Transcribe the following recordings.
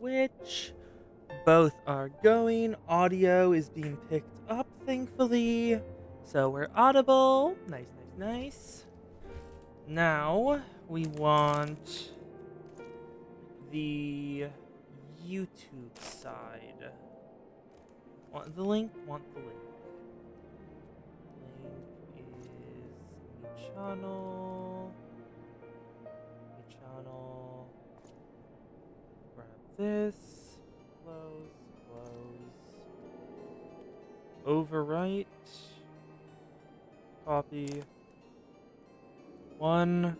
Twitch. Both are going. Audio is being picked up, thankfully. So we're audible. Nice, nice, nice. Now we want the YouTube side. Want the link? Want the link. Link is new channel. New channel. Grab this. Close. Overwrite. Copy. 1,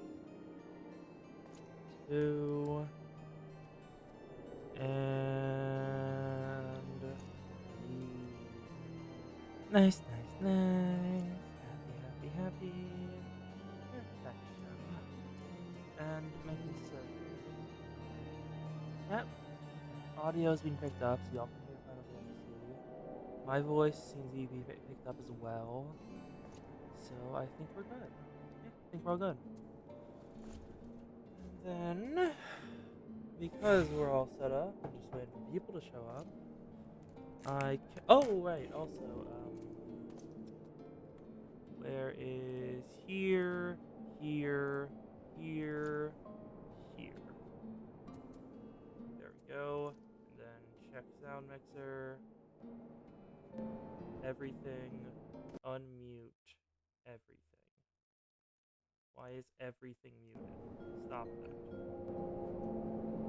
2, and nice. Happy. Perfection. And make this yep. Audio's been picked up, so y'all can hear kind of what you see. My voice seems to be picked up as well. So I think we're good. Yeah, I think we're all good. And then, because we're all set up, I'm just waiting for people to show up. Oh, right, also, where is here? There we go. And then check sound mixer. Everything. Unmute everything. Why is everything muted? Stop that.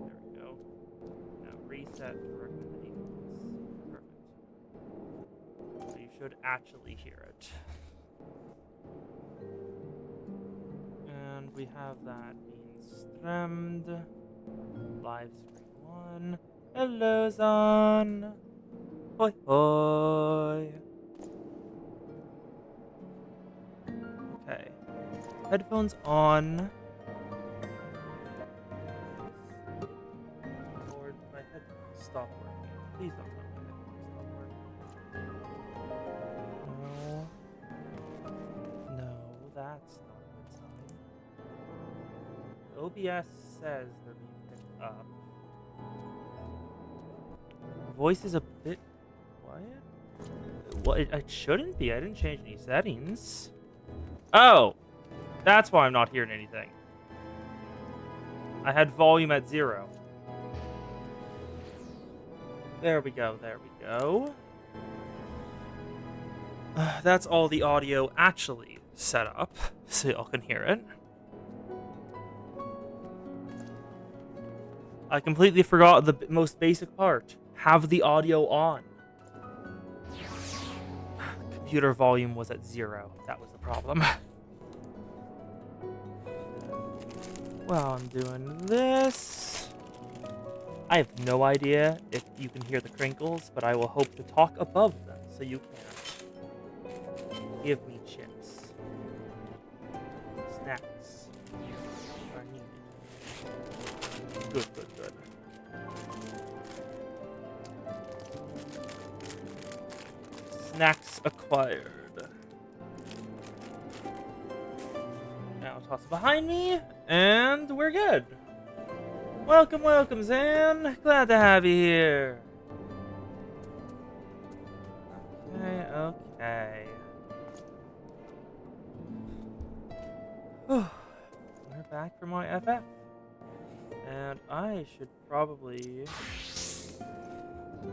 There we go. Now reset correctly the defaults. Perfect. So you should actually hear it. And we have that being streamed. Live stream 1. Hello, Zon. Hoi hoi. Okay. Headphones on. Lord, my headphones stop working. Please don't tell me my headphones stop working. No, that's not a good sign. OBS says they're being picked up. Voice is a bit quiet. Well, it shouldn't be. I didn't change any settings. Oh, that's why I'm not hearing anything. I had volume at 0. There we go. That's all the audio actually set up, so y'all can hear it. I completely forgot the most basic part. Have the audio on. Computer volume was at 0. That was the problem. While I'm doing this, I have no idea if you can hear the crinkles, but I will hope to talk above them so you can. Give me chips. Snacks are needed. Good. Snacks acquired. Now toss it behind me, and we're good. Welcome, Zan. Glad to have you here. Okay. We're back for my FF. And I should probably...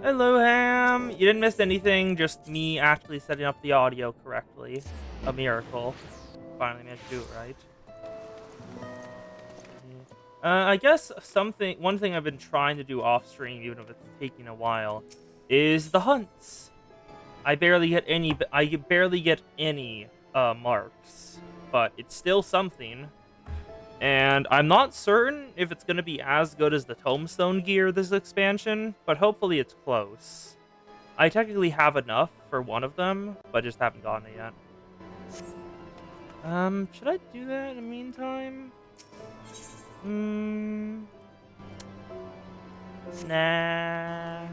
Hello, Ham! You didn't miss anything, just me actually setting up the audio correctly. A miracle. Finally managed to do it right. I guess one thing I've been trying to do off stream, even if it's taking a while, is the hunts. I barely get any marks, but it's still something. And I'm not certain if it's going to be as good as the Tombstone gear this expansion, but hopefully it's close. I technically have enough for one of them, but just haven't gotten it yet. Should I do that in the meantime? Nah.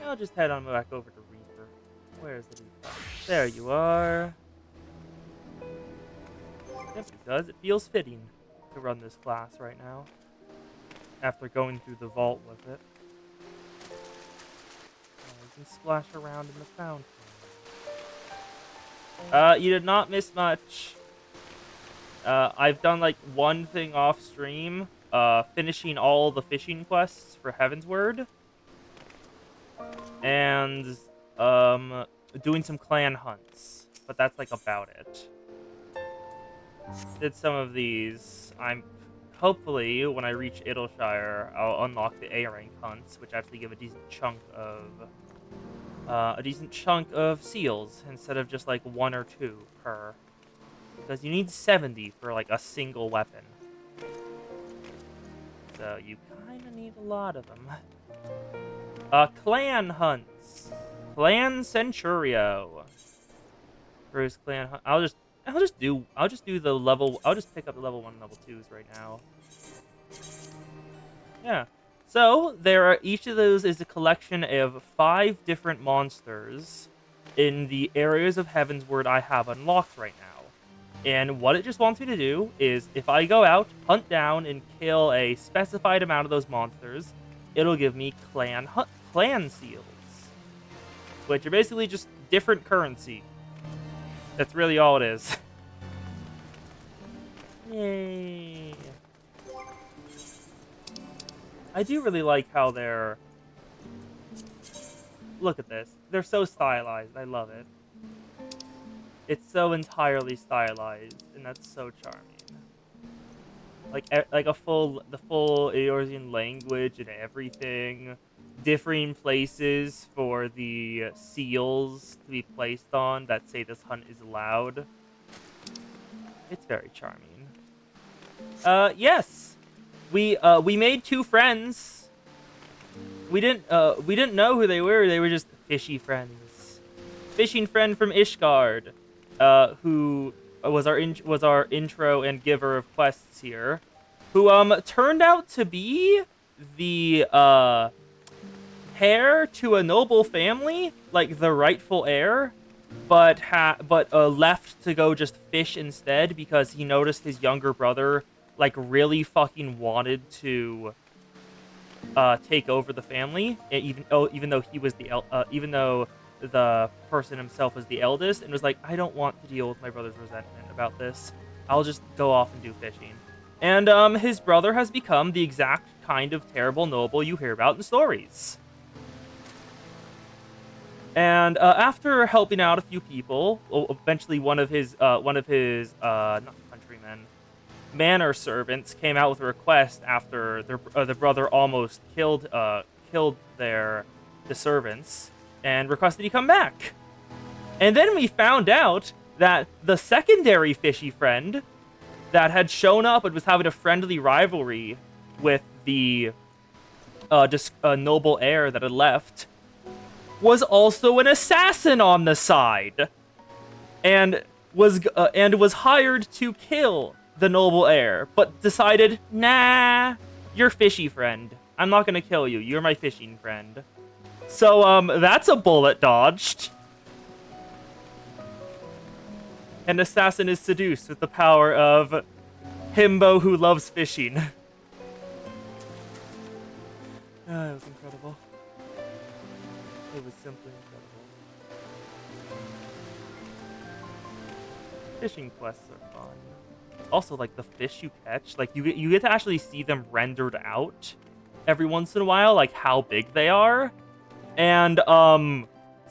I'll just head on back over to Reaper. Where's the Reaper? There you are. Yep, it does. It feels fitting to run this class right now. after going through the vault with it. You can splash around in the fountain. You did not miss much. I've done like one thing off stream, finishing all the fishing quests for Heavensward, and doing some clan hunts, but that's like about it. Did some of these. I'm hopefully when I reach Idleshire, I'll unlock the A rank hunts, which actually give a decent chunk of seals instead of just like 1 or 2 per. Because you need 70 for like a single weapon. So you kind of need a lot of them. Clan hunts. Clan Centurio. Bruce clan hunt. I'll just do the level. I'll just pick up the level 1 and level 2s right now. Yeah. So there are, each of those is a collection of 5 different monsters in the areas of Heavensward I have unlocked right now. And what it just wants me to do is, if I go out, hunt down, and kill a specified amount of those monsters, it'll give me clan seals, which are basically just different currency. That's really all it is. Yay. I do really like how they're... Look at this. They're so stylized. I love it. It's so entirely stylized, and that's so charming. Like the full Eorzean language and everything. Differing places for the seals to be placed on that say this hunt is allowed. It's very charming. Yes, we made 2 friends. We didn't know who they were. They were just fishy friends. Fishing friend from Ishgard, who was our intro and giver of quests here, who turned out to be the heir to a noble family, like the rightful heir, but left to go just fish instead because he noticed his younger brother like really fucking wanted to take over the family, even though he was even though the person himself was the eldest, and was like, I don't want to deal with my brother's resentment about this. I'll just go off and do fishing. And his brother has become the exact kind of terrible noble you hear about in stories. And after helping out a few people, eventually one of his not countrymen, manor servants came out with a request after the brother almost killed the servants, and requested he come back. And then we found out that the secondary fishy friend that had shown up and was having a friendly rivalry with the noble heir that had left was also an assassin on the side, and was hired to kill the noble heir, but decided, nah, you're fishy friend. I'm not gonna kill you. You're my fishing friend. So that's a bullet dodged. An assassin is seduced with the power of himbo who loves fishing. That was incredible. It was simply incredible. Fishing quests are fun. Also, like, the fish you catch, like, you get to actually see them rendered out every once in a while, like, how big they are. And, some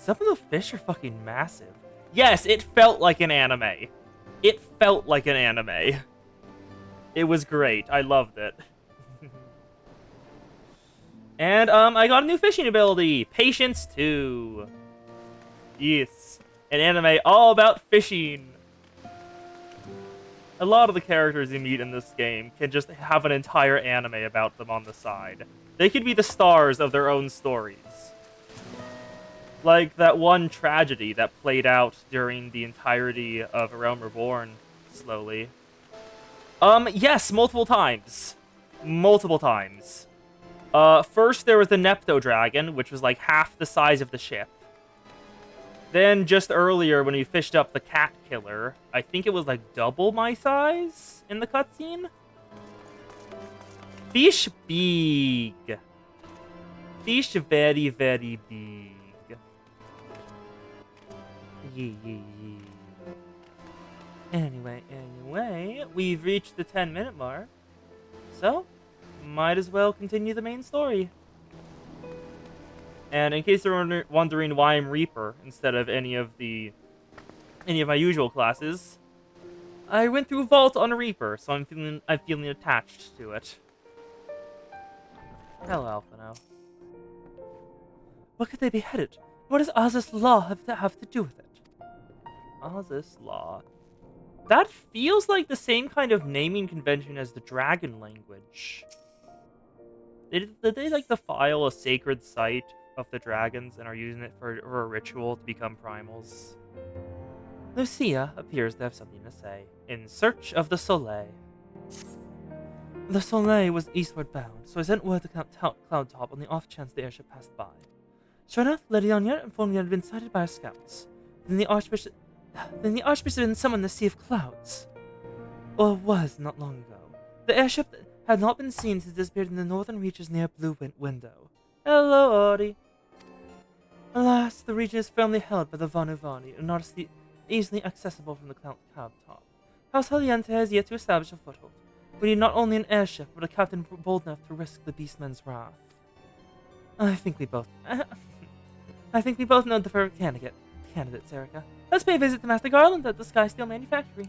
of the fish are fucking massive. Yes, it felt like an anime. It felt like an anime. It was great. I loved it. And, I got a new fishing ability. Patience 2. Yes. An anime all about fishing. A lot of the characters you meet in this game can just have an entire anime about them on the side. They could be the stars of their own stories. Like that one tragedy that played out during the entirety of A Realm Reborn, slowly. Yes, multiple times. Multiple times. First there was the Nepto Dragon, which was like half the size of the ship. Then just earlier when we fished up the Cat Killer, I think it was like double my size in the cutscene. Fish big. Fish very, very big. Yeah. Anyway, we've reached the 10-minute mark. So, might as well continue the main story. And in case you're wondering why I'm Reaper instead of any of my usual classes, I went through Vault on Reaper, so I'm feeling attached to it. Hello, Alphino. What could they be headed? What does Oz's law have to do with it? Oz's law. That feels like the same kind of naming convention as the dragon language. Did they like defile a sacred site of the dragons and are using it for a ritual to become primals? Lucia appears to have something to say. In search of the Soleil. The Soleil was eastward bound, so I sent word to Cloud Top on the off chance the airship passed by. Sure enough, Lady Anya informed me it had been sighted by our scouts. Then the Archbishop had summoned the Sea of Clouds. Or was, not long ago. The airship had not been seen since it disappeared in the northern reaches near Blue Window. Hello, Audie. Alas, the region is firmly held by the Vanuvani and not easily accessible from the Cloud Top. House Heliente has yet to establish a foothold. We need not only an airship, but a captain bold enough to risk the Beastmen's wrath. I think we both know the perfect candidate, Serica. Let's pay a visit to Master Garland at the Sky Steel Manufactory.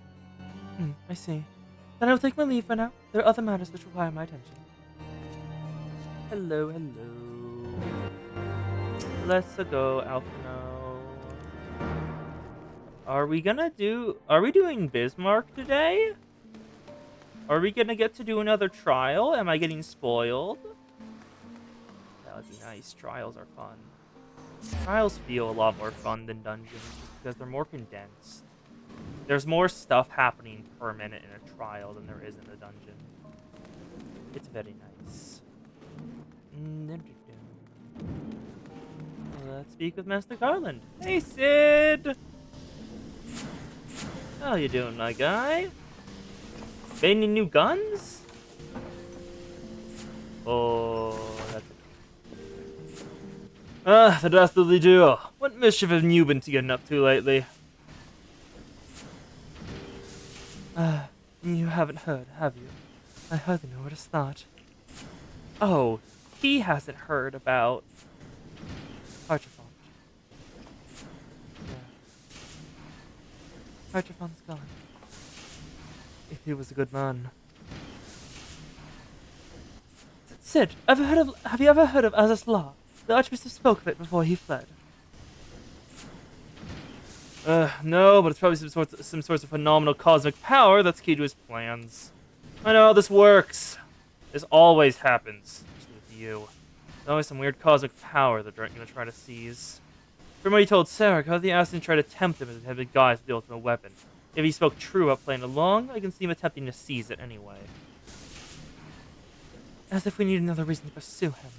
I see. Then I will take my leave for now. There are other matters which require my attention. Hello. Let's go, Alphino. Are we doing Bismarck today? Are we gonna get to do another trial? Am I getting spoiled? That would be nice. Trials are fun. Trials feel a lot more fun than dungeons because they're more condensed. There's more stuff happening per minute in a trial than there is in a dungeon. It's very nice. Let's speak with Master Garland. Hey, Sid! How you doing, my guy? Any new guns? Oh, that's the dastardly duo. What mischief have you been getting up to lately? You haven't heard, have you? I hardly know where to start. Oh, he hasn't heard about Archifont. Yeah. Archifont's gone. He was a good man. Sid, have you ever heard of Azaz Law? The Archbishop spoke of it before he fled. No, but it's probably some sort of phenomenal cosmic power that's key to his plans. I know how this works. This always happens, especially with you. There's always some weird cosmic power that they're gonna try to seize. From what he told Sarah, the Aston tried to tempt him as a guise for the ultimate weapon. If he spoke true about playing along, I can see him attempting to seize it anyway. As if we need another reason to pursue him.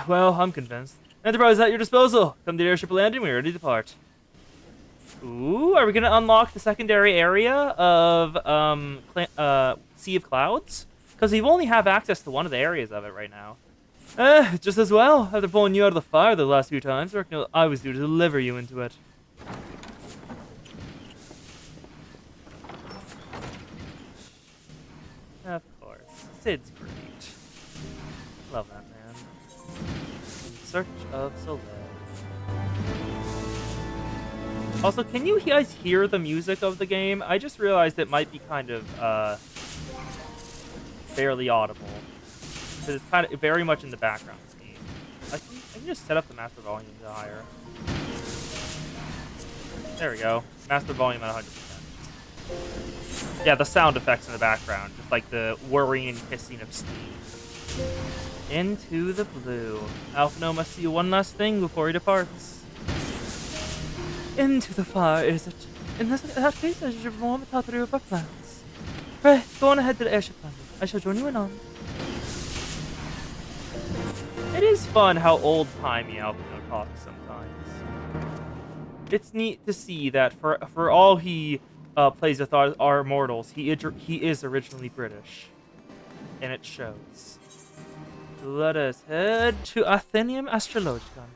Well, I'm convinced. Enterprise is at your disposal. Come to the airship landing, we're ready to depart. Ooh, are we gonna unlock the secondary area of, Sea of Clouds? Because we only have access to one of the areas of it right now. Just as well. After pulling you out of the fire the last few times, I reckon I was due to deliver you into it. Of course. Sid's great. Love that man. In search of Soleil. Also, can you guys hear the music of the game? I just realized it might be kind of, barely audible. Because it's kind of very much in the background of the game. I can just set up the master volume to higher. There we go. Master volume at 100%. Yeah, the sound effects in the background. Just like the whirring and hissing of steam. Into the blue. Alphino must see one last thing before he departs. Into the fire, is it? In that case, I should perform a thought of our plans. Pray, go on ahead to the airship landing. I shall join you in on. It is fun how old-timey Alphino talks sometimes. It's neat to see that for all he plays with our mortals, he is originally British. and it shows. Let us head to Athenium Astrologicum.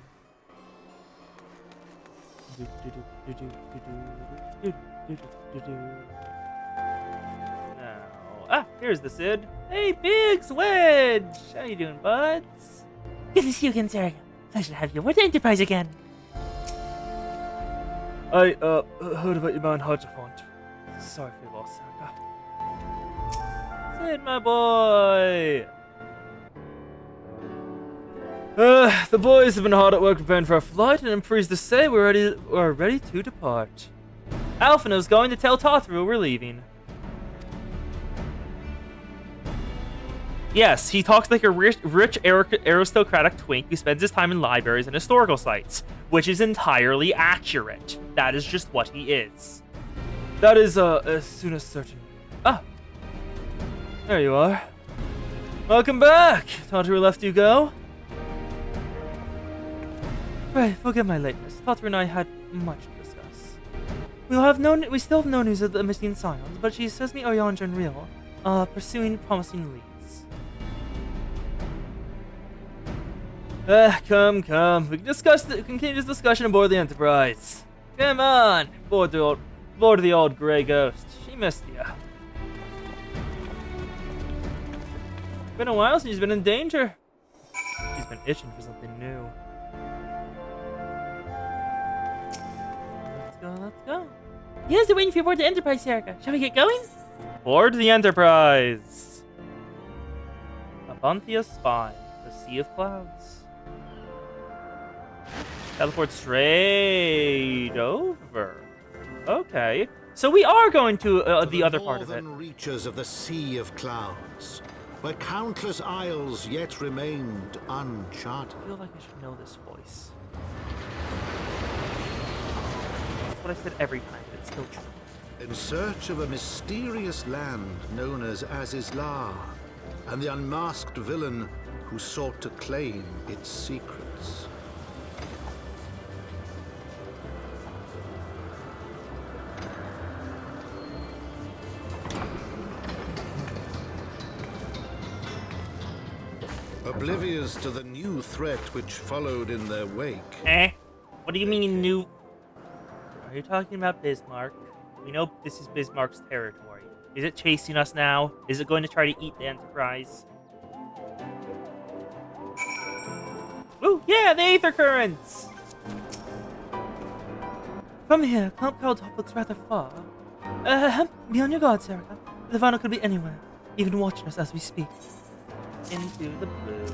Now, here's the Cid. Hey, Biggs, Wedge! How you doing, buds? Good to see you again, sir. Pleasure to have you aboard the Enterprise again. I, heard about your man Hodgefont. Sorry for your loss, Sarah. Cid, my boy! The boys have been hard at work preparing for our flight, and I'm pleased to say we're ready to depart. Alphina's going to tell Tothru we're leaving. Yes, he talks like a rich aristocratic twink who spends his time in libraries and historical sites, which is entirely accurate. That is just what he is. That is, as soon as certain. Ah, there you are. Welcome back. Tothru left you go. Right, forgive my lateness. Tothru and I had much to discuss. We still have no news of the missing scions, but she says me Oyanja and Real are pursuing promising leads. Come. We can continue this discussion aboard the Enterprise. Come on, board the old gray ghost. She missed you. Been a while since she's been in danger. She's been itching for something new. Let's go. Yes, they're waiting for you aboard the Enterprise, Serica. Shall we get going? Board the Enterprise. Abunthia Spine, the Sea of Clouds. Teleport straight over. Okay. So we are going to the other part of it. Northern reaches of the Sea of Clouds, where countless isles yet remained uncharted. I feel like I should know this voice. That's what I said every time, but it's still true. In search of a mysterious land known as Azizlar, and the unmasked villain who sought to claim its secrets. Oblivious to the new threat which followed in their wake. What do you mean new? Are you talking about Bismarck? We know this is Bismarck's territory. Is it chasing us now? Is it going to try to eat the Enterprise? Ooh, yeah, the Aether Currents! From here, Camp Cloudtop looks rather far. Be on your guard, Serica. The Vano could be anywhere, even watching us as we speak. Into the blue.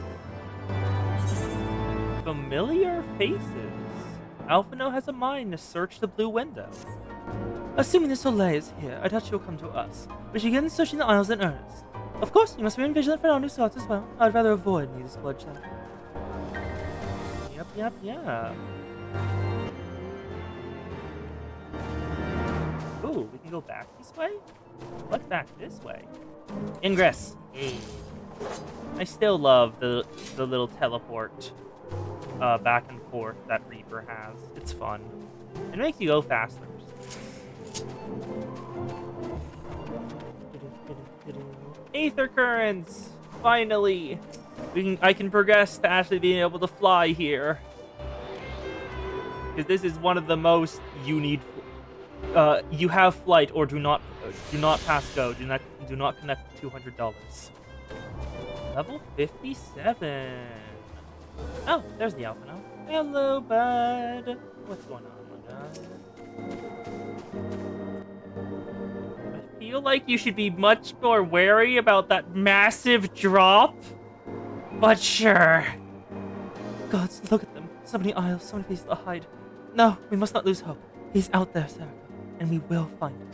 Familiar faces. Alphino has a mind to search the blue window. Assuming the Soleil is here, I doubt she will come to us. We should begin searching the Isles in earnest. Of course, you must remain vigilant for our new scouts as well. I'd rather avoid needless bloodshed. Yep. Ooh, we can go back this way? What back this way? Ingress. Hey. I still love the little teleport back and forth that Reaper has. It's fun. It makes you go faster. Aether Currents! Finally! I can progress to actually being able to fly here. Because this is one of the most you need. You have flight or do not pass go. Do not connect $200. Level 57. Oh, there's the Alpha now. Hello, bud. What's going on, my guy? I feel like you should be much more wary about that massive drop. But sure. Gods, look at them. So many isles, so many places to hide. No, we must not lose hope. He's out there, Serica, and we will find him.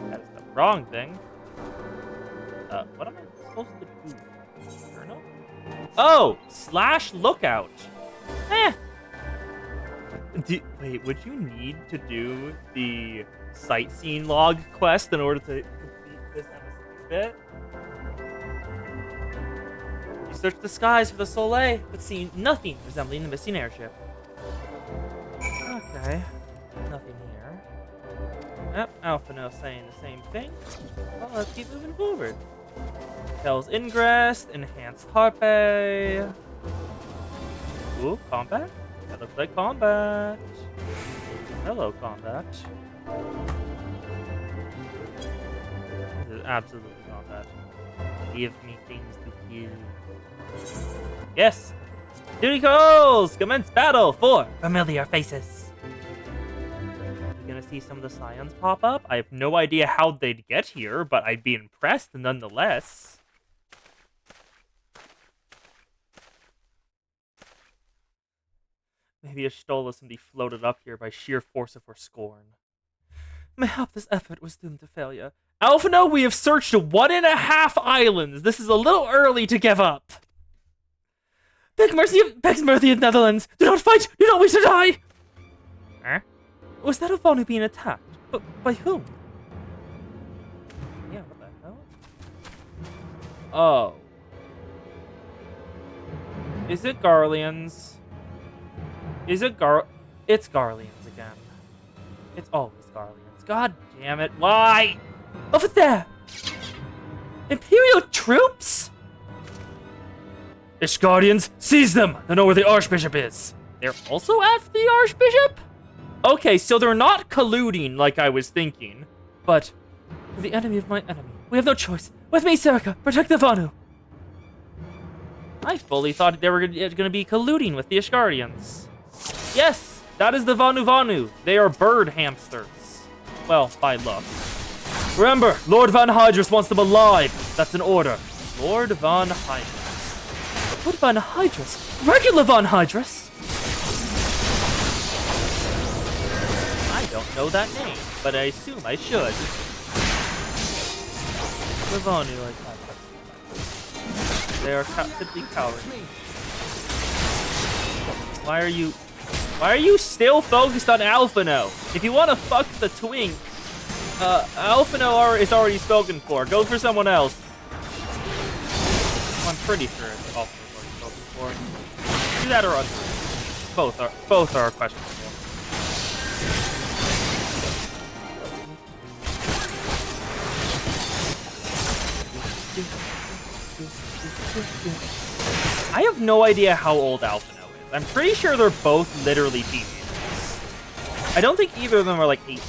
That's the wrong thing. What am I supposed to do? Journal? Oh! /lookout! Wait, would you need to do the sightseeing log quest in order to complete this bit? You search the skies for the Soleil, but see nothing resembling the missing airship. Okay. Nothing here. Yep, Alphino saying the same thing. Well, let's keep moving forward. Tells Ingress, Enhanced Harpe. Ooh, combat? That looks like combat. Hello, combat. This is absolutely combat. Give me things to kill. Yes! Duty calls! Commence battle for familiar faces. You're gonna see some of the scions pop up. I have no idea how they'd get here, but I'd be impressed nonetheless. Maybe a Stolas can be floated up here by sheer force of her scorn. Mayhap this effort was doomed to failure. Alphino, we have searched 1.5 islands. This is a little early to give up. Begs mercy of Netherlands! Do not fight! Do not wish to die! Huh? Was that a Vonu being attacked? But by whom? Yeah, what the hell? Oh. Is it Garleans? It's Garleans again. It's always Garleans. God damn it, why? Over there! Imperial troops? Ishgardians, seize them! They know where the Archbishop is. They're also after the Archbishop? Okay, so they're not colluding like I was thinking, but... The enemy of my enemy. We have no choice. With me, Serica, protect the Vonu. I fully thought they were going to be colluding with the Ishgardians. Yes, that is the Vanu. They are bird hamsters. Well, by luck. Remember, Lord Van Hydrus wants them alive. That's an order. Lord Van Hydrus. Lord Van Hydrus? Regular Van Hydrus? I don't know that name, but I assume I should. The Vanu like that. They are simply cowards. Why are you still focused on Alphino? If you want to fuck the twink, Alphino is already spoken for. Go for someone else. I'm pretty sure it's Alphino's already spoken for. Do that or both are questionable. I have no idea how old Alphino is. I'm pretty sure they're both literally teenagers. I don't think either of them are like 18.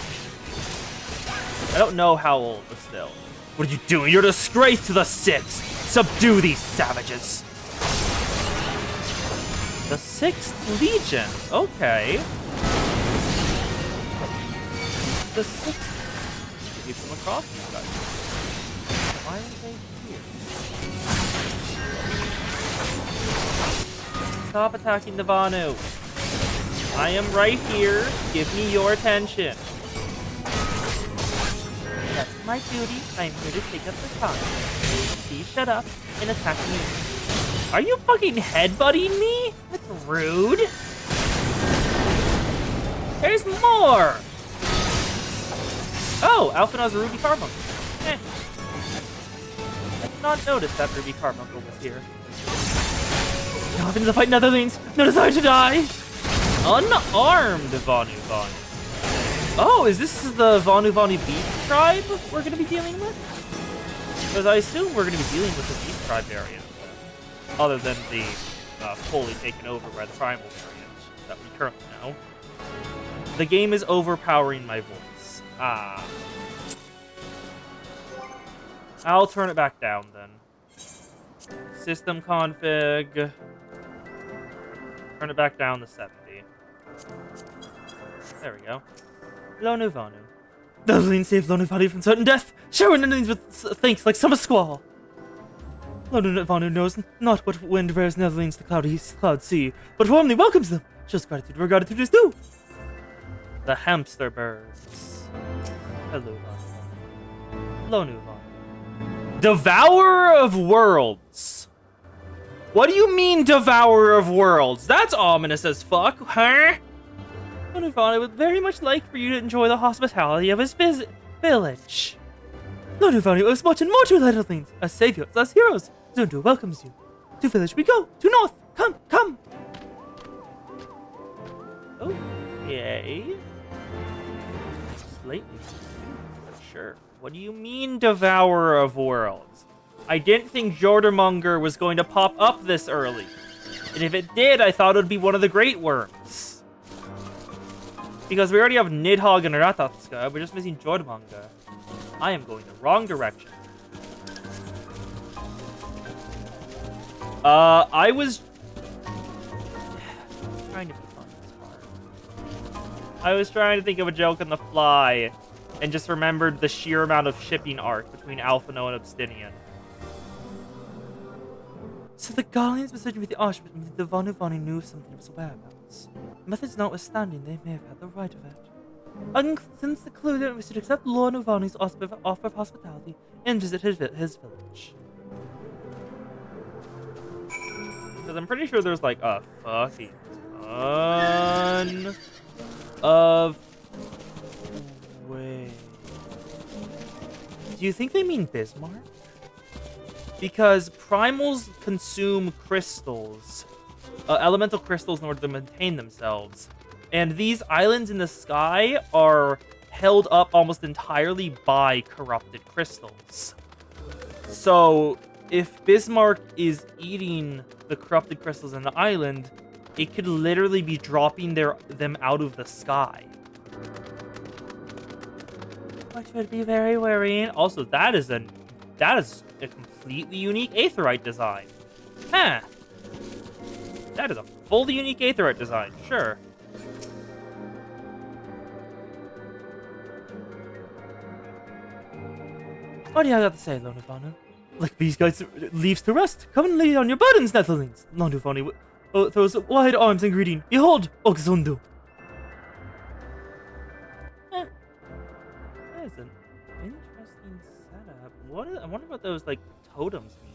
I don't know how old, but still. What are you doing? You're a disgrace to the Six! Subdue these savages! The 6th Legion. Okay. The 6th... Give them across these guys. Why are they here? Stop attacking the Vanu. I am right here. Give me your attention. That's my duty. I'm here to take up the time. Please shut up and attack me. Are you fucking headbutting me? That's rude. There's more. Oh, Alphino's a Ruby Carbuncle. I did not notice that Ruby Carbuncle was here. Not into the fight, Netherlands. No desire to die. Unarmed Vanu. Oh, is this the Vanu Beast tribe we're going to be dealing with? Because I assume we're going to be dealing with the Beast tribe variant. Other than the fully taken over by the Primal variant that we currently know. The game is overpowering my voice. I'll turn it back down then. System config. Turn it back down to 70. There we go. Lonu Vanu. Netherlands saved Lonu Vanu from certain death. Showering Netherlands with thanks like summer squall. Lonu Vanu knows not what wind bears Netherlands the cloud sea, but warmly welcomes them. Shows gratitude where gratitude is due. The hamster birds. Hello, Vanu. Lonu Vanu. Devourer of Worlds. What do you mean, Devourer of Worlds? That's ominous as fuck, huh? Lonu Vanu would very much like for you to enjoy the hospitality of his village. Lonu Vanu owes much and more to Netherlands. As saviors, as heroes, Zundu welcomes you. To village we go. To north. Come, come. Okay. Slightly confused, but sure. What do you mean, Devourer of Worlds? I didn't think Jordamonger was going to pop up this early. And if it did, I thought it would be one of the Great Worms. Because we already have Nidhogg and Ratatska, we're just missing Jordamonger. I am going the wrong direction. I was trying to be fun this part. I was trying to think of a joke on the fly, and just remembered the sheer amount of shipping arc between Alphino and Obsidian. So the Guardians were searching for the Archbishop, and the Vonuvani knew something of his whereabouts. Methods notwithstanding, they may have had the right of it. And since the clue that we should accept Lord Nuvani's offer of hospitality and visit his village. Because I'm pretty sure there's like a fucking ton of... Wait. Do you think they mean Bismarck? Because primals consume crystals, elemental crystals, in order to maintain themselves. And these islands in the sky are held up almost entirely by corrupted crystals. So, if Bismarck is eating the corrupted crystals on the island, it could literally be dropping them out of the sky. Which would be very worrying. Also, that is a completely unique Aetheryte design. Huh. That is a fully unique Aetheryte design, sure. What do you have to say, Lonuvanu? Like these guys leaves to rest. Come and lay down your burdens, Netherlands. Lonuvanu throws wide arms in greeting. Behold, Oxundu. That is an interesting setup. I wonder what those, like, totems mean.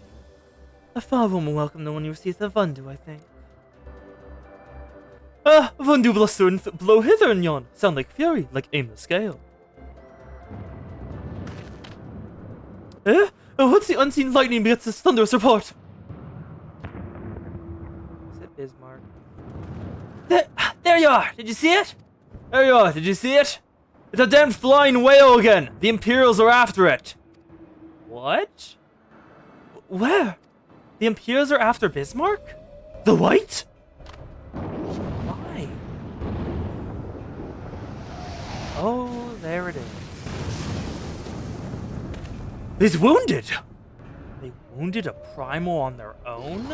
A far warmer welcome than when you received the Vundu, I think. Ah, Vundu bluster and blow hither and yon. Sound like fury, like aim the scale. Eh? Oh, what's the unseen lightning begets this thunderous report? Is it Bismarck? There you are! Did you see it? There you are, did you see it? It's a damn flying whale again! The Imperials are after it! What? Where? The Imperials are after Bismarck? The White? Why? Oh, there it is. He's wounded! They wounded a primal on their own?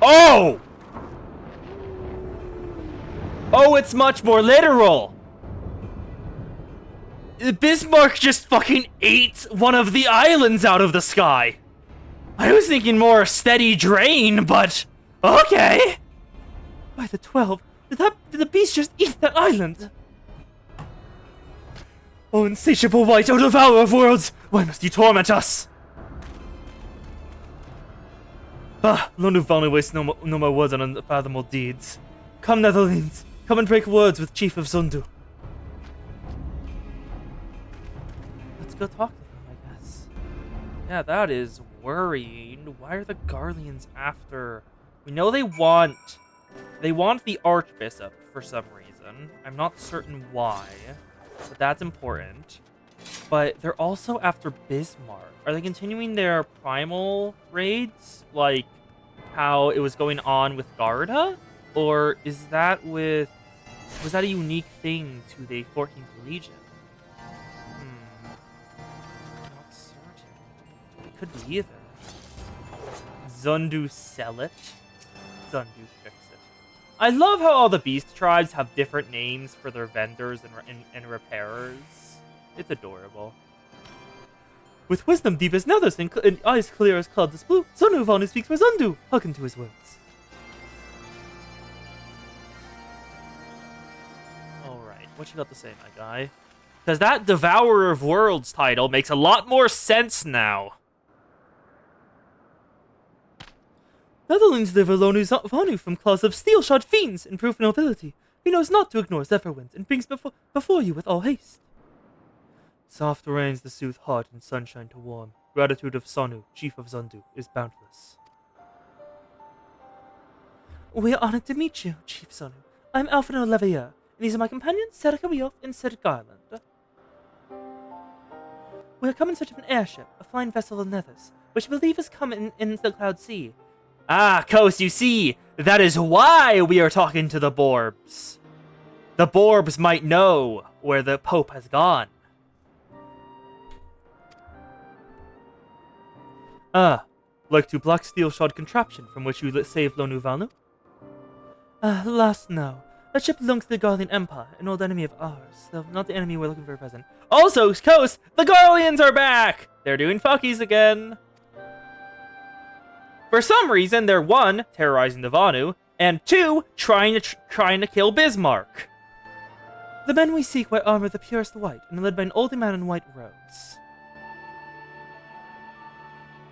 Oh! Oh, it's much more literal! Bismarck just fucking ate one of the islands out of the sky! I was thinking more steady drain, but... okay! By the 12, did the beast just eat that island? Oh, insatiable White, O devourer of worlds! Why must you torment us? Ah, Lonuvanu wastes no more words on unfathomable deeds. Come, Netherlands, come and break words with Chief of Zundu. Let's go talk to him, I guess. Yeah, that is worrying. Why are the Garleans after... We know they want the Archbishop for some reason. I'm not certain why, but that's important. But they're also after Bismarck. Are they continuing their primal raids, like how it was going on with Garda? Or is that was that a unique thing to the 14th Legion? Not certain. It could be either. Zundu sell it. Zundu fix it. I love how all the beast tribes have different names for their vendors and repairers. It's adorable. With wisdom deep as Nethers and eyes clear as cloudless blue, Zonuvanu speaks for Zundu. Hearken to his words. Alright, what you got to say, my guy? Because that Devourer of Worlds title makes a lot more sense now. Netherlands deliver Lonuvanu from claws of steel-shod fiends in proof of nobility. He knows not to ignore Zephyr winds and brings before you with all haste. Soft rains to soothe heart and sunshine to warm. Gratitude of Sonu, Chief of Zundu, is boundless. We are honored to meet you, Chief Sonu. I'm Alphino Levier, and these are my companions, Serica Weof and Sir Garland. We have come in search of an airship, a flying vessel of Nethers, which we believe has come in the Cloud Sea. Ah, Kos, you see, that is why we are talking to the Borbs. The Borbs might know where the Pope has gone. Ah, like to black steel shod contraption from which you saved Lonuvanu? Alas, no. That ship belongs to the Garlean Empire, an old enemy of ours, though not the enemy we're looking for at present. Also, Kos, the Garleans are back! They're doing fuckies again. For some reason, they're 1, terrorizing the Vanu, and 2, trying to kill Bismarck. The men we seek wear armor of the purest white, and are led by an old man in white robes.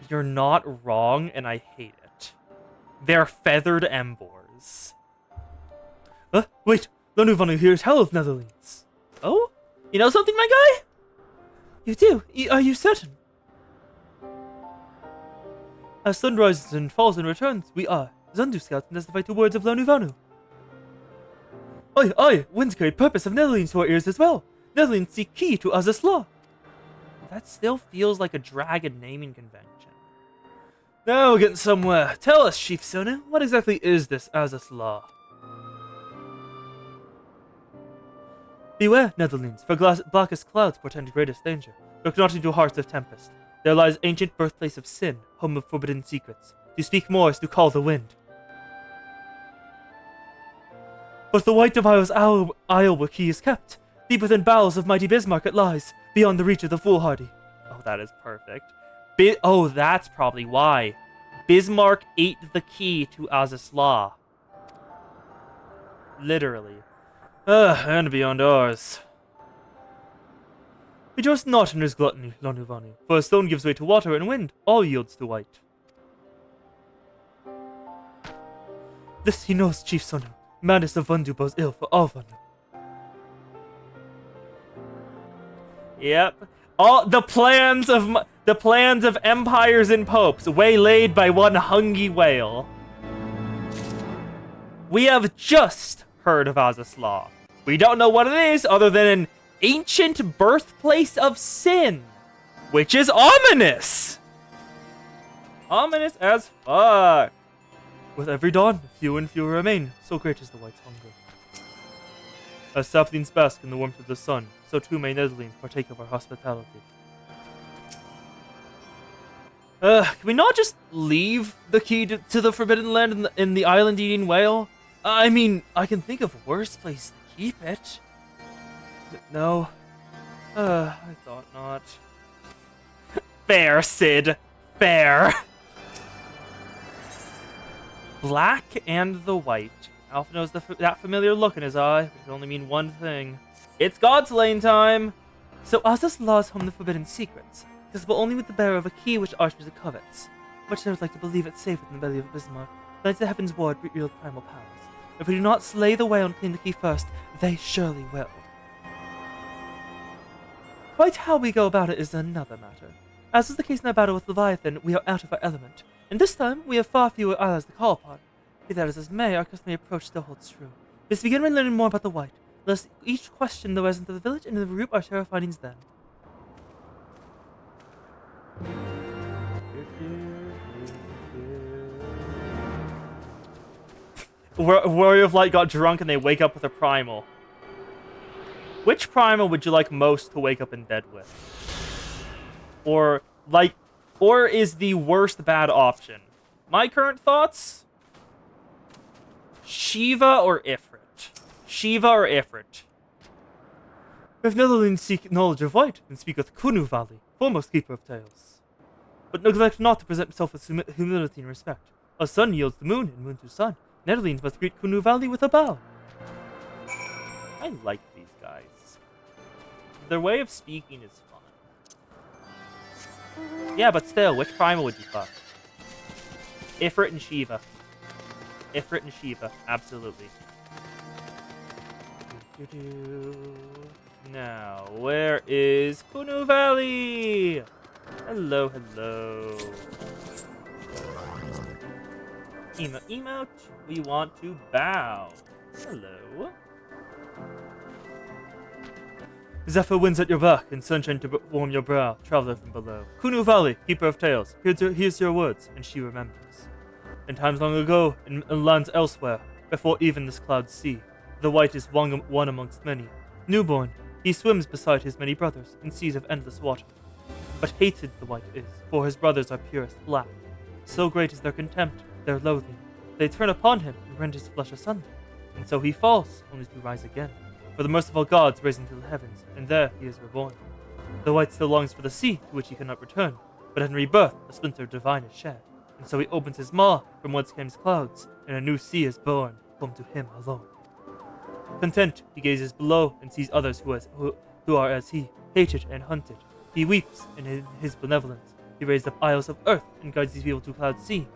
You're not wrong, and I hate it. They're feathered Embors. Wait, Lonuvanu hears hell of Netherlands. Oh? You know something, my guy? You do? Are you certain? As sun rises and falls and returns, we are Zundu scouts and testify to words of Lonuvanu. Aye, winds carry purpose of Netherlands to our ears as well. Netherlands seek key to Azaz law. That still feels like a dragon naming convention. Now we're getting somewhere. Tell us, Chief Sonu, what exactly is this Azaz law? Beware, Netherlands, for blackest clouds portend greatest danger. Look not into hearts of tempest. There lies ancient birthplace of sin, home of forbidden secrets. To speak more is to call the wind. But the white of Isle's isle where key is kept. Deep within bowels of mighty Bismarck it lies, beyond the reach of the foolhardy. Oh, that is perfect. Oh, that's probably why. Bismarck ate the key to Azaz law. Literally. And beyond ours. Rejoice not in his gluttony, Lonuvanu, for a stone gives way to water and wind, all yields to white. This he knows, Chief Sonu. Madness of Vandu bodes ill for all Vandu. Yep. All the plans of empires and popes waylaid by one hungry whale. We have just heard of Azaz law. We don't know what it is other than an ancient birthplace of sin, which is ominous. Ominous as fuck. With every dawn, few and fewer remain, so great is the white's hunger. As saplings bask in the warmth of the sun, so too may Netherlands partake of our hospitality. Can we not just leave the key to the Forbidden Land in the island-eating whale? I mean, I can think of worse place to keep it. No. I thought not. Fair, Sid. Fair. Black and the white. Alpha knows that familiar look in his eye, which can only mean one thing. It's God's lane time! So Azaz law is home to forbidden secrets, accessible only with the bearer of a key which Archbishop covets. Much I would like to believe it safe within the belly of Bismarck. Knights of the Heavens Ward wield primal powers. If we do not slay the whale and clean the key first, they surely will. Quite how we go about it is another matter. As is the case in our battle with Leviathan, we are out of our element, and this time we have far fewer allies to call upon. Be that as may, our customary approach still holds true. We must begin by learning more about the white. Let us each question the residents of the village and regroup our share of findings then. Warrior of Light got drunk and they wake up with a primal. Which primal would you like most to wake up in bed with? Or is the worst bad option? My current thoughts? Shiva or Ifrit? Shiva or Ifrit? If Netherlands seek knowledge of white, then speak with Kunu Valley, foremost keeper of tales. But neglect not to present himself with humility and respect. A sun yields the moon, and moon to sun. Netherlands must greet Kunu Valley with a bow. I like these guys. Their way of speaking is fun. Yeah, but still, which primal would you fuck? Ifrit and Shiva. Ifrit and Shiva, absolutely. Now, where is Kunu Valley? Hello, hello. Emote, we want to bow. Hello. Zephyr winds at your back, and sunshine to warm your brow, traveler from below. Kunu Valley, keeper of tales, hears your words, and she remembers. In times long ago, in lands elsewhere, before even this cloud sea, the white is one amongst many. Newborn, he swims beside his many brothers in seas of endless water. But hated the white is, for his brothers are purest black. So great is their contempt, their loathing. They turn upon him and rend his flesh asunder. And so he falls, only to rise again. For the merciful gods raise him to the heavens, and there he is reborn. The white still longs for the sea, to which he cannot return, but in rebirth a splinter divine is shed. And so he opens his maw, from whence came his clouds, and a new sea is born, home to him alone. Content, he gazes below, and sees others who are as he, hated and hunted. He weeps, and in his benevolence, he raised up isles of earth, and guides these people to cloud sea.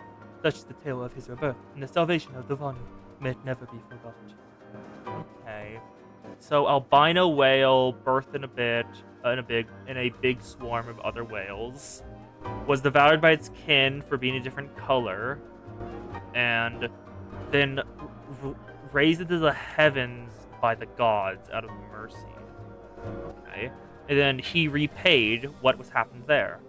Such is the tale of his rebirth, and the salvation of the Vanu. May it never be forgot. Okay. So albino whale birthed in a big swarm of other whales, was devoured by its kin for being a different color, and then raised into the heavens by the gods out of mercy. Okay. And then he repaid what was happened there.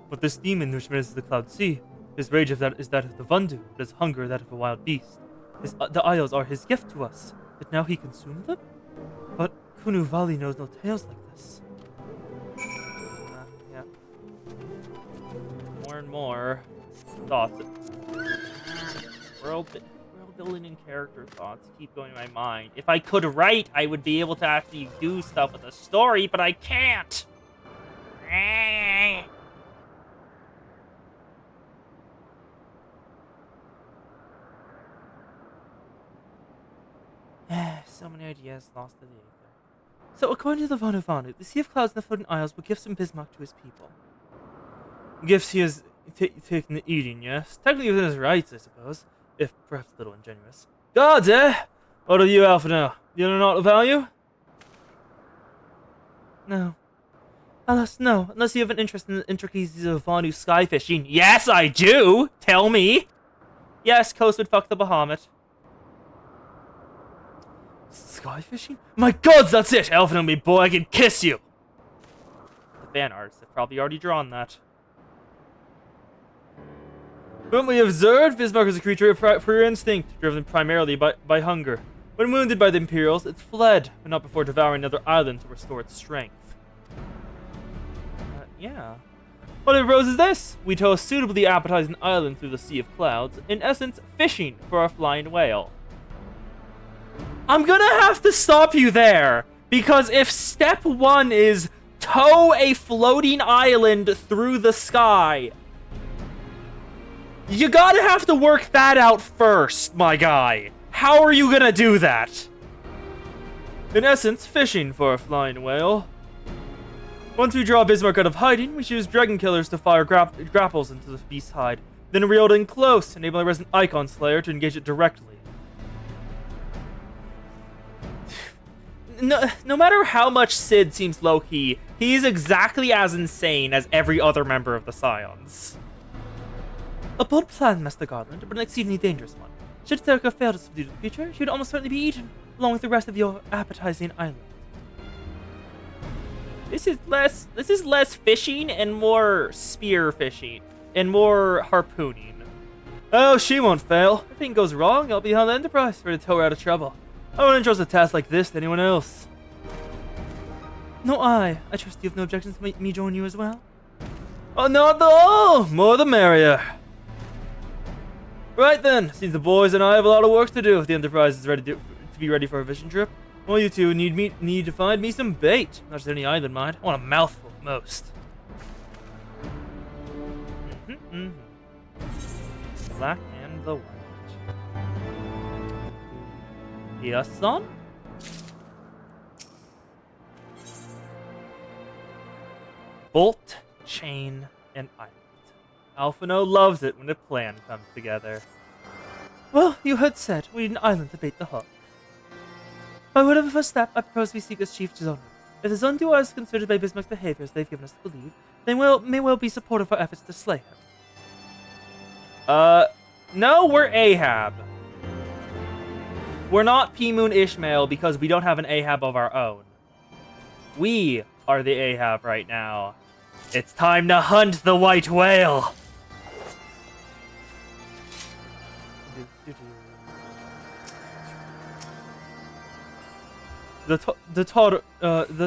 But this demon which menaces the cloud sea, his rage is that of the Vandu, but his hunger that of a wild beast. The isles are his gift to us, but now he consumed them? But Kunu Valley knows no tales like this. Yeah. More and more thoughts. World building and character thoughts keep going in my mind. If I could write, I would be able to actually do stuff with the story, but I can't. So many ideas lost in the ether. So according to the Vanu, the Sea of Clouds and the Floating Isles were gifts from Bismarck to his people. Gifts he has taken to eating, yes? Technically within his rights, I suppose. If perhaps a little ingenuous. Gods, eh? What are you, Alpha, now? You know not of value? No. Alas, no. Unless you have an interest in the intricacies of Vanu sky fishing. Yes, I do! Tell me! Yes, Coast would fuck the Bahamut. Sky fishing? My gods, that's it! Alpha, me boy, I can kiss you! The fan artists have probably already drawn that. When we observed, Bismarck is a creature of pure instinct, driven primarily by hunger. When wounded by the Imperials, it fled, but not before devouring another island to restore its strength. Yeah. What it arose is this: we tow a suitably appetizing island through the Sea of Clouds, in essence, fishing for our flying whale. I'm gonna have to stop you there, because if step 1 is tow a floating island through the sky, you gotta have to work that out first, my guy. How are you gonna do that? In essence, fishing for a flying whale. Once we draw Bismarck out of hiding, we use dragon killers to fire grapples into the beast's hide, then reel it in close, enabling a resident icon slayer to engage it directly. No matter how much Sid seems low-key, he's exactly as insane as every other member of the Scions. A bold plan, Master Garland, but an exceedingly dangerous one. Should Therica fail to subdue the creature, she would almost certainly be eaten, along with the rest of your appetizing island. This is less fishing and more spear fishing and more harpooning. Oh, she won't fail. If anything goes wrong, I'll be on the Enterprise for to tow her out of trouble. I wouldn't entrust a task like this to anyone else. No, I trust you have no objections to me join you as well. Oh, not at all! More the merrier. Right then, seems the boys and I have a lot of work to do if the Enterprise is ready to be ready for a fishing trip. Well, you two need to find me some bait. Not just any island, mind. I want a mouthful at most. Black and the white. Yes, son? Bolt, chain, and island. Alphino loves it when a plan comes together. Well, you had said we need an island to bait the hook. By word of the first step, I propose we seek as Chief Zondu. If the Zondu are as considered by Bismarck's behaviors they've given us to believe, they may well be supportive of our efforts to slay him. No, we're Ahab. We're not P-Moon Ishmael because we don't have an Ahab of our own. We are the Ahab right now. It's time to hunt the white whale. The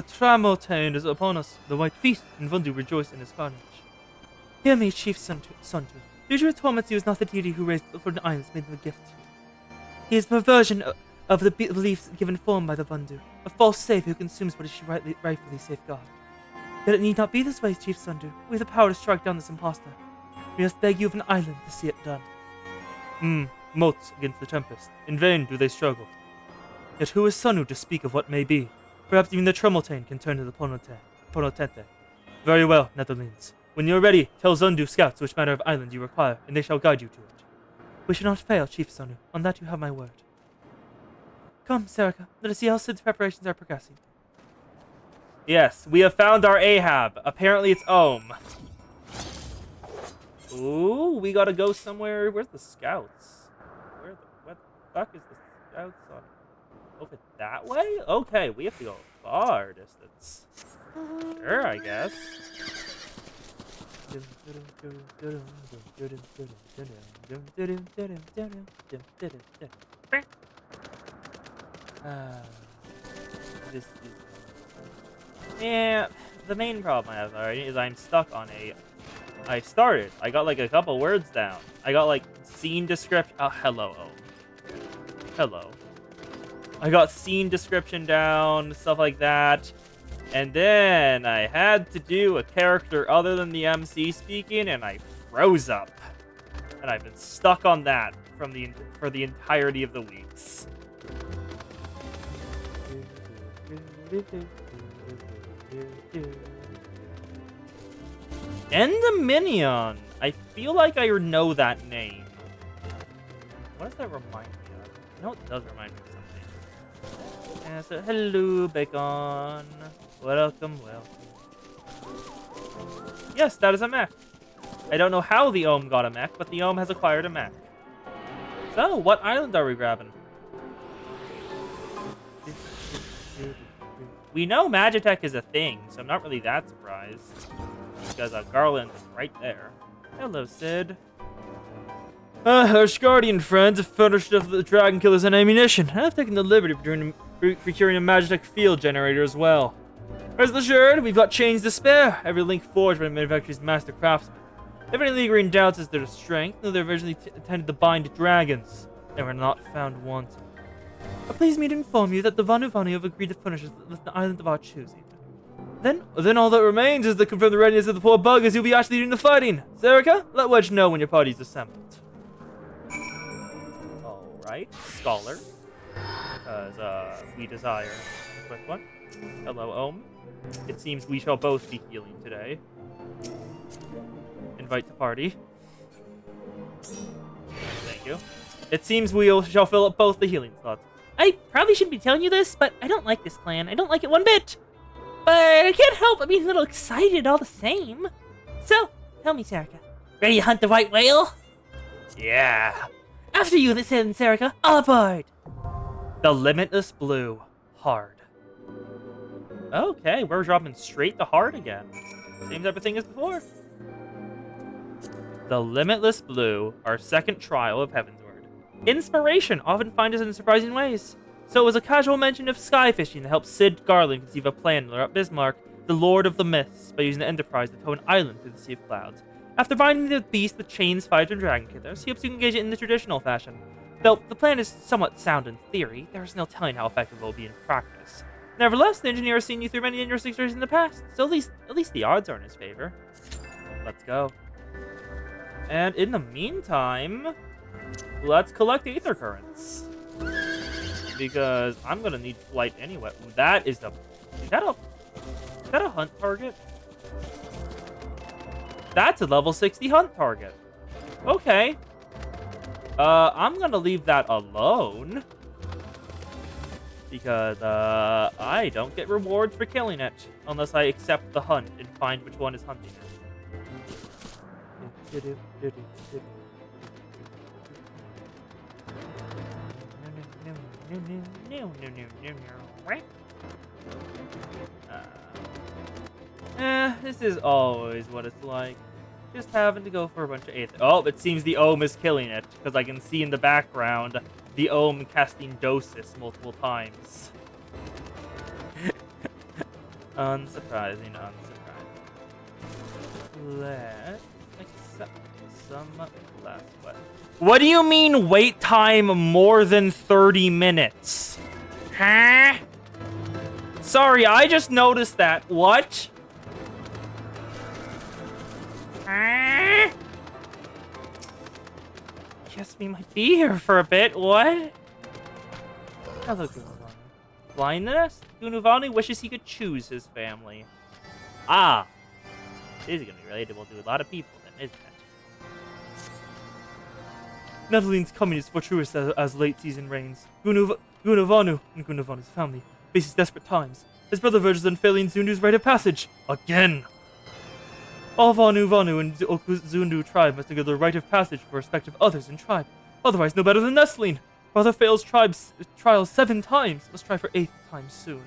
Tramontane is upon us. The white feast, and Vundu rejoice in his carnage. Hear me, Chief Suntu. Usually torments you is not the deity who raised the islands made them a gift to you. He is a perversion of the beliefs given form by the Vundu, a false savior who consumes what he should rightfully safeguard. Yet it need not be this way, Chief Sundu. We have the power to strike down this impostor. We must beg you of an island to see it done. Moats against the tempest. In vain do they struggle. Yet who is Sunu to speak of what may be? Perhaps even the Tremoltane can turn to the Ponotente. Very well, Netherlands. When you are ready, tell Zundu scouts which manner of island you require, and they shall guide you to it. We shall not fail, Chief Sunu. On that you have my word. Come, Serica. Let us see how Sid's preparations are progressing. Yes, we have found our Ahab. Apparently it's Ohm. Ooh, we gotta go somewhere. Where's the scouts? What the fuck is the scouts on? Over that way? Okay, we have to go far distance. Sure, I guess. Yeah, the main problem I have already is I'm stuck on I got like a couple words down. I got like scene description. Oh, hello, hello. I got scene description down, stuff like that. And then I had to do a character other than the MC speaking, and I froze up. And I've been stuck on that for the entirety of the weeks. Endominion. I feel like I know that name. What does that remind me of? No, it does remind me of something. Yeah, so hello, Bacon. Welcome. Yes, that is a mech. I don't know how the Ohm got a mech, but the Ohm has acquired a mech. So, what island are we grabbing? We know Magitech is a thing, so I'm not really that surprised. Because Garland is right there. Hello, Sid. Our Guardian friends have furnished us the Dragon Killers and ammunition, and I've taken the liberty of procuring a Magitech field generator as well. Rest assured, we've got chains to spare, every link forged by the manufacturer's master craftsmen. If any lingering doubts as to their strength, though they originally intended to bind dragons, they were not found wanting. But please me to inform you that the Vanu have agreed to furnish us with an island of our choosing. Then all that remains is to confirm the readiness of the poor bug as you'll be actually doing the fighting. Serica, let Wedge know when your party's assembled. Alright, Scholar. Because, we desire a quick one. Hello, Ohm. It seems we shall both be healing today. Invite to party. Thank you. It seems we shall fill up both the healing slots. I probably shouldn't be telling you this, but I don't like this plan. I don't like it one bit. But I can't help but be a little excited all the same. So, tell me, Serica. Ready to hunt the white whale? Yeah. After you, listen, Serica. All aboard. The Limitless Blue. Hard. Okay, we're dropping straight to hard again. Same type of thing as before. The Limitless Blue, our second trial of Heavensward. Inspiration often finds us in surprising ways. So it was a casual mention of sky fishing that helped Sid Garland conceive a plan to lure up Bismarck, the Lord of the Mists, by using the Enterprise to tow an island through the Sea of Clouds. After binding the beast with chains, fires, and dragon killers, he hopes to engage it in the traditional fashion. Though the plan is somewhat sound in theory, there is no telling how effective it will be in practice. Nevertheless, the engineer has seen you through many interesting stories in the past, so at least the odds are in his favor. Let's go. And in the meantime, let's collect Aether Currents. Because I'm gonna need flight anyway. Is that a hunt target? That's a level 60 hunt target. Okay. I'm gonna leave that alone. Because, I don't get rewards for killing it. Unless I accept the hunt and find which one is hunting it. This is always what it's like. Just having to go for a bunch of 8th. Oh, it seems the Ohm is killing it, because I can see in the background the Ohm casting Dosis multiple times. Unsurprising. Let's accept some last one. What do you mean wait time more than 30 minutes? Huh? Sorry, I just noticed that. What? Huh? Guess we might be here for a bit. What? Hello, Gunavani. Blindness? Gunavani wishes he could choose his family. Ah. This is going to be relatable to a lot of people, then, isn't it? Neveline's coming is fortuitous as late season rains. Gunavanu and Gunavanu's family faces desperate times. His brother verges on failing Zundu's rite of passage. Again! All Vanu and Zundu tribe must give their rite of passage for respect of others in tribe. Otherwise, no better than Nestling. Brother fails trial 7 times. Must try for 8th time soon.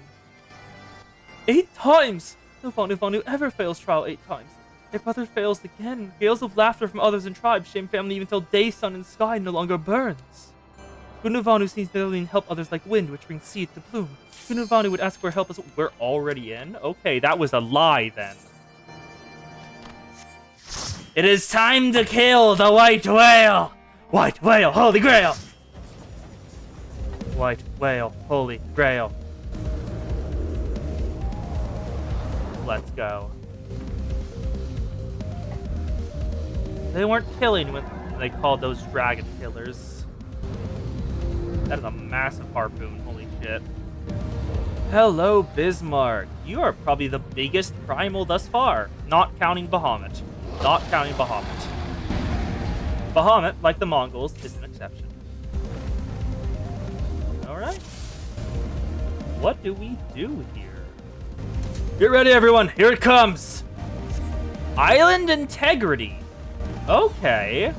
8 times! No Vanu ever fails trial 8 times. If brother fails again, gales of laughter from others in tribe shame family even till day, sun, and sky no longer burns. Gunavanu sees Neveline help others like wind, which brings seed to bloom. Gunavanu would ask for help as we're already in? Okay, that was a lie then. It is time to kill the white whale! White whale, holy grail! White whale, holy grail. Let's go. They weren't killing when they called those dragon killers. That is a massive harpoon, holy shit. Hello, Bismarck. You are probably the biggest primal thus far, not counting Bahamut. Not counting Bahamut. Bahamut, like the Mongols, is an exception. Alright. What do we do here? Get ready, everyone. Here it comes. Island integrity. Okay.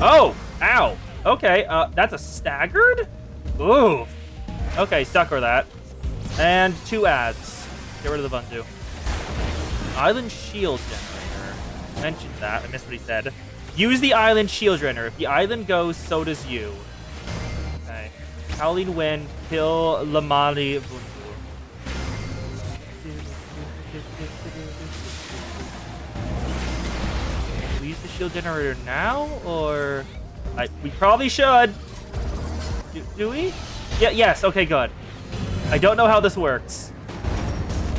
Oh, ow. Okay, that's a staggered? Ooh. Okay, sucker that. And 2 ads. Get rid of the Bundu. Island shield generator. Mentioned that. I missed what he said. Use the island shield generator. If the island goes, so does you. Okay. Howling wind. Kill Lamali Bundu. We use the shield generator now, or we probably should. Do we? Yeah. Yes. Okay. Good. I don't know how this works.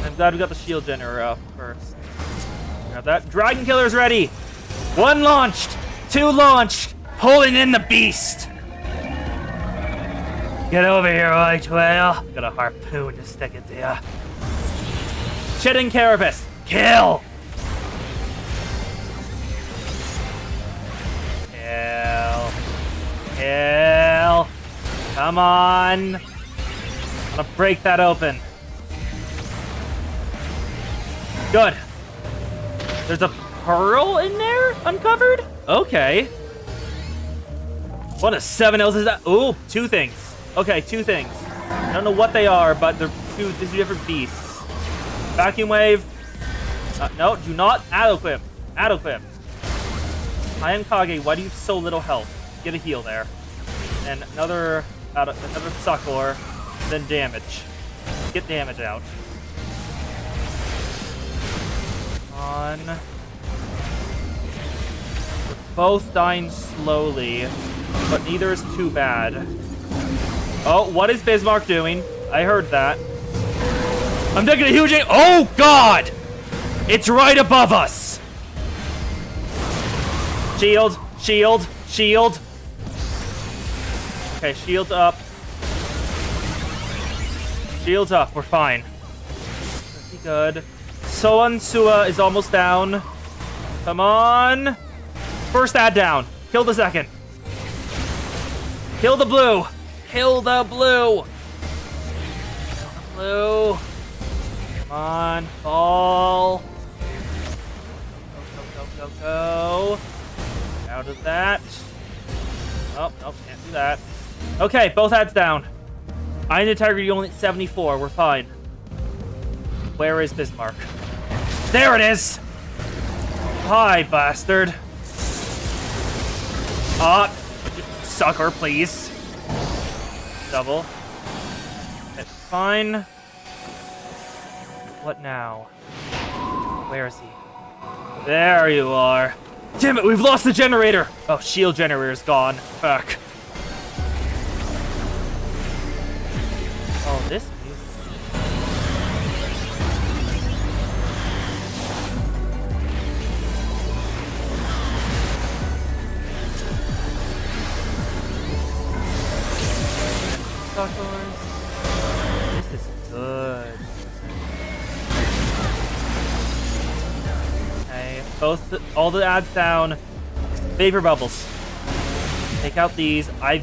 I'm glad we got the shield generator up first. Grab that. Dragon killer's ready. 1 launched. 2 launched. Pulling in the beast. Get over here, white whale. Got a harpoon to stick it to ya. Chit and Carapace. Kill. Kill. Come on. I'm gonna break that open. Good. There's a pearl in there uncovered? Okay. What a 7 L's is that? Ooh, 2 things. Okay, 2 things. I don't know what they are, but they're 2 different beasts. Vacuum wave. No, do not auto-equip. Auto-equip. I am Kage. Why do you have so little health? Get a heal there. And another succor. Then damage. Get damage out. On. We're both dying slowly, but neither is too bad. Oh, what is Bismarck doing? I heard that. I'm taking a huge aim. Oh, God! It's right above us! Shield, shield, shield. Okay, shields up. Shields up, we're fine. Pretty good. Soan Sua is almost down. Come on. First ad down. Kill the second. Kill the blue. Kill the blue. Blue. Come on. Fall. Go. Out of that. Oh, nope, can't do that. Okay, both ads down. Iron integrity only at 74. We're fine. Where is Bismarck? There it is! Hi, bastard. Sucker, please. Double. Okay, fine. What now? Where is he? There you are. Damn it, we've lost the generator! Oh, shield generator's gone. Fuck. Oh, this music. This is good. Okay, all the ads down. Vapor bubbles. Take out these. I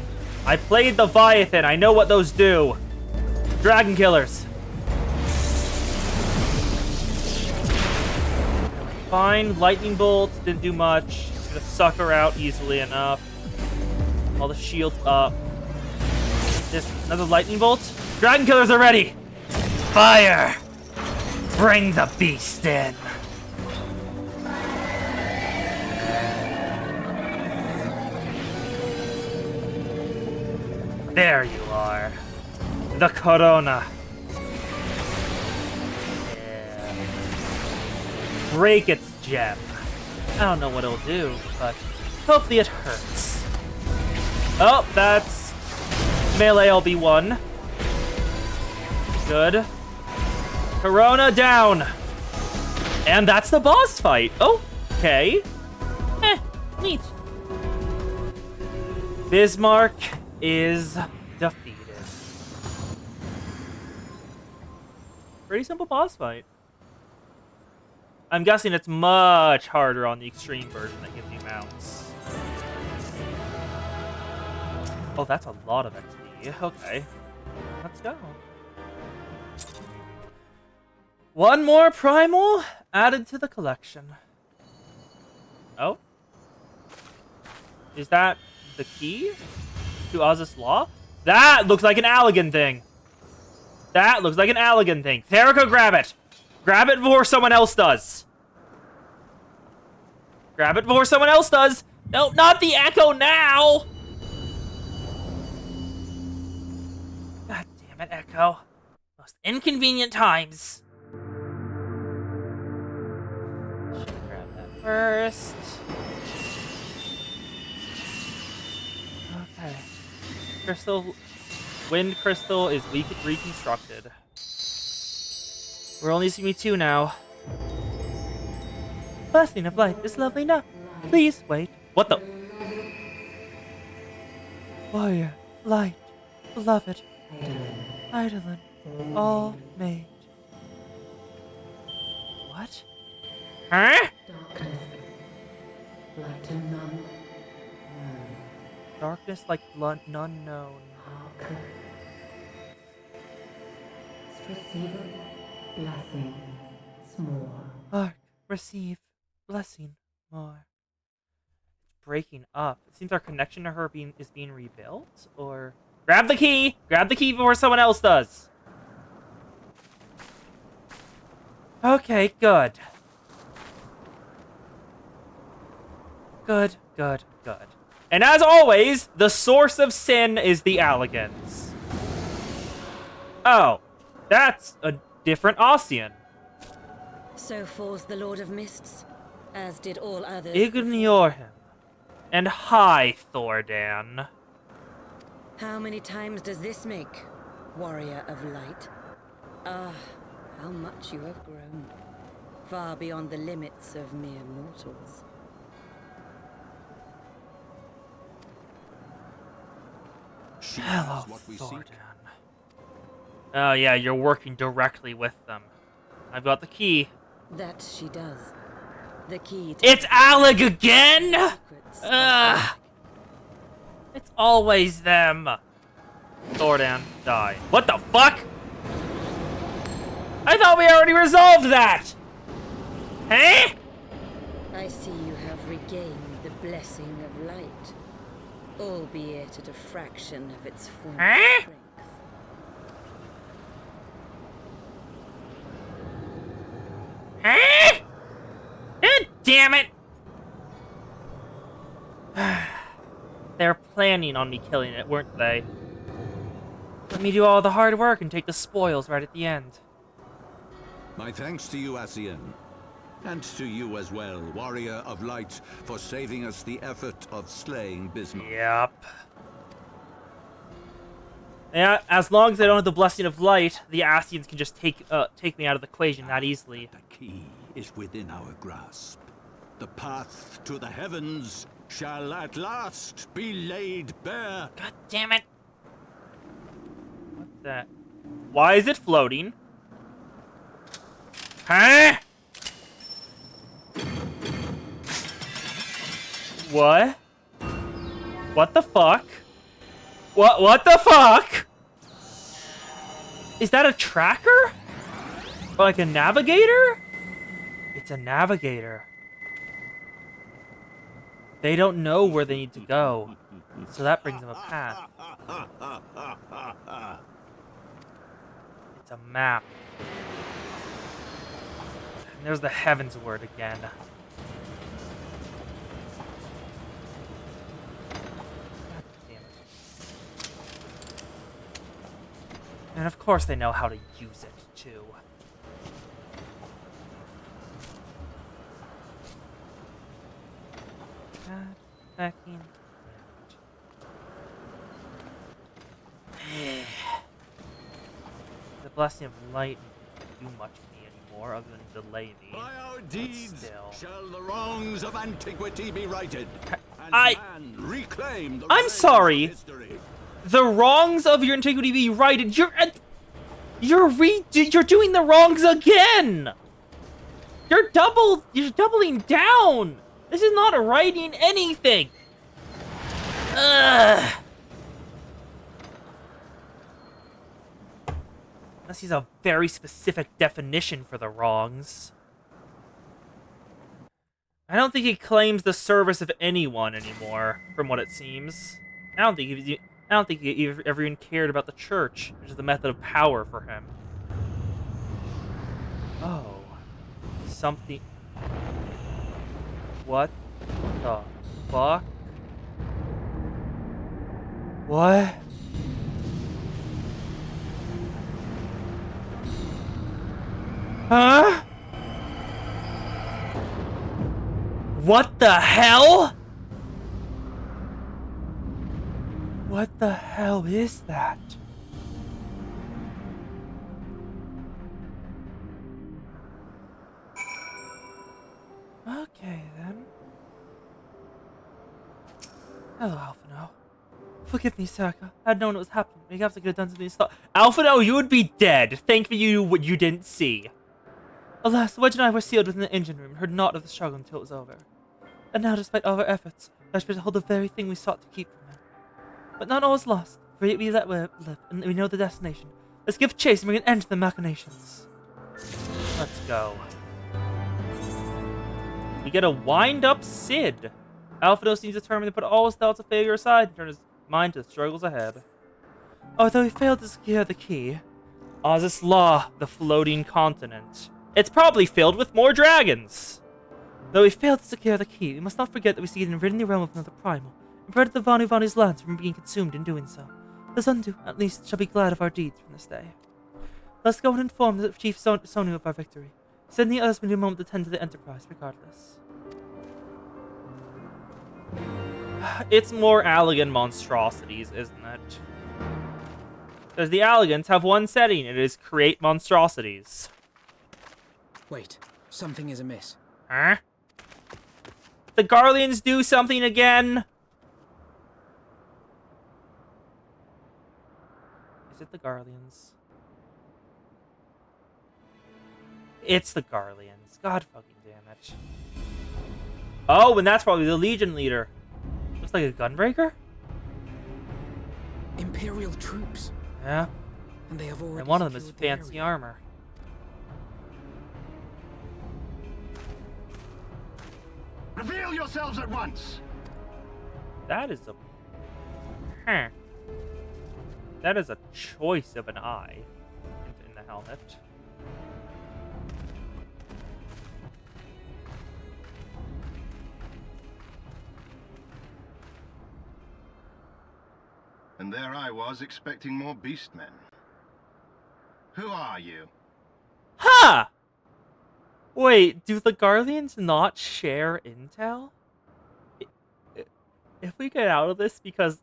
played the Leviathan. I know what those do. Dragon killers. Fine. Lightning bolts didn't do much. Gonna suck her out easily enough. All the shields up. This another lightning bolt. Dragon killers are ready. Fire! Bring the beast in. There you are. The Corona. Yeah. Break its gem. I don't know what it'll do, but hopefully it hurts. Oh, that's melee LB1. Good. Corona down. And that's the boss fight. Okay. Neat. Bismarck is defeated. Pretty simple boss fight. I'm guessing it's much harder on the extreme version that gives you mounts. Oh, that's a lot of XP. Okay. Let's go. One more primal added to the collection. Oh. Is that the key to Oz's Law? That looks like an Allegan thing. That looks like an Allegan thing. Therica, grab it. Grab it before someone else does. Grab it before someone else does. No, not the Echo now. God damn it, Echo. Most inconvenient times. Should grab that first. Okay. Crystal, wind crystal is reconstructed. We're only seeing me two now. Blessing of light is lovely enough. Please wait. What the? Warrior, light, beloved, Eidolon, all made. What? Huh? Darkness, like to none. Darkness like none known. Hearken. Receive blessing more. Hark, receive blessing more. It's breaking up. It seems our connection to her is being rebuilt, or... Grab the key! Grab the key before someone else does! Okay, good. Good, good, good. And as always, the source of sin is the Alligans. Oh, that's a different Ossian. So falls the Lord of Mists, as did all others. Ignore him. And hi, Thordan. How many times does this make, warrior of light? Ah, how much you have grown. Far beyond the limits of mere mortals. Hello, Thordan. Oh yeah, you're working directly with them. I've got the key. That she does. The key to It's Alec again? secrets of Ugh. It's always them. Thordan, die. What the fuck? I thought we already resolved that! Huh? I see you have regained the blessing of light. albeit at a fraction of its former Huh? strength. Huh? God damn it! They're planning on me killing it, weren't they? Let me do all the hard work and take the spoils right at the end. My thanks to you, Asian. And to you as well, Warrior of Light, for saving us the effort of slaying Bismarck. Yep. Yeah, as long as I don't have the Blessing of Light, the Asians can just take me out of the equation that easily. The key is within our grasp. The path to the heavens shall at last be laid bare. God damn it! What's that? Why is it floating? Huh? What? What the fuck? What the fuck? Is that a tracker? Or like a navigator? It's a navigator. They don't know where they need to go. So that brings them a path. It's a map. And there's the heavens word again. God damn it. And of course they know how to use it, too. God fucking damn it. The Blessing of Light doesn't do much for me anymore other than delay me. By our deeds still. shall the wrongs of antiquity be righted, and I- man reclaim the I'm reins sorry. of history. The wrongs of your antiquity be righted. You're doing the wrongs again. You're doubling down. This is not writing anything. Ugh. Unless he's a very specific definition for the wrongs. I don't think he claims the service of anyone anymore, from what it seems. I don't think he ever even cared about the church, which is the method of power for him. Oh. Something... What the fuck? What? Huh? What the hell? What the hell is that? Okay, then. Hello, Alphino. Forgive me, Saka. I'd known it was happening. Perhaps I could have done something to stop. Alphino, you would be dead. Thankfully, you what you didn't see. Alas, Wedge and I were sealed within the engine room and heard naught of the struggle until it was over. And now, despite all our efforts, Wedge managed to hold the very thing we sought to keep from him. But not all is lost, for yet we let live, and we know the destination. Let's give chase and bring an end to the machinations. Let's go. We get a wind-up Sid. Alphino seems determined to put all his thoughts of failure aside and turn his mind to the struggles ahead. Although he failed to secure the key, Ozus Law, the floating continent. It's probably filled with more dragons. Though we failed to secure the key, we must not forget that we succeeded in ridding the realm of another primal, and prevented the Vanu Vanu's lands from being consumed in doing so. The Zundu, at least, shall be glad of our deeds from this day. Let's go and inform the Chief Sonu of our victory. Send the others in a moment to tend to the Enterprise, regardless. It's more Allegan monstrosities, isn't it? Because the Allegans have one setting, and it is create monstrosities. Wait, something is amiss. Huh? The Garleans do something again? Is it the Garleans? It's the Garleans. God fucking damn it. Oh, and that's probably the Legion leader. Looks like a gunbreaker? Imperial troops. Yeah. And they have already And one of them is secured the fancy area. armor. Reveal yourselves at once! That is a Huh. That is a choice of an eye in the helmet. And there I was expecting more beastmen. Who are you? Ha! Wait, do the Guardians not share intel? If we get out of this because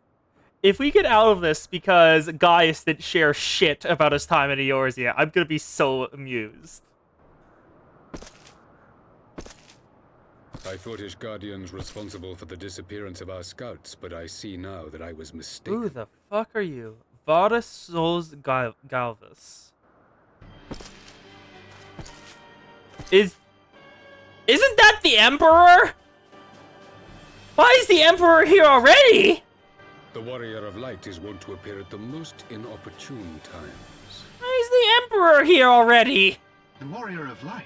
Gaius didn't share shit about his time in Eorzea, I'm gonna be so amused. I thought Ishgardians responsible for the disappearance of our scouts, but I see now that I was mistaken. Who the fuck are you? Varus Sols Galvus. Isn't that the Emperor? Why is the Emperor here already? The Warrior of Light is wont to appear at the most inopportune times. Why is the Emperor here already? The Warrior of Light?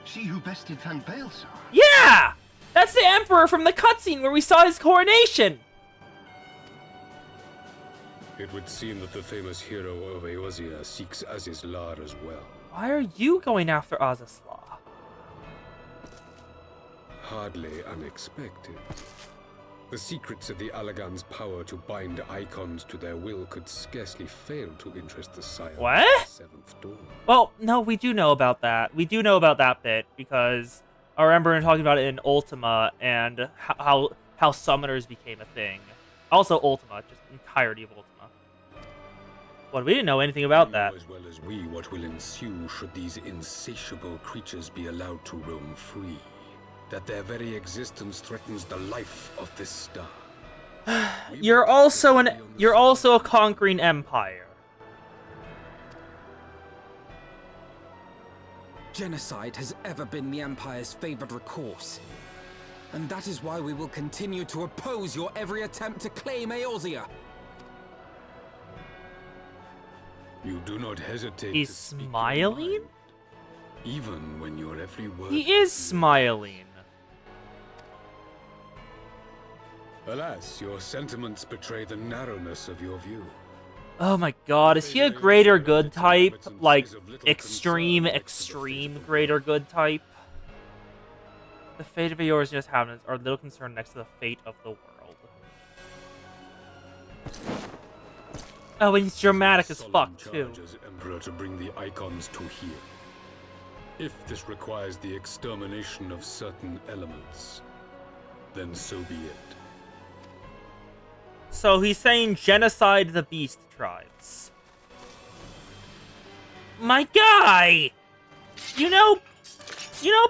She who bested Van Baelsar? Yeah! That's the Emperor from the cutscene where we saw his coronation! It would seem that the famous hero of Eorzea seeks Azizlar as well. Why are you going after Azizlar? Hardly unexpected. The secrets of the Allagan's power to bind icons to their will could scarcely fail to interest the Scion of What? the Seventh Dawn. Well, no, we do know about that. We do know about that bit because I remember talking about it in Ultima and how summoners became a thing. Also Ultima, just entirety of Ultima. Well, we didn't know anything about that. We know as well as we what will ensue should these insatiable creatures be allowed to roam free. That their very existence threatens the life of this star. You're also a conquering empire. Genocide has ever been the Empire's favored recourse. And that is why we will continue to oppose your every attempt to claim Eorzea. You do not hesitate. He's to speak your smiling? mind, even when your every word. He is smiling. Alas, your sentiments betray the narrowness of your view. Oh my god, is he a greater good type? Like, extreme greater good type? The fate of Eorzea's inhabitants are little concerned next to the fate of the world. Oh, and he's dramatic as fuck, too. Charge as Emperor to bring the icons to here. If this requires the extermination of certain elements, then so be it. So he's saying genocide the beast tribes. My guy! You know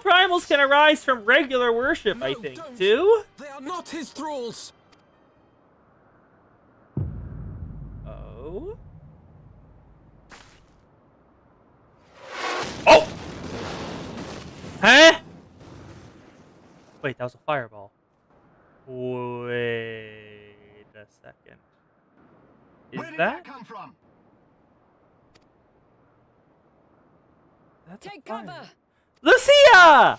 primals can arise from regular worship, I think, don't. too? They are not his thralls! Oh? Oh! Huh? Wait, that was a fireball. Wait a second. Where Is did that? come from? That's a Take fire. cover! Lucia!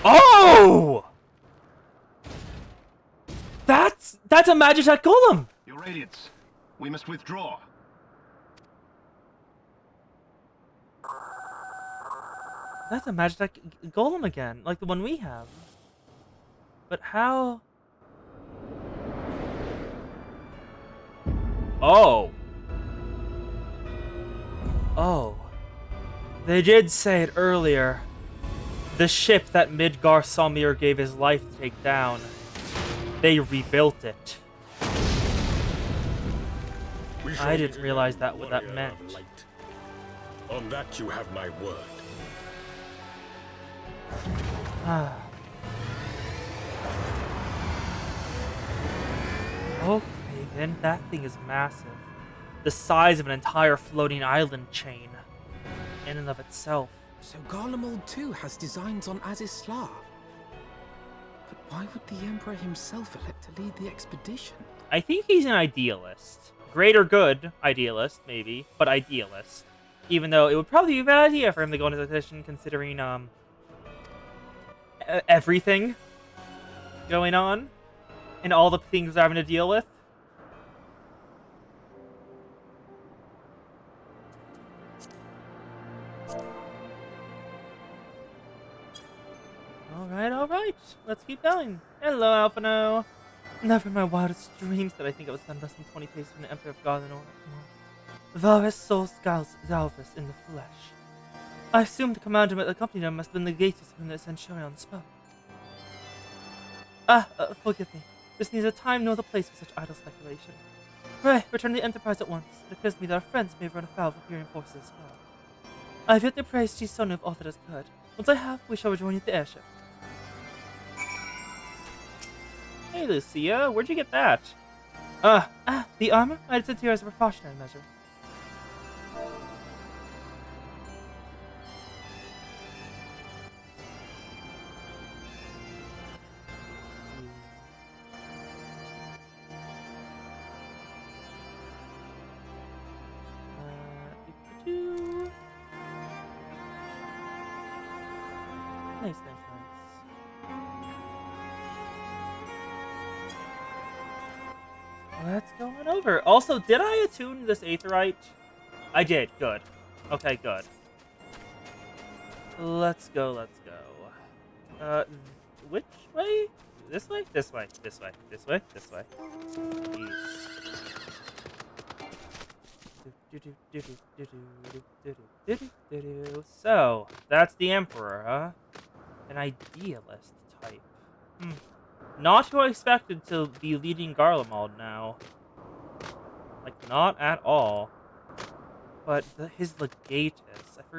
Oh! That's a Magitech Golem! Your Radiance, we must withdraw. That's a Magitech Golem again, like the one we have. But how? Oh. Oh. They did say it earlier. The ship that Midgar Samir gave his life to take down. They rebuilt it. I didn't realize that what that meant. On that you have my word. Okay, then that thing is massive. The size of an entire floating island chain. In and of itself. So Garlemald too has designs on Azizlar. But why would the Emperor himself elect to lead the expedition? I think he's an idealist. Greater good idealist, maybe, but idealist. Even though it would probably be a bad idea for him to go into the expedition considering, everything going on. and all the things they're having to deal with. Alright. Let's keep going. Hello, Alphino. Never in my wildest dreams did I think I was done less than 20 paces from the Emperor of God and all. Varus Sol Zalvis in the flesh. I assumed the commander that accompanied him must have been the Gatus when the Centurion spoke. Forgive me. This neither time nor the place for such idle speculation. Pray, return to the Enterprise at once. It occurs to me that our friends may have run afoul of Imperial forces as well. I have yet to praise Chisonu of all that is good. Once I have, we shall rejoin you at the airship. Hey, Lucia, where'd you get that? The armor? I had sent here as a precautionary measure. Nice. Let's go on over. Also, did I attune this Aetherite? I did. Good. Okay, good. Let's go. Which way? This way? This way. So, that's the Emperor, huh? An idealist type. Not who I expected to be leading Garlemald now. Like, not at all. But his Legatus,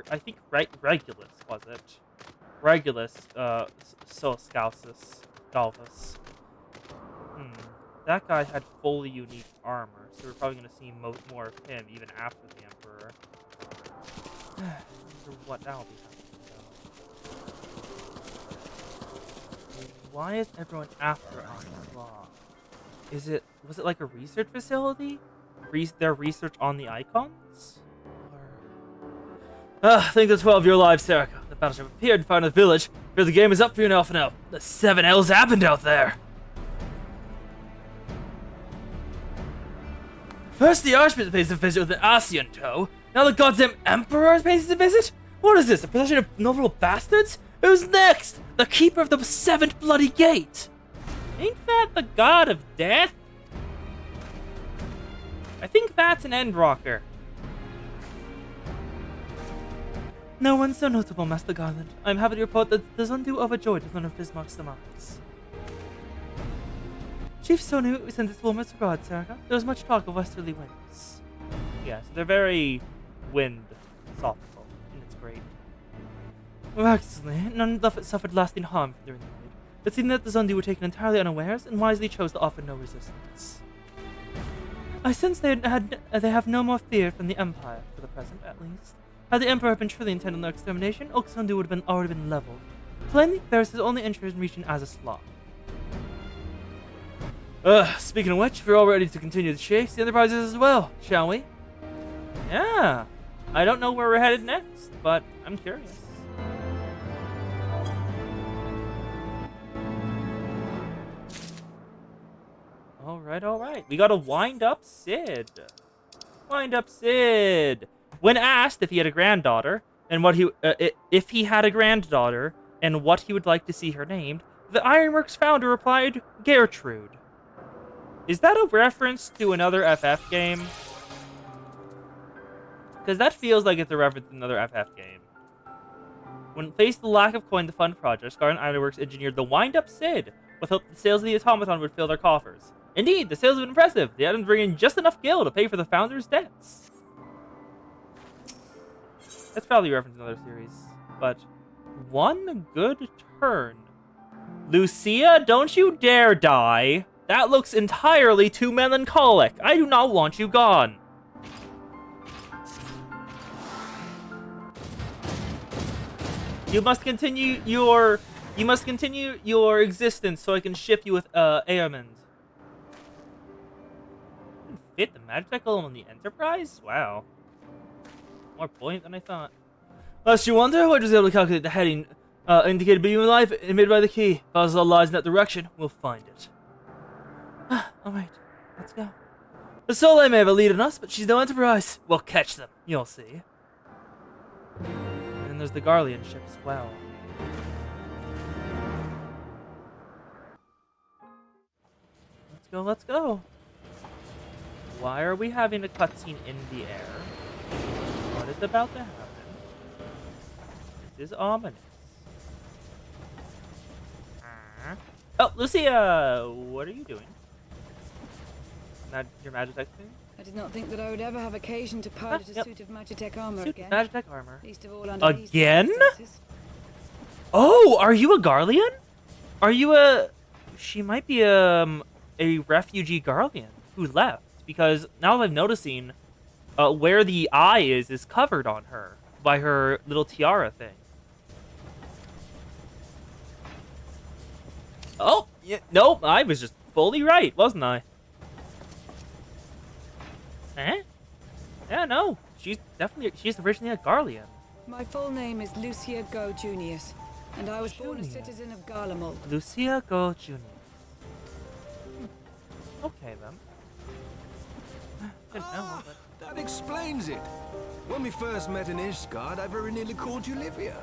I think Regulus, was it? Regulus, Scousus, Galvus. That guy had fully unique armor, so we're probably going to see more of him even after the Emperor. I wonder what that'll be happening, though. Why is everyone after Law? Was it like a research facility? Their research on the icons? Think the 12 of your lives, Serica. The battleship appeared in front of the village. Fear the game is up for you now for now. The 7 L's happened out there. First the Archbishop pays a visit with an Asian tow. Now the goddamn Emperor pays a visit? What is this, a procession of noble bastards? Who's next? The Keeper of the 7th Bloody Gate! Ain't that the God of Death? I think that's an Endrocker. No one so notable, Master Garland. I'm happy to report that the Zundu overjoyed with one of Bismarck's demise. Chief Sonu sent his warmest regards, Serica. There was much talk of westerly winds. Yes, they're very wind-softful, and it's great. Miraculously, none suffered lasting harm during the raid. It seemed that the Zundu were taken entirely unawares and wisely chose to offer no resistance. I sense they have no more fear from the Empire, for the present at least. Had the Emperor been truly intent on their extermination, Oak Zundu would have already been leveled. Plainly, there is his only interest in reaching as a slot. Speaking of which, if you're all ready to continue the chase, the Enterprise is as well, shall we? Yeah. I don't know where we're headed next, but I'm curious. Alright. We gotta wind up Sid. When asked if he had a granddaughter, and if he had a granddaughter, and what he would like to see her named, the Ironworks founder replied, Gertrude. Is that a reference to another FF game? Because that feels like it's a reference to another FF game. When faced with the lack of coin to fund projects, Garden Ironworks engineered the Wind-Up Sid, with hope that the sales of the automaton would fill their coffers. Indeed, the sales have been impressive. The items bring in just enough gil to pay for the founder's debts. That's probably a reference to another series. But one good turn. Lucia, don't you dare die. That looks entirely too melancholic. I do not want you gone. You must continue your existence so I can ship you with Airmond. Fit the magic golem on the Enterprise? Wow. More point than I thought. Lest you wonder, I was able to calculate the heading indicated being life emitted by the key. If Azal lies in that direction, we'll find it. Alright, let's go. The Soleil may have a lead on us, but she's no Enterprise. We'll catch them, you'll see. And then there's the Garlean ship as well. Let's go, let's go. Why are we having a cutscene in the air? What is about to happen? This is ominous. Oh, Lucia! What are you doing? Your Magitech thing? I did not think that I would ever have occasion to pilot a suit of Magitech armor again. Magitech armor. Least of all under these Again? circumstances. Oh, are you a Garlean? Are you a... She might be a refugee Garlean who left. Because now I'm noticing where the eye is covered on her by her little tiara thing. Oh, yeah, nope, I was just fully right, wasn't I? Eh? Yeah, no, she's originally a Garlean. My full name is Lucia Go Junius, and I was born a citizen of Garlemald. Lucia Go Junius. Okay, then. Didn't know, but... That explains it. When we first met in Ishgard, I very nearly called you Livia.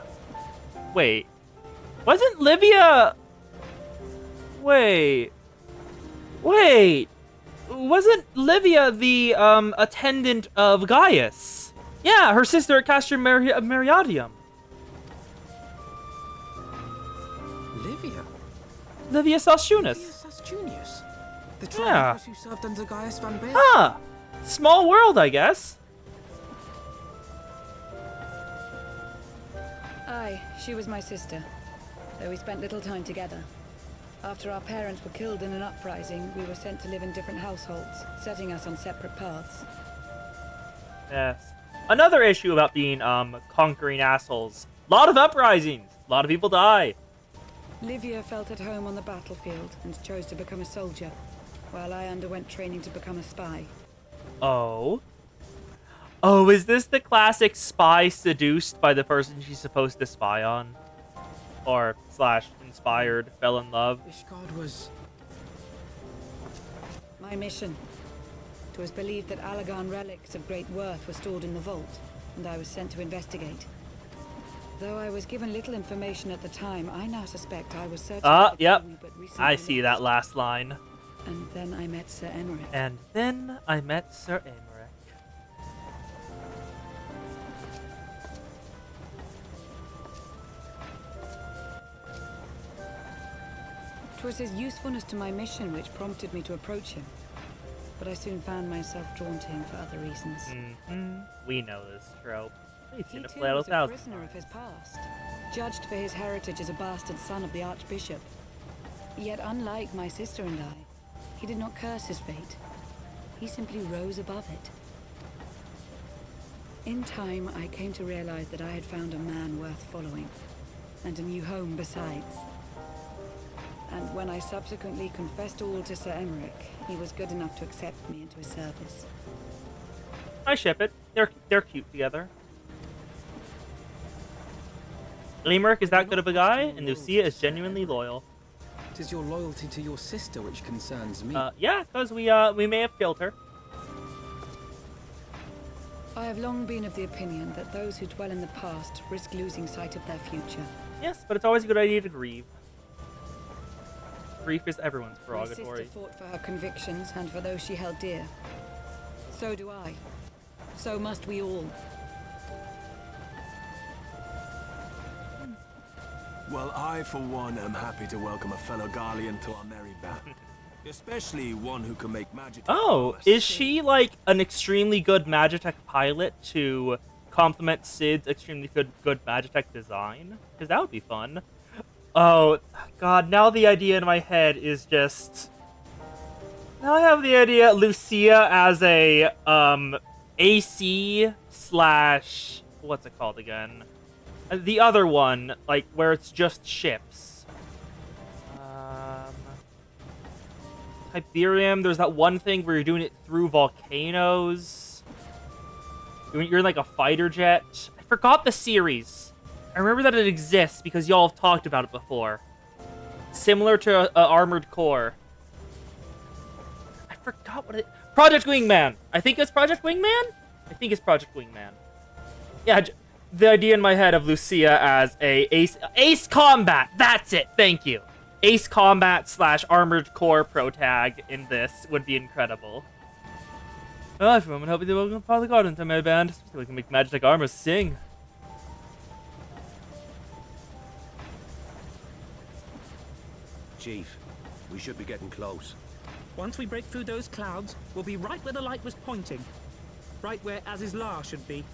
Wait. Wasn't Livia... Wait. Wasn't Livia the, attendant of Gaius? Yeah, her sister at Castrum Meriadium. Livia? Livia Sassunis. Livia Sassunis? The Yeah. tribe who served under Gaius van Bael? Huh. Small world, I guess. Aye, she was my sister, though we spent little time together. After our parents were killed in an uprising, we were sent to live in different households, setting us on separate paths. Yes. Another issue about being, conquering assholes. A lot of uprisings. A lot of people die. Livia felt at home on the battlefield and chose to become a soldier, while I underwent training to become a spy. Oh. Oh, is this the classic spy seduced by the person she's supposed to spy on? Or / inspired, fell in love? Ishgard was... My mission. It was believed that Allagan relics of great worth were stored in the vault, and I was sent to investigate. Though I was given little information at the time, I now suspect I was searching for the yep. key we but recently I see that lost. last line. And then I met Sir Emmerich. And then I met Sir Emmerich. It was his usefulness to my mission which prompted me to approach him. But I soon found myself drawn to him for other reasons. We know this trope. We've He seen it too play out was a 1,000 prisoner of times. his past, judged for his heritage as a bastard son of the Archbishop. Yet unlike my sister and I, he did not curse his fate. He simply rose above it. In time, I came to realize that I had found a man worth following, and a new home besides. And when I subsequently confessed all to Sir Emmerich, he was good enough to accept me into his service. I ship it. They're cute together. Emmerich is that good of a guy, and Lucia is genuinely loyal. It is your loyalty to your sister which concerns me. Yeah, because we may have killed her. I have long been of the opinion that those who dwell in the past risk losing sight of their future. Yes, but it's always a good idea to grieve. Grief is everyone's My prerogative. sister fought for her convictions and for those she held dear. So do I. So must we all. Well, I, for one, am happy to welcome a fellow Garlean to our merry band. Especially one who can make magic. Oh, is she like an extremely good Magitech pilot to complement Sid's extremely good Magitech design? Because that would be fun. Oh, God, now the idea in my head is just... Now I have the idea Lucia as a, AC / what's it called again? The other one, like, where it's just ships. Tiberium, there's that one thing where you're doing it through volcanoes. You're in, like, a fighter jet. I forgot the series. I remember that it exists because y'all have talked about it before. Similar to Armored Core. forgot what it... Project Wingman! I think it's Project Wingman? I think it's Project Wingman. Yeah, the idea in my head of Lucia as a Ace Combat! That's it! Thank you! Ace Combat / Armored Core protag in this would be incredible. Well, everyone, I'm hoping they will follow the garden to my band so we can make magic armor sing. Chief, we should be getting close. Once we break through those clouds, we'll be right where the light was pointing. Right where Aziz's Lair should be.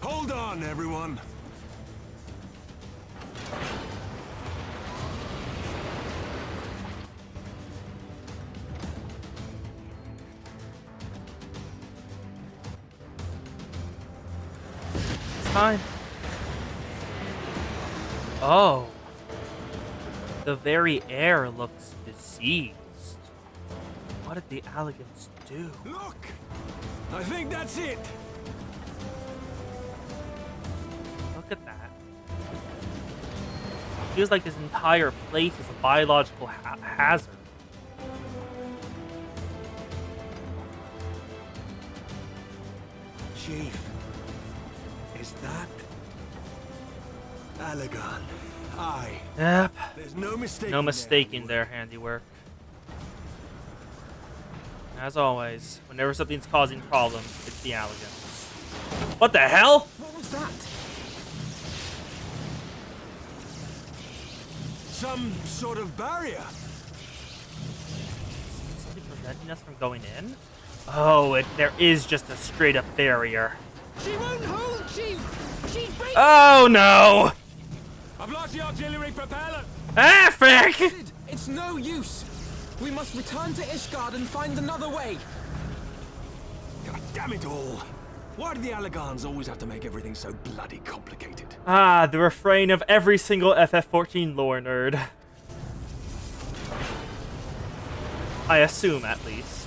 Hold on, everyone! It's time. Oh. The very air looks diseased. What did the Alligans do? Look! I think that's it! Look at that. Feels like this entire place is a biological hazard. Chief, is that Allagan? Aye. Yep. There's no mistake. No mistaking their handiwork. As always, whenever something's causing problems, it's the Alligans. What the hell? What was that? Some sort of barrier. Something preventing us from going in? Oh, there is just a straight up barrier. She won't hold, Chief! She's breaking! Oh no! I've lost the artillery propeller! Ah, frick! It's no use! We must return to Ishgard and find another way! God damn it all! Why do the Allagans always have to make everything so bloody complicated? Ah, the refrain of every single FF14 lore nerd. I assume, at least.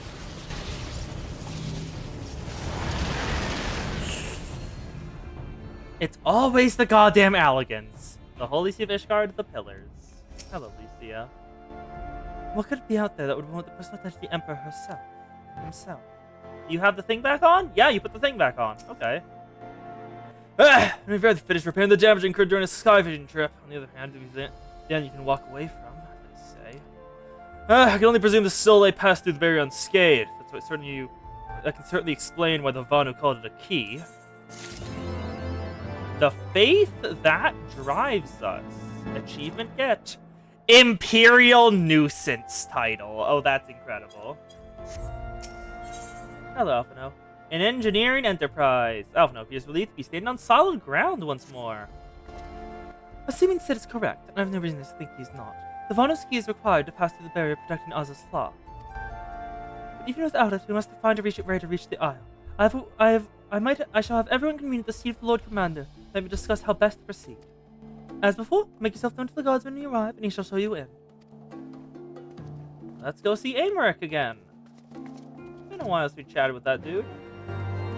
It's always the goddamn Alligans. The Holy See of Ishgard, the Pillars. Hello, Lucia. What could be out there that would want the personal attention of the Emperor himself? You have the thing back on? Yeah, you put the thing back on. Okay. When we've finished repairing the damage incurred during a sky vision trip. On the other hand, then you can walk away from, they say. I can only presume the Soleil passed through the barrier unscathed. That can certainly explain why the Vanu called it a key. The faith that drives us. Achievement get. Imperial Nuisance title. Oh, that's incredible. Hello, Alphino. An engineering enterprise. Alphino appears relieved to be standing on solid ground once more. Assuming Sid is correct, and I have no reason to think he's not, the Vanos key is required to pass through the barrier protecting Aziz's Lair. But even without it, we must find a way to reach the Isle. I shall have everyone convene at the seat of the Lord Commander. Let me discuss how best to proceed. As before, make yourself known to the guards when you arrive, and he shall show you in. Let's go see Amaric again. It's been a while since we chatted with that dude.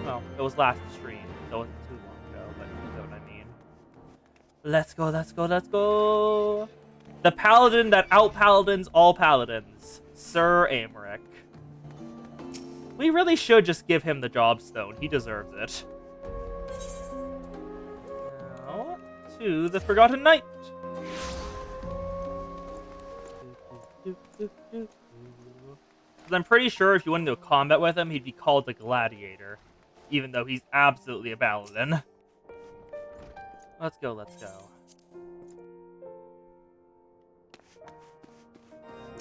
Well, it was last stream, so it wasn't too long ago, but you know what I mean. Let's go, let's go, let's go! The paladin that out-paladins all paladins. Sir Amaric. We really should just give him the Jobstone. He deserves it. Now, to the Forgotten Knight. I'm pretty sure if you went into a combat with him, he'd be called the Gladiator. Even though he's absolutely a paladin. Let's go, let's go.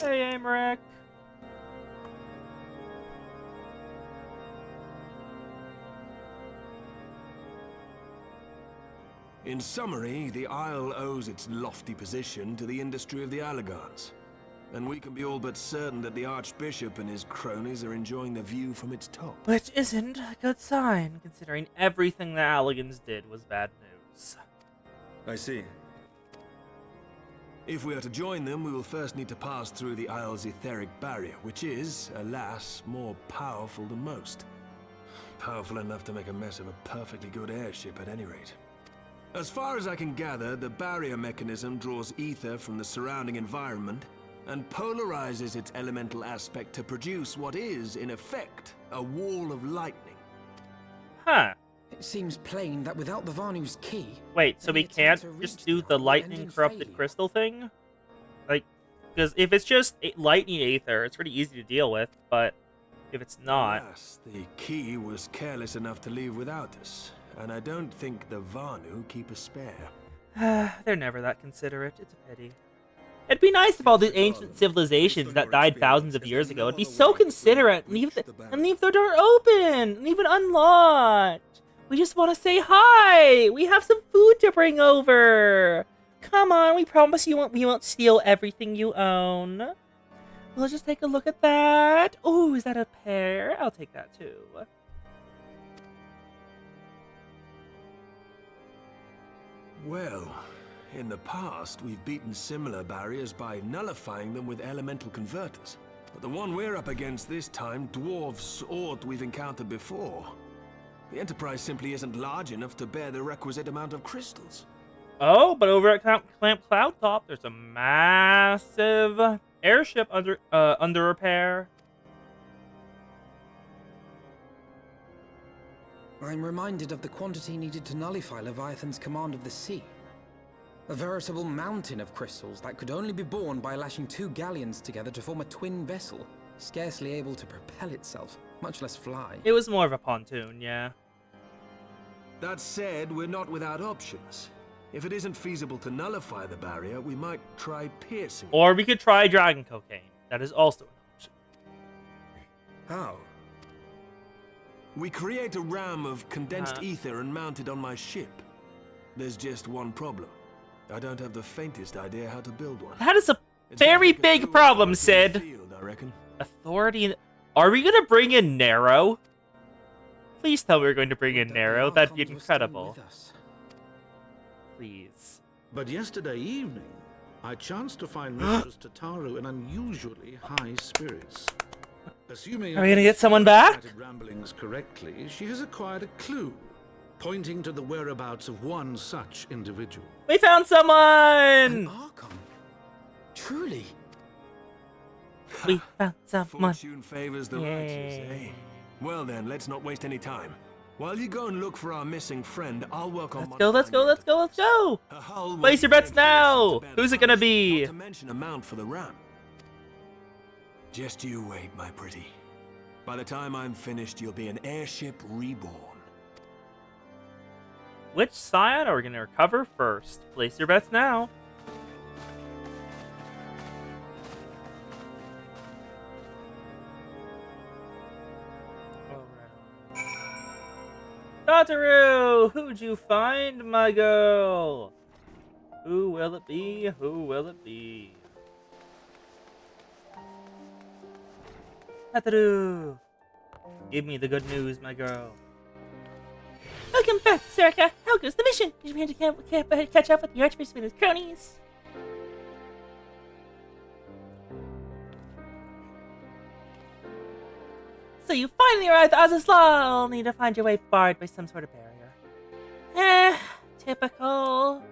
Hey, Amaric. In summary, the Isle owes its lofty position to the industry of the Allagans. And we can be all but certain that the Archbishop and his cronies are enjoying the view from its top. Which isn't a good sign, considering everything the Alligans did was bad news. I see. If we are to join them, we will first need to pass through the Isle's etheric barrier, which is, alas, more powerful than most. Powerful enough to make a mess of a perfectly good airship at any rate. As far as I can gather, the barrier mechanism draws ether from the surrounding environment and polarizes its elemental aspect to produce what is, in effect, a wall of lightning. Huh. It seems plain that without the Vanu's key... Wait, so we any attempt can't to just reach do the the core lightning end in corrupted failure. crystal thing? Like, because if it's just lightning aether, it's pretty easy to deal with, but if it's not... Alas, the key was careless enough to leave without us, and I don't think the Vanu keep a spare. They're never that considerate. It's a pity. It'd be nice if all these ancient civilizations that died thousands of years ago would be so considerate and leave the door open and even unlocked. We just want to say hi. We have some food to bring over. Come on, we promise we won't steal everything you own. We'll just take a look at that. Oh, is that a pear? I'll take that too. Well, in the past, we've beaten similar barriers by nullifying them with elemental converters. But the one we're up against this time dwarfs aught we've encountered before. The Enterprise simply isn't large enough to bear the requisite amount of crystals. Oh, but over at Clamp Cloudtop, there's a massive airship under repair. I'm reminded of the quantity needed to nullify Leviathan's command of the sea. A veritable mountain of crystals that could only be borne by lashing 2 galleons together to form a twin vessel, scarcely able to propel itself, much less fly. It was more of a pontoon, yeah. That said, we're not without options. If it isn't feasible to nullify the barrier, we might try piercing. Or we could try dragon cocaine. That is also an option. How? We create a ram of condensed ether and mount it on my ship. There's just one problem. I don't have the faintest idea how to build one. That is a very big problem, Sid. Field, I reckon. Authority... Are we going to bring in Nero? Please tell me we're going to bring in Nero. That'd be incredible. Please. But yesterday evening, I chanced to find Mistress Tataru in unusually high spirits. Assuming Are we going to get someone back? ramblings correctly, she has acquired a clue, pointing to the whereabouts of one such individual. We found someone! Archon. Truly. We found someone. Fortune favors the righteous, eh? Well then, let's not waste any time. While you go and look for our missing friend, I'll work on... Let's go! Place your bets now! Who's it gonna be? Not to mention a mount for the ram. Just you wait, my pretty. By the time I'm finished, you'll be an airship reborn. Which scion are we gonna recover first? Place your bets now. Tataru! Who'd you find, my girl? Who will it be? Who will it be? Tataru! Give me the good news, my girl. Welcome back, Sarika. How goes the mission? Did you manage to catch up with the Archbishop and his cronies? So you finally arrived at Azaslal, only to find your way barred by some sort of barrier. Typical.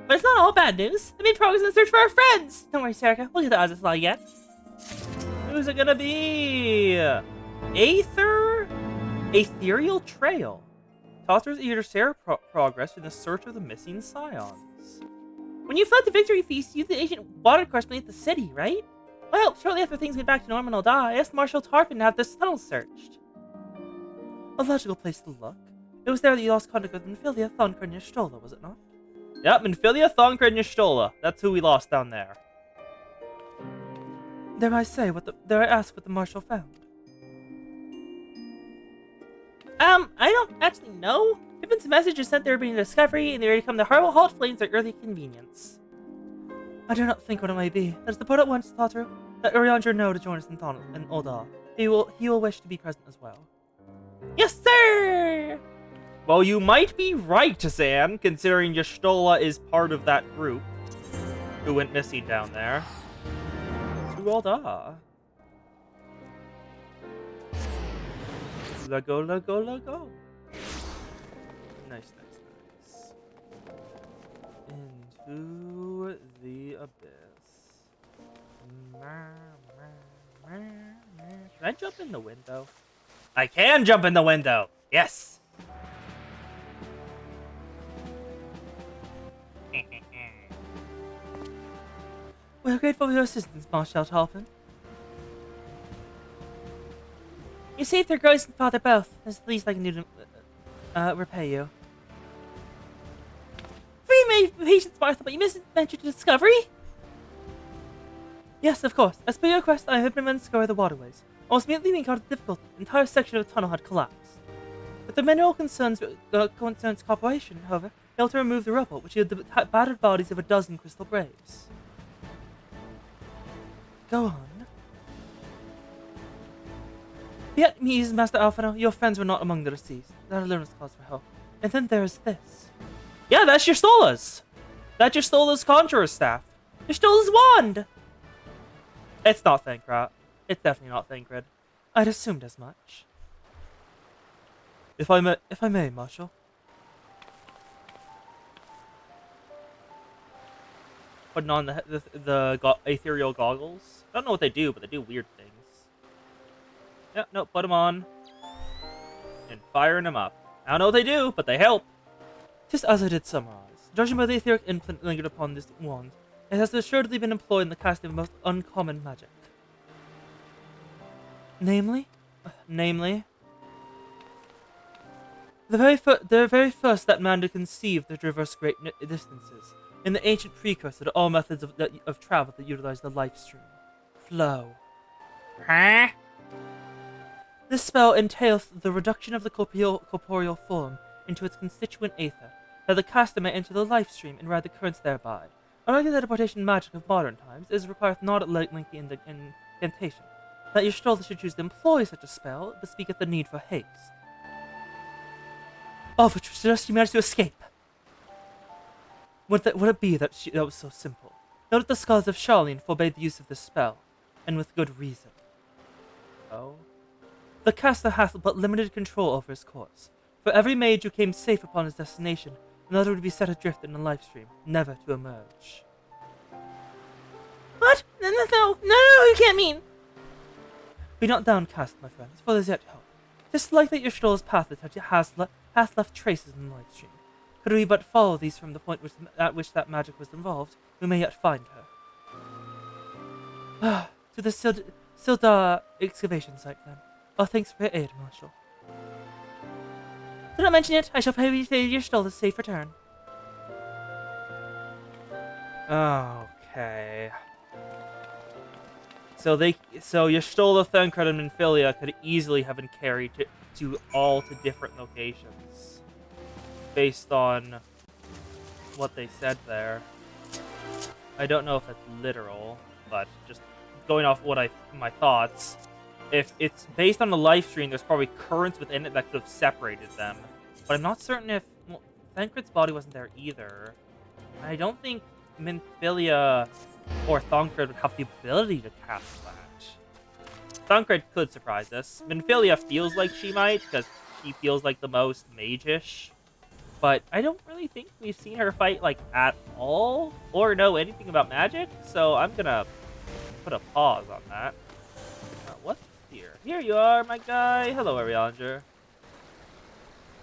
But it's not all bad news. I made progress in the search for our friends. Don't worry, Sarika. We'll get to Azaslal yet. Who's it gonna be? Aether? Ethereal Trail. Tataru's eager to share progress in the search of the missing scions. When you fled the victory feast, you used the ancient water course beneath the city, right? Well, shortly after things get back to normal, I'll die. I asked Marshal Tarpon to have this tunnel searched. A logical place to look. It was there that you lost contact with Minfilia, Thongrid, and Y'shtola, was it not? Yep, Minfilia, Thongrid, and Y'shtola. That's who we lost down there. Dare I ask what the Marshal found? I don't actually know. Pippen's message is sent there being a discovery, and they already come to halt flames at early convenience. I do not think what it may be. Let us depart at once, Tataru. Let Urianger know to join us in Ulda. He will wish to be present as well. Yes, sir! Well, you might be right, Zan, considering Y'shtola is part of that group who went missing down there. To Ulda. Let go. Nice. Into the abyss. Can I jump in the window? I can jump in the window! Yes! We're grateful for your assistance, Marshal Halpin. You saved their Grace and Father both. That's the least I can do to repay you. Free my patience, Martha, but you mentioned your discovery? Yes, of course. As per your request, I have been unscour the waterways. Almost immediately we encountered difficulty. An entire section of the tunnel had collapsed. But the mineral concerns corporation, however, failed to remove the rubble, which had the battered bodies of a dozen crystal braves. Go on. Vietnamese, Master Alphino, your friends were not among the deceased. That alone is cause for help. And then there is this. Yeah, that's your Stola's. That's your Stola's Conjurer's Staff. Your Stola's Wand! It's not Thancred. It's definitely not Thancred. I'd assumed as much. If I may, Marshal. Putting on the ethereal goggles. I don't know what they do, but they do weird things. Yeah, no, put them on. And firing them up. I don't know what they do, but they help. Just as I did summarize, judging by the etheric imprint lingered upon this wand, it has assuredly been employed in the casting of most uncommon magic. Namely, the very first that man to conceive to traverse great distances, in the ancient precursor to all methods of travel that utilize the life stream. Flow. Huh? This spell entails the reduction of the corporeal form into its constituent aether, that the caster may enter the life stream and ride the currents thereby. Unlike the teleportation magic of modern times, it requires not a lengthy incantation. That your Stola should choose to employ such a spell bespeaketh the need for haste. All of which would suggest you managed to escape. Would it be that was so simple? Note that the scholars of Charlene forbade the use of this spell, and with good reason. Oh? The caster hath but limited control over his course. For every mage who came safe upon his destination, another would be set adrift in the life stream, never to emerge. What? No, you can't mean. Be not downcast, my friends, for there's yet hope. 'Tis likely that your Stola's path hath left traces in the life stream. Could we but follow these from the point at which that magic was involved, we may yet find her. To the Sildar excavation site, then. Our thanks for your aid, Marshal. Do not mention it. I shall pay your Stola's safe return. Okay. So your Stola, Thancred, and Minfilia could easily have been carried to different locations, based on what they said there. I don't know if that's literal, but just going off my thoughts. If it's based on the live stream, there's probably currents within it that could have separated them. But I'm not certain if Thancred's body wasn't there either. I don't think Minfilia or Thancred would have the ability to cast that. Thancred could surprise us. Minfilia feels like she might, because she feels like the most mage-ish. But I don't really think we've seen her fight, like, at all, or know anything about magic, so I'm gonna put a pause on that. What's here? Here you are, my guy! Hello, Arianger.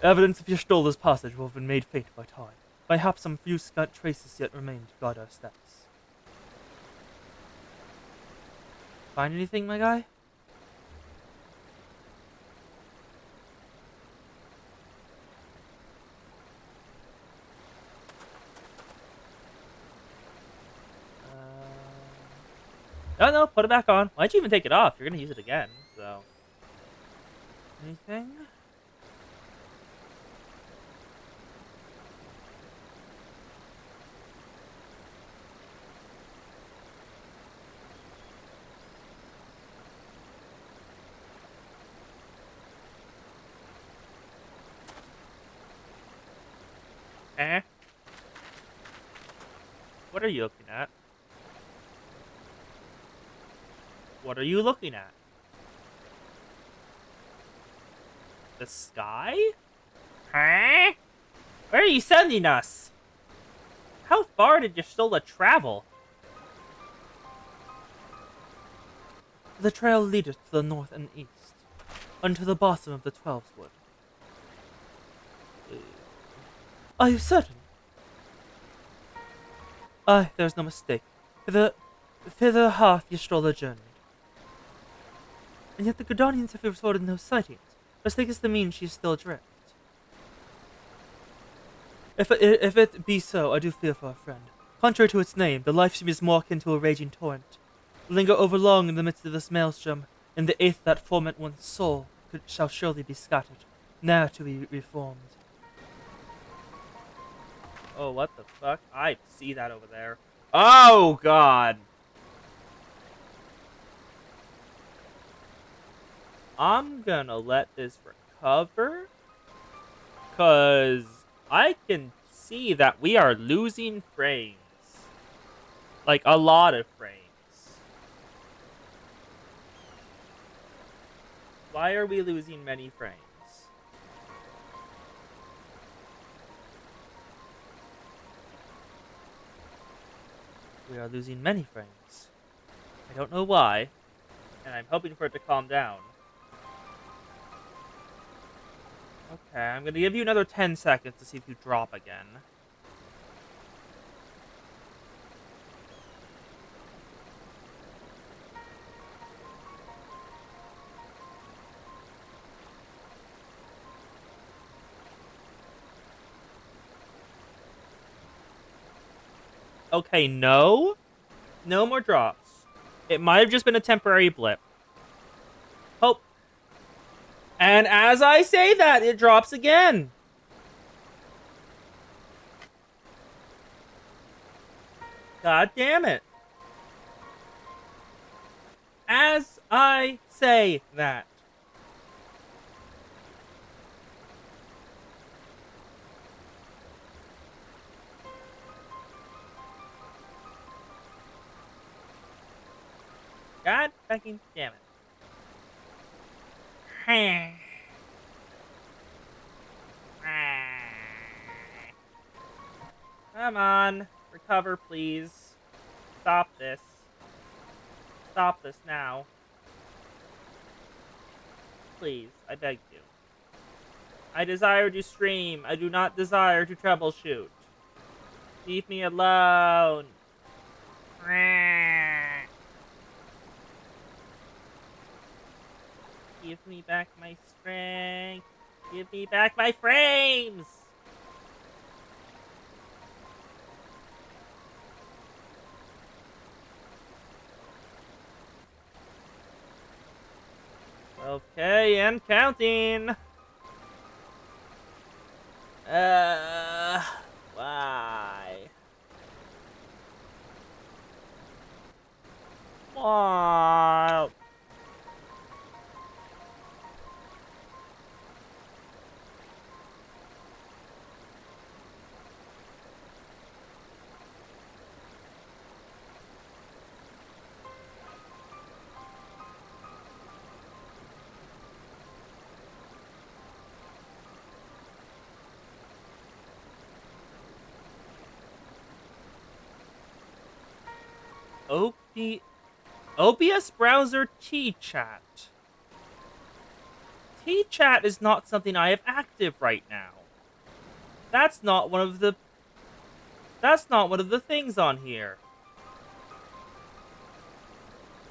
Evidence of your Stola's passage will have been made faint by time. Perhaps some few scant traces yet remain to guide our steps. Find anything, my guy? No, put it back on. Why'd you even take it off? You're gonna use it again, so. Anything? What are you looking at? What are you looking at? The sky? Huh? Where are you sending us? How far did your Stola travel? The trail leadeth to the north and east, unto the bottom of the 12's wood. Are you certain? Aye, there's no mistake. Thither hath Ystrola journeyed. And yet the Gordanians have reported no sightings. Mistakest the mean she is still adrift. If it be so, I do fear for our friend. Contrary to its name, the life seems more akin to a raging torrent. Linger overlong in the midst of this maelstrom, and the eighth that foment one's soul shall surely be scattered, ne'er to be reformed. Oh, what the fuck? I see that over there. Oh, God. I'm gonna let this recover, because I can see that we are losing frames. Like, a lot of frames. Why are we losing many frames? We are losing many frames. I don't know why, and I'm hoping for it to calm down. Okay, I'm gonna give you another 10 seconds to see if you drop again. Okay, no. No more drops. It might have just been a temporary blip. Oh. And as I say that, it drops again. God damn it. As I say that. God fucking damn it. Come on. Recover, please. Stop this. Stop this now. Please, I beg you. I desire to stream. I do not desire to troubleshoot. Leave me alone. Give me back my strength. Give me back my frames. Okay, and counting. Why? Why? OBS browser T-Chat. T-Chat is not something I have active right now. That's not one of the things on here.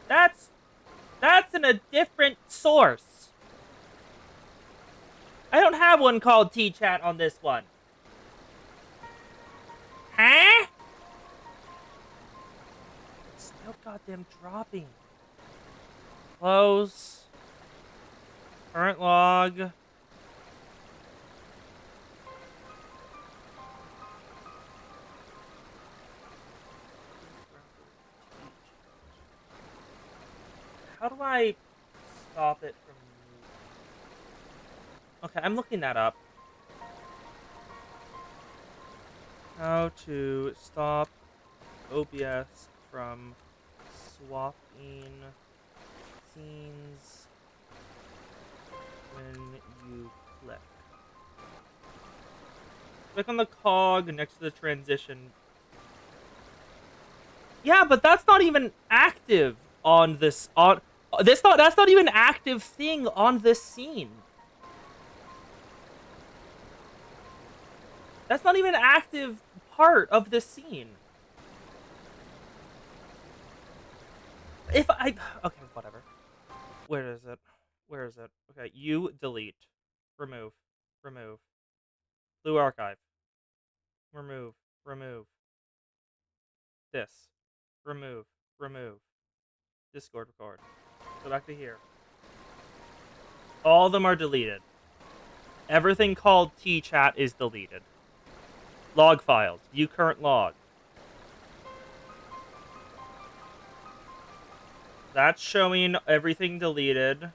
That's in a different source. I don't have one called T-Chat on this one. Huh? Still goddamn dropping. Close. Current log. How do I stop it from... Okay, I'm looking that up. How to stop OBS from swapping scenes when you click. Click on the cog next to the transition. Yeah, but that's not even active on this. That's not even an active thing on this scene. That's not even an active part of this scene. If I... Okay, whatever. Where is it? Where is it? Okay, you delete. Remove. Remove. Blue archive. Remove. Remove. This. Remove. Remove. Discord record. Go back to here. All of them are deleted. Everything called T-chat is deleted. Log files. View current log. That's showing everything deleted.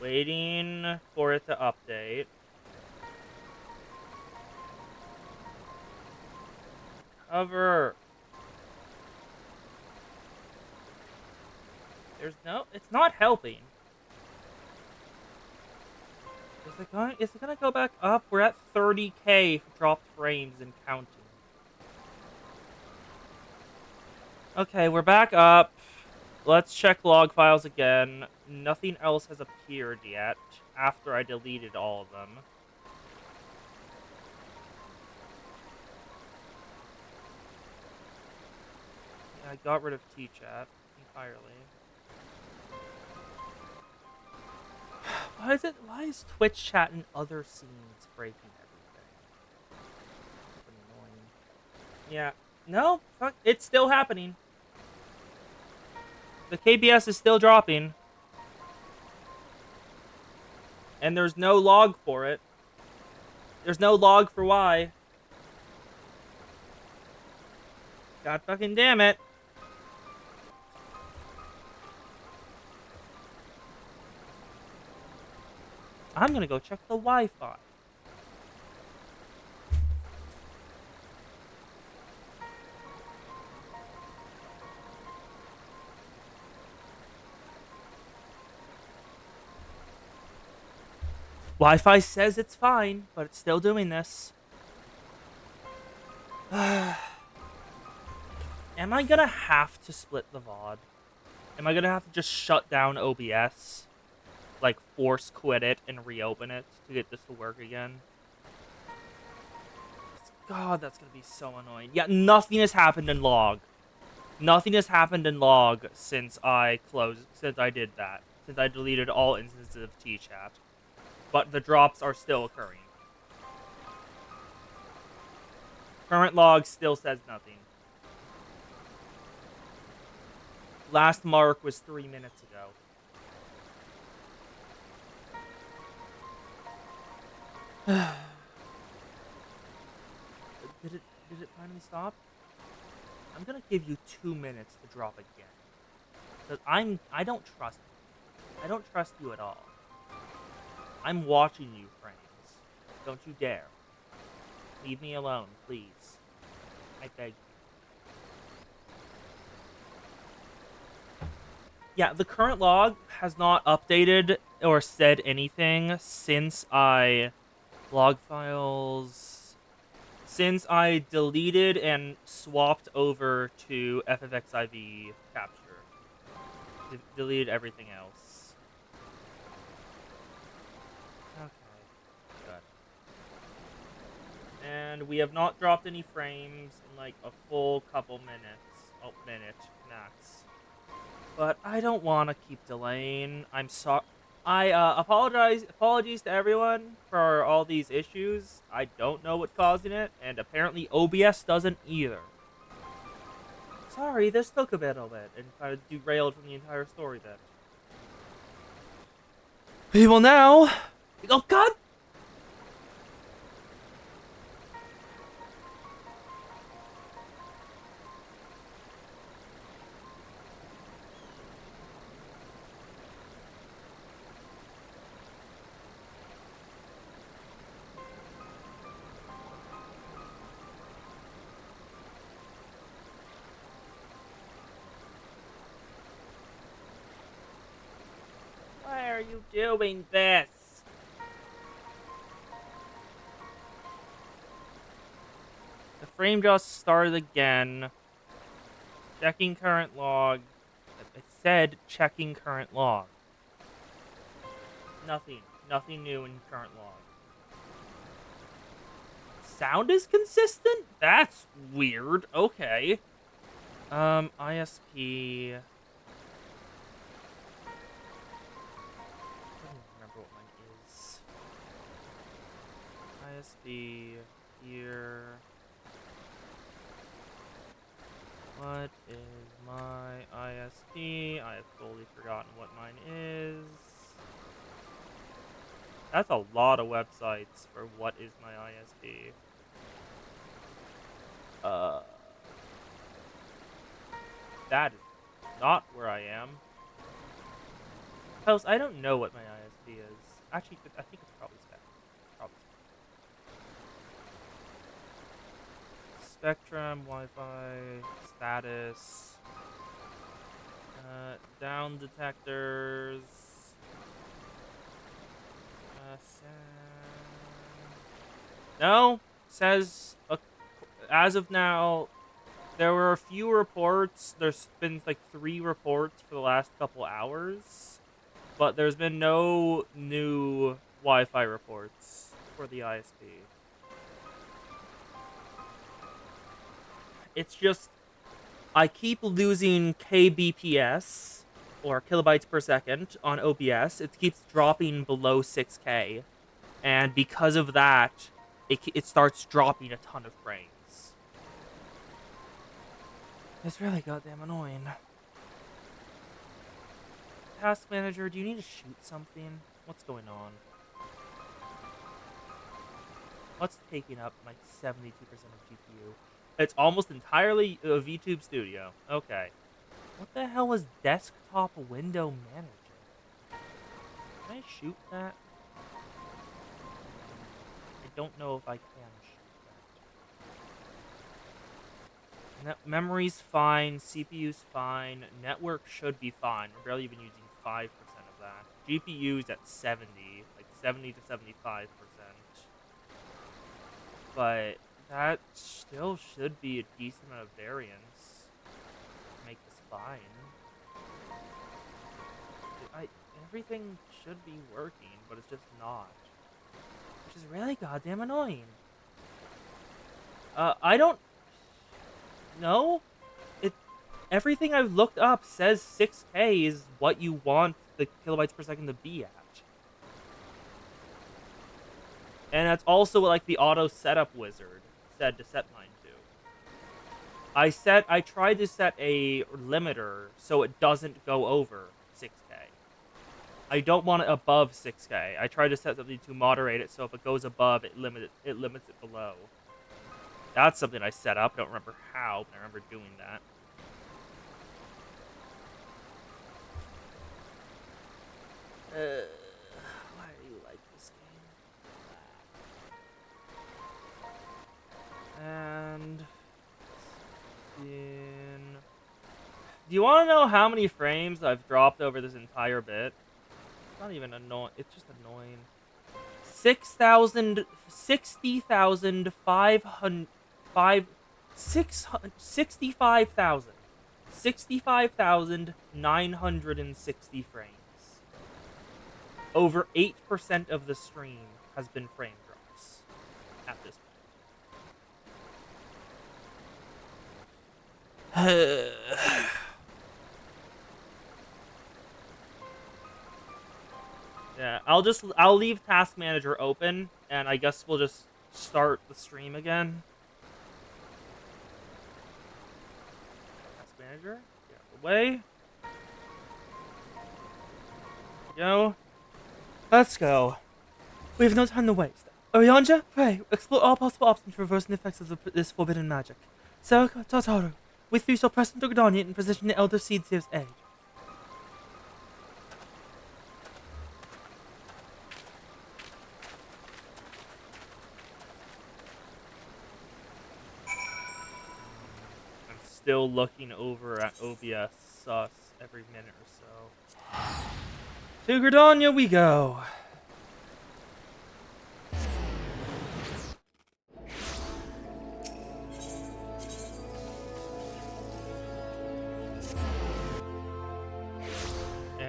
Waiting for it to update. Cover. There's no... It's not helping. Is it gonna go back up? We're at 30k dropped frames and counting. Okay, we're back up. Let's check log files again. Nothing else has appeared yet after I deleted all of them. Yeah, I got rid of T-chat entirely. Why is Twitch chat and other scenes breaking everything? Annoying. Yeah. No, fuck, it's still happening. The KBS is still dropping. And there's no log for it. There's no log for why. God fucking damn it. I'm gonna go check the Wi-Fi. Wi-Fi says it's fine, but it's still doing this. Am I gonna have to split the VOD? Am I gonna have to just shut down OBS? Like, force quit it and reopen it to get this to work again? God, that's gonna be so annoying. Yeah, nothing has happened in log. Nothing has happened in log since I did that. Since I deleted all instances of T-chat. But the drops are still occurring. Current log still says nothing. Last mark was 3 minutes ago. Did it finally stop? I'm gonna give you 2 minutes to drop again. Because I don't trust you. I don't trust you at all. I'm watching you, friends. Don't you dare. Leave me alone, please. I beg you. Yeah, the current log has not updated or said anything since log files... Since I deleted and swapped over to FFXIV capture. Deleted everything else. Okay, good. And we have not dropped any frames in like a full couple minutes. Oh, minute max. But I don't want to keep delaying. I'm sorry. Apologies to everyone for all these issues. I don't know what's causing it, and apparently OBS doesn't either. Sorry, this took a bit of it, and kind of derailed from the entire story bit. We will now... Oh, God! Why are you doing this? The frame just started again. Checking current log. It said checking current log. Nothing. Nothing new in current log. Sound is consistent? That's weird. Okay. ISP. I don't even remember what mine is. ISP here. What is my ISP? I have totally forgotten what mine is. That's a lot of websites for what is my ISP. That is not where I am. House, I don't know what my ISP is. Actually, I think it's probably Spectrum, Wi-Fi, status, down detectors, no, says, as of now, there were a few reports, there's been like 3 reports for the last couple hours, but there's been no new Wi-Fi reports for the ISP. It's just, I keep losing kbps, or kilobytes per second, on OBS. It keeps dropping below 6K. And because of that, it starts dropping a ton of frames. It's really goddamn annoying. Task Manager, do you need to shoot something? What's going on? What's taking up like 72% of GPU? It's almost entirely a VTube Studio. Okay. What the hell was Desktop Window Manager? Can I shoot that? I don't know if I can shoot that. Memory's fine, CPU's fine, network should be fine. We're barely even using 5% of that. GPU's at 70, like 70 to 75%. But that still should be a decent amount of variance to make this fine. Everything should be working, but it's just not. Which is really goddamn annoying. I don't know. Everything I've looked up says 6K is what you want the kilobytes per second to be at. And that's also what like the auto setup wizard said to set mine to. I tried to set a limiter so it doesn't go over 6K. I don't want it above 6K. I tried to set something to moderate it so if it goes above, it limits it below. That's something I set up. I don't remember how, but I remember doing that. Why do you like this game? And do you want to know how many frames I've dropped over this entire bit? It's not even annoying. It's just annoying. 65,960 frames. Over 8% of the stream has been frame drops at this point. Yeah, I'll leave Task Manager open, and I guess we'll just start the stream again. Task Manager, get out of the way. There we go. Let's go. We have no time to waste. Orianja, pray, explore all possible options for reversing the effects of this forbidden magic. Saraka, Tataru, with you shall press into Gardania and position the Elder Seed Seer's aid. I'm still looking over at OBS sus every minute or so. To Gardania we go.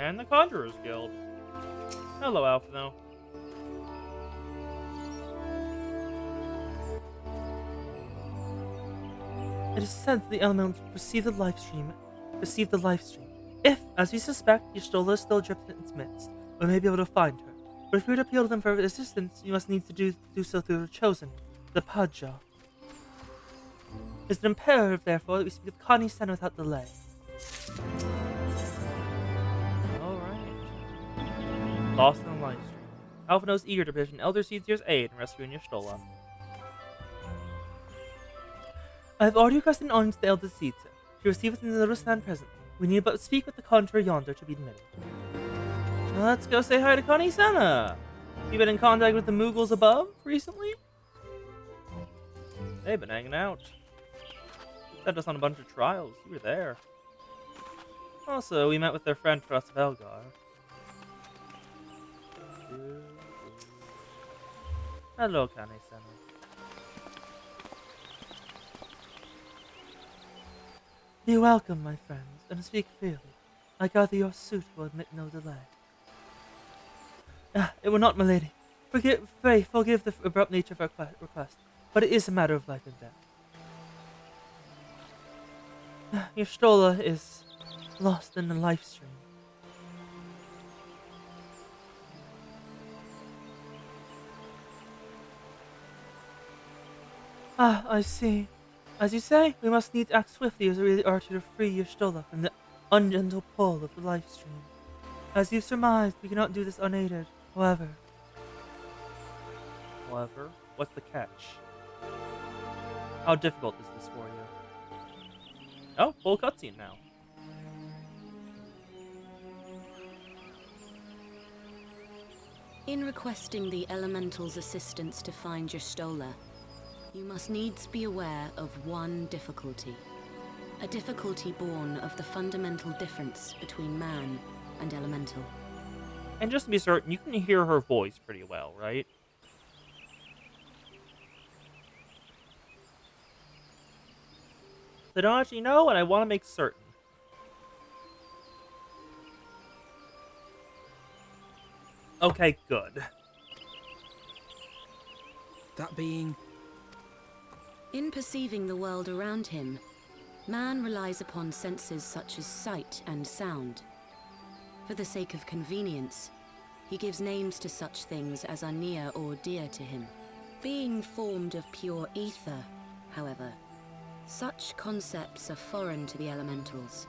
And the Conjurer's Guild. Hello, Alphino. It is said that the elementals perceive the life stream. If, as we suspect, Y'shtola is still adrift in its midst, we may be able to find her. But if we were to appeal to them for assistance, you must need to do so through the chosen, the Padja. It is imperative, therefore, that we speak with Connie Sen without delay. Alright. Lost in the life stream. Alphino is eager to petition Elder Seedseer's aid in rescuing Y'shtola. I have already requested an audience to the Elder Seedseer. She receiveth in the little stand present. We need but speak with the conjurer yonder to be admitted. Well, let's go say hi to Connie Senna. You been in contact with the Moogles above recently? They've been hanging out. Sent us on a bunch of trials. You were there. Also, we met with their friend Frost Velgar. Hello, Connie Senna. Be welcome, my friends, and speak freely. I gather your suit will admit no delay. It will not, my lady. Forgive the abrupt nature of our request, but it is a matter of life and death. Y'shtola is lost in the life stream. Ah, I see. As you say, we must needs act swiftly as we are to free Y'shtola from the ungentle pull of the life stream. As you've surmised, we cannot do this unaided. However, what's the catch? How difficult is this for you? Oh, full cutscene now. In requesting the Elemental's assistance to find Y'shtola, you must needs be aware of one difficulty. A difficulty born of the fundamental difference between man and Elemental. And just to be certain, you can hear her voice pretty well, right? I don't actually know, and I want to make certain. Okay, good. That being... In perceiving the world around him, man relies upon senses such as sight and sound. For the sake of convenience, he gives names to such things as are near or dear to him. Being formed of pure ether, however, such concepts are foreign to the elementals.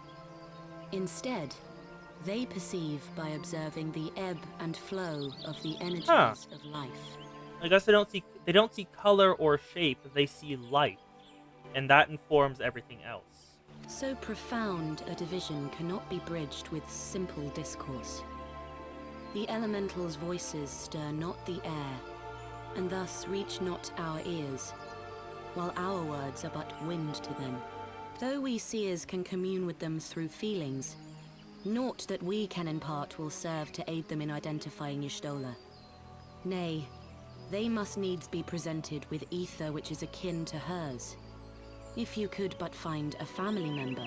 Instead, they perceive by observing the ebb and flow of the energies of life. I guess they don't see color or shape, they see light. And that informs everything else. So profound a division cannot be bridged with simple discourse. The elementals' voices stir not the air, and thus reach not our ears, while our words are but wind to them. Though we seers can commune with them through feelings, naught that we can impart will serve to aid them in identifying Y'shtola. Nay, they must needs be presented with ether which is akin to hers. If you could but find a family member.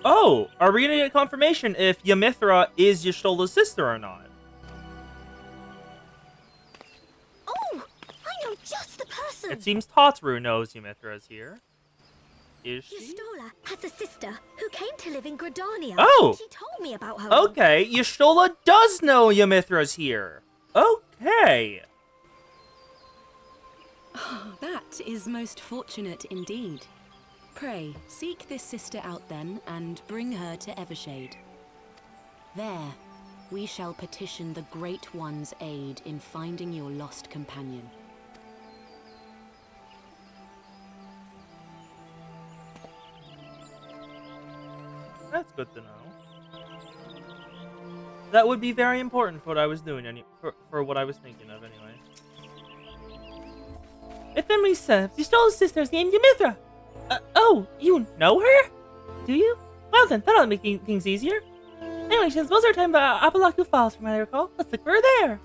Oh, are we gonna get confirmation if Ymithra is Y'shtola's sister or not? Oh, I know just the person. It seems Totru knows Ymithra is here. Is she? Y'shtola has a sister who came to live in Gridania. Oh! She told me about her. Okay, Y'shtola does know Ymithra's here. Okay. Oh, that is most fortunate indeed. Pray, seek this sister out then, and bring her to Evershade. There, we shall petition the Great One's aid in finding your lost companion. That's good to know. That would be very important for what I was doing, for what I was thinking of, anyway. If memory serves, Y'shtola's sister's named Ymithra. Oh, you know her? Do you? Well then, that'll make things easier. Anyway, since most of our time about Apalaku Falls, from what I recall, let's look for her there.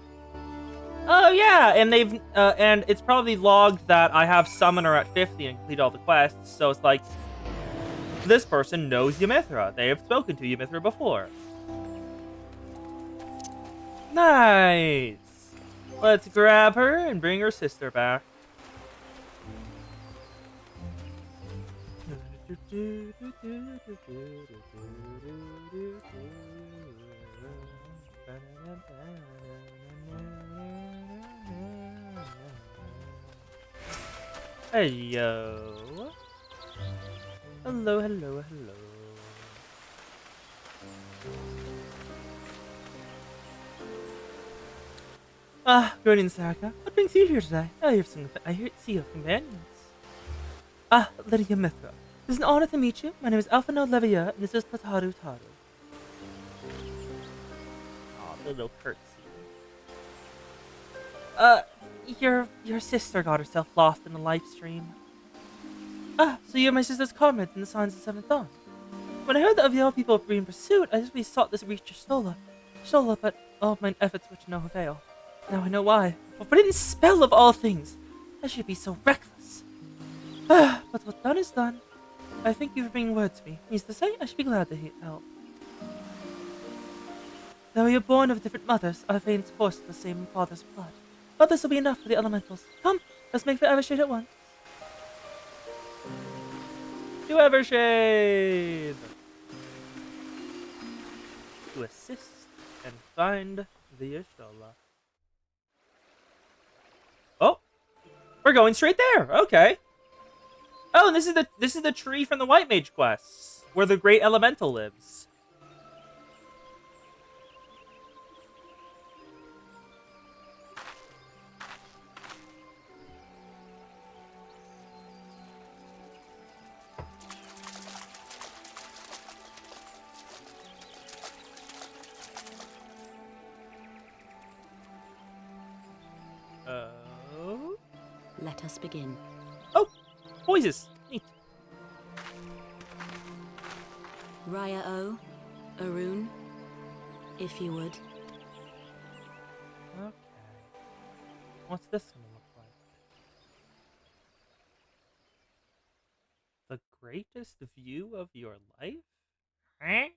Oh yeah, and they've and it's probably logged that I have Summoner at 50 and complete all the quests, so it's like this person knows Ymithra. They have spoken to Ymithra before. Nice! Let's grab her and bring her sister back. Hello. Hello, hello, hello. Greetings, Saraka. What brings you here today? I see you have companions. Lydia Mithra. It is an honor to meet you. My name is Alphino Levier, and this is Tataru Taru. Aw, the little curtsy. Your sister got herself lost in the live stream. So you're my sister's comrade in the Signs of the Seventh Dawn. When I heard that of your people were being pursued, I just sought this reach to Stola, but all of my efforts were to no avail. Now I know why. For forbidden spell of all things, I should be so reckless. But what's done is done. I thank you for bringing word to me. Needs to say, I should be glad to help. Though we are born of different mothers, our veins course the same father's blood. But this will be enough for the elementals. Come, let's make for Evershade at once. To Evershade! To assist and find the Y'shtola. Oh! We're going straight there! Okay. Oh, and this is the tree from the White Mage quests, where the Great Elemental lives. Oh. Let us begin. Oh, voices. Neat. Raya O, Arun, if you would. Okay. What's this gonna look like? The greatest view of your life? Huh?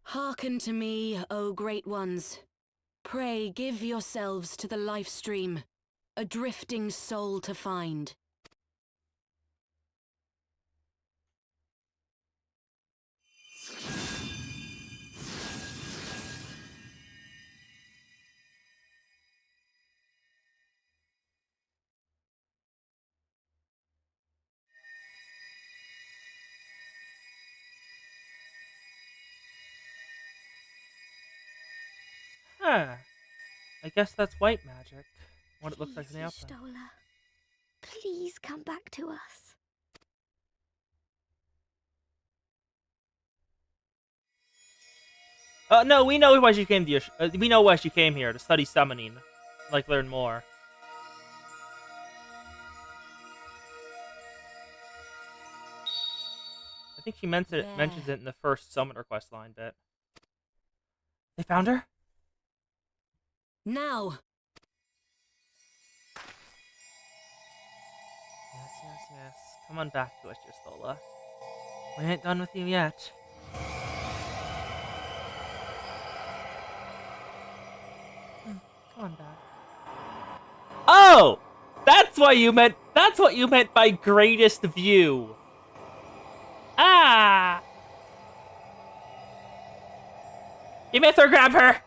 Hearken to me, O great ones. Pray give yourselves to the life stream, a drifting soul to find. Huh. I guess that's white magic. What it looks like on the outside. Y'shtola, please come back to us. No, we know why she came to we know why she came here, to study summoning. Like, learn more. I think she mentions it in the first Summoner quest line bit. They found her? Now! Yes. Come on back to us, Y'shtola. We ain't done with you yet. Come on back. Oh! That's what you meant by greatest view. Ah! You made her grab her!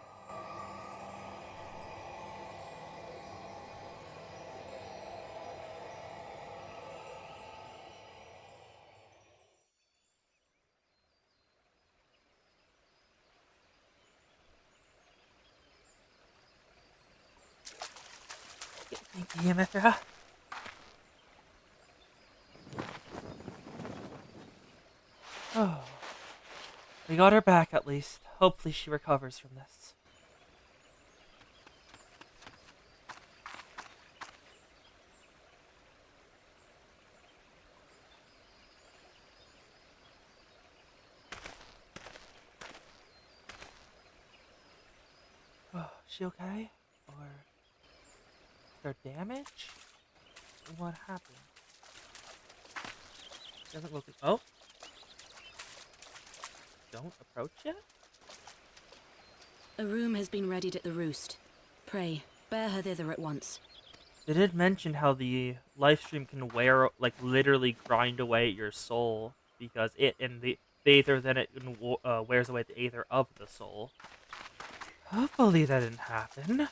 Thank you, Mithra. Oh. We got her back, at least. Hopefully she recovers from this. Oh, is she okay? Or is there damage? What happened? Doesn't look like... Oh! don't approach it? A room has been readied at the roost. Pray, bear her thither at once. They did mention how the life stream can like literally grind away at your soul because the aether then it wears away the aether of the soul. Hopefully that didn't happen.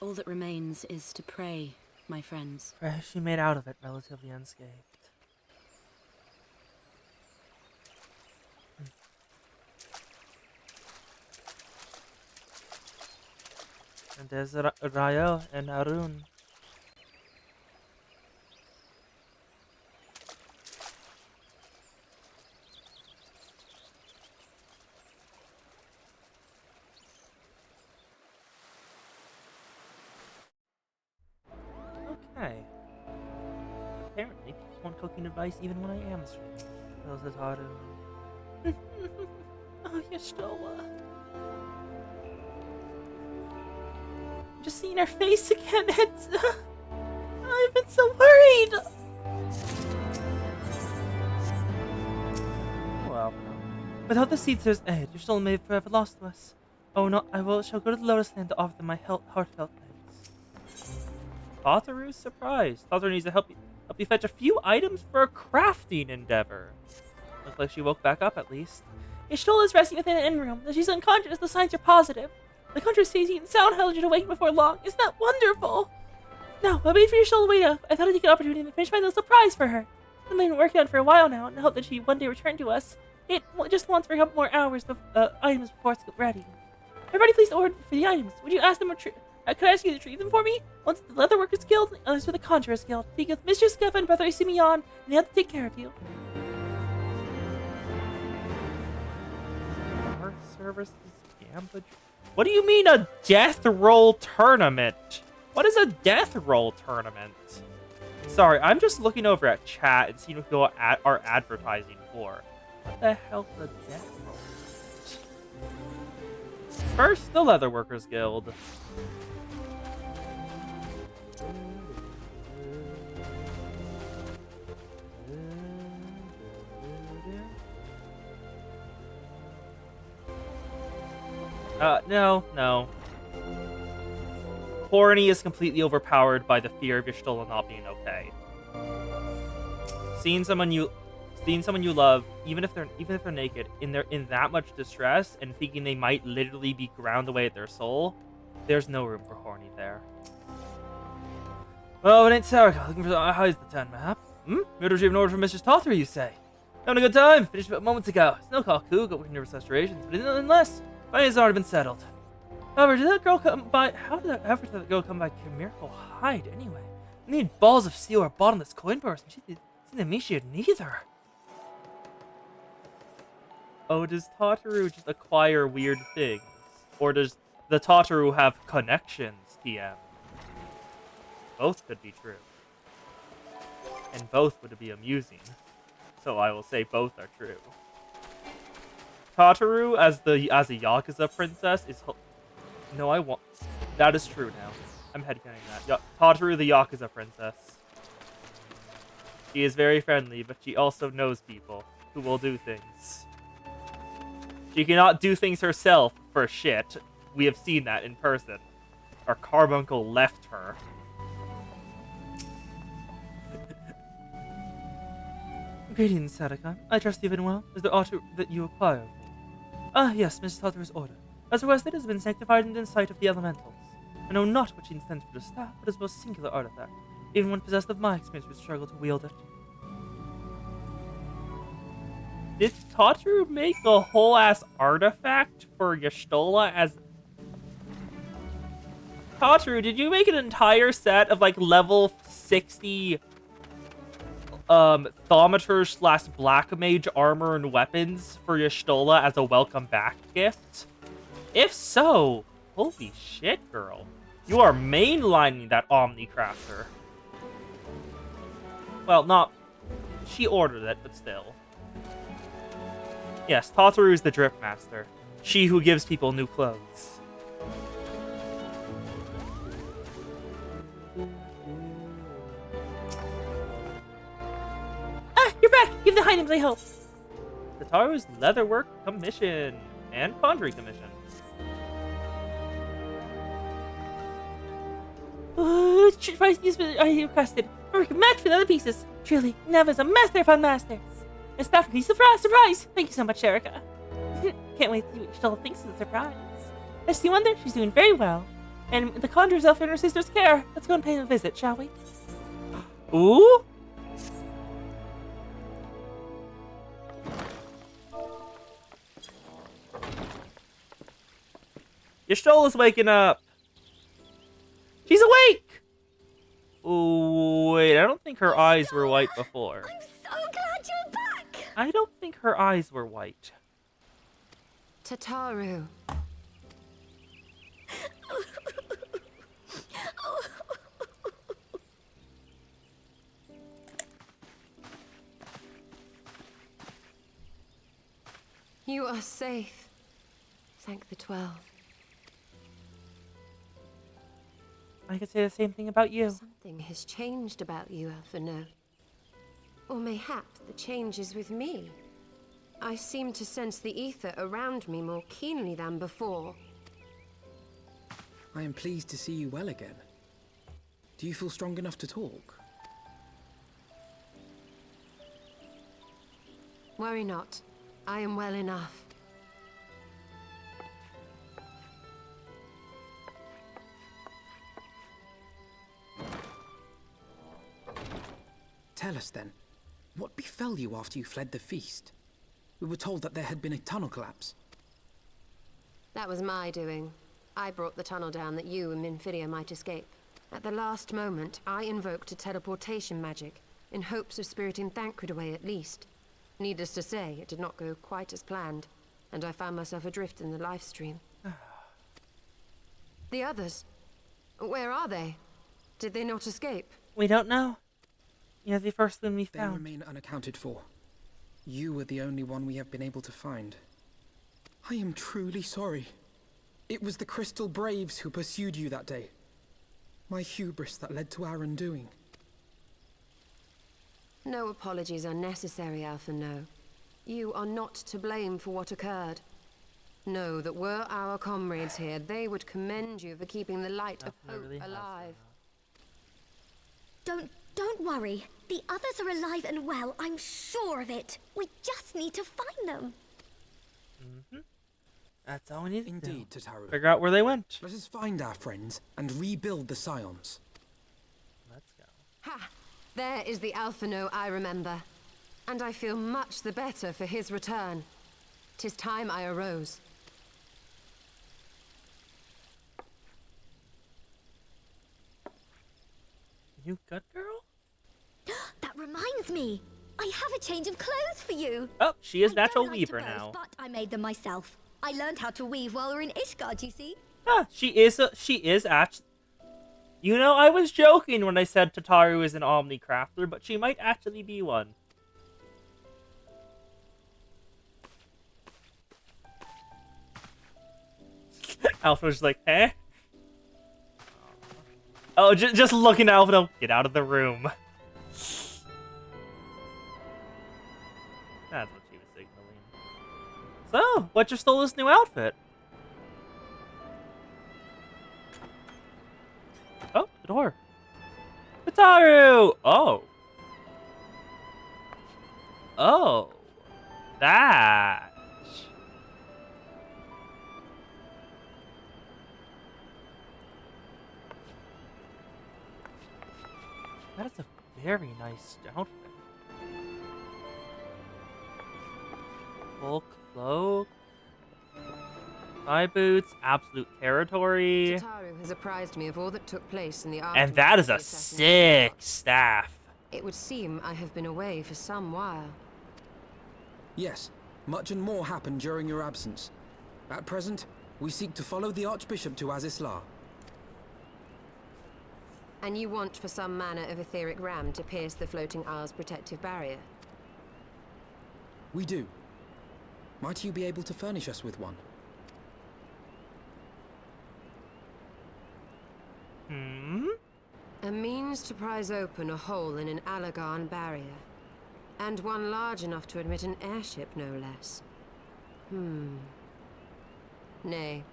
All that remains is to pray, my friends. Pray she made out of it relatively unscathed. And there's Rayo and Arun. Okay. Apparently, people want cooking advice even when I am streaming. Those is Arun. Oh, Y'shtola. Just seeing her face again, it's... I've been so worried! Well, without the Caesar's aid, Y'shtola may have forever lost to us. Oh no, shall go to the Lotus Land to offer them my heartfelt thanks. Tataru's surprised. Tataru needs to help you fetch a few items for a crafting endeavor. Looks like she woke back up at least. Y'shtola is resting within an inn room. Though she's unconscious, the signs are positive. The country is easy and sound held you to awaken before long. Isn't that wonderful? Now, I'll wait for Y'shtola to wake up. I thought I'd take an opportunity to finish my little surprise for her. I've been working on it for a while now, and I hope that she one day return to us. It just wants for a couple more hours items before it's ready. Everybody please order for the items. Would you ask them could I ask you to retrieve them for me? One's with the Leatherworkers Guild, and others with the Conjurers Guild. Speak with Mistress Scuffa and Brother Simeon, and they have to take care of you. Our services gambit. What do you mean a death roll tournament? What is a death roll tournament? Sorry, I'm just looking over at chat and seeing what people are advertising for. What the hell is a death roll? First, the Leatherworkers Guild. No. Horny is completely overpowered by the fear of Y'shtola not being okay. Seeing someone you love, even if they're naked, in that much distress and thinking they might literally be ground away at their soul, there's no room for horny there. Oh, it ain't Sarika. Looking for how's the town map? You'd retrieve an order from Mistress Tottery, you say? Having a good time. Finished about moments ago. Still call cool, got working nervous restorations, but unless finance has already been settled. However, did that girl come by? How did that girl come by Miracle Hide anyway? I need balls of steel or bottomless coin purse, and she didn't seem to me she had neither. Oh, does Tataru just acquire weird things? Or does the Tataru have connections, TM? Both could be true. And both would be amusing. So I will say both are true. Tataru as a Yakuza princess is... No, I want... That is true now. I'm headcaning that. Tataru the Yakuza princess. She is very friendly, but she also knows people who will do things. She cannot do things herself for shit. We have seen that in person. Our carbuncle left her. Greetings, Sarika. I trust you've been well. Is there aught that you require of me? Ah, yes, Mrs. Totter's order. As requested, it has been sanctified in the sight of the elementals. I know not what she intends for the staff, but it's a most singular artifact. Even one possessed of my experience would struggle to wield it. Did Tataru make a whole-ass artifact for Y'shtola as... Tataru, did you make an entire set of, like, level 60... Thaumaturge / Black Mage armor and weapons for Y'shtola as a welcome back gift? If so, holy shit, girl. You are mainlining that Omni Crafter. Well, not... She ordered it, but still. Yes, Tataru is the Drip Master. She who gives people new clothes. Ah, you're back! Give the items, I hope. Tataru's leatherwork commission and conjuring commission. Oh, price these I requested. Perfect match for the other pieces. Truly, Neva's a master upon masters. And staff for the surprise! Thank you so much, Erica. Can't wait to see what Stola thinks of the surprise. As you wonder, she's doing very well. And the conjurer's elf in her sister's care. Let's go and pay them a visit, shall we? Ooh? Y'shtola's waking up. She's awake! Ooh, wait, I don't think her eyes were white before. I'm so glad you're back! I don't think her eyes were white. Tataru. You are safe. Thank the 12. I could say the same thing about you. Something has changed about you, Alphino. Or mayhap the change is with me. I seem to sense the ether around me more keenly than before. I am pleased to see you well again. Do you feel strong enough to talk? Worry not. I am well enough. Tell us then, what befell you after you fled the feast? We were told that there had been a tunnel collapse. That was my doing. I brought the tunnel down that you and Minfidia might escape. At the last moment, I invoked a teleportation magic, in hopes of spiriting Thancred away at least. Needless to say, it did not go quite as planned, and I found myself adrift in the life stream. The others? Where are they? Did they not escape? We don't know. You're the first one we They found. remain unaccounted for. You were the only one we have been able to find. I am truly sorry. It was the Crystal Braves who pursued you that day. My hubris that led to our undoing. No apologies are necessary, Alphino. You are not to blame for what occurred. Know that were our comrades here, they would commend you for keeping the light of hope alive. Don't worry. The others are alive and well, I'm sure of it. We just need to find them. That's all we need to Indeed, do. Tataru. Figure out where they went. Let us find our friends and rebuild the Scions. Let's go. Ha! There is the Alphino I remember. And I feel much the better for his return. 'Tis time I arose. You good, girl? That reminds me. I have a change of clothes for you. Oh, she is I natural don't like to weaver boast, now. But I made them myself. I learned how to weave while we were in Ishgard, you see. Ah, she is actually. You know, I was joking when I said Tataru is an Omni crafter, but she might actually be one. Alpha's just like, eh? Oh, just looking at Alpha. Get out of the room. That's what she was signaling. So, what's your Stola's new outfit? Oh, the door. Tataru! Oh. Oh. That. That is a very nice outfit. Full cloak. Thigh boots, absolute territory. Tataru has apprised me of all that took place in the And that is a sick staff. It would seem I have been away for some while. Yes, much and more happened during your absence. At present, we seek to follow the Archbishop to Azisla. And you want for some manner of etheric ram to pierce the floating isle's protective barrier? We do. Might you be able to furnish us with one? A means to prise open a hole in an Allagan barrier. And one large enough to admit an airship, no less. Nay,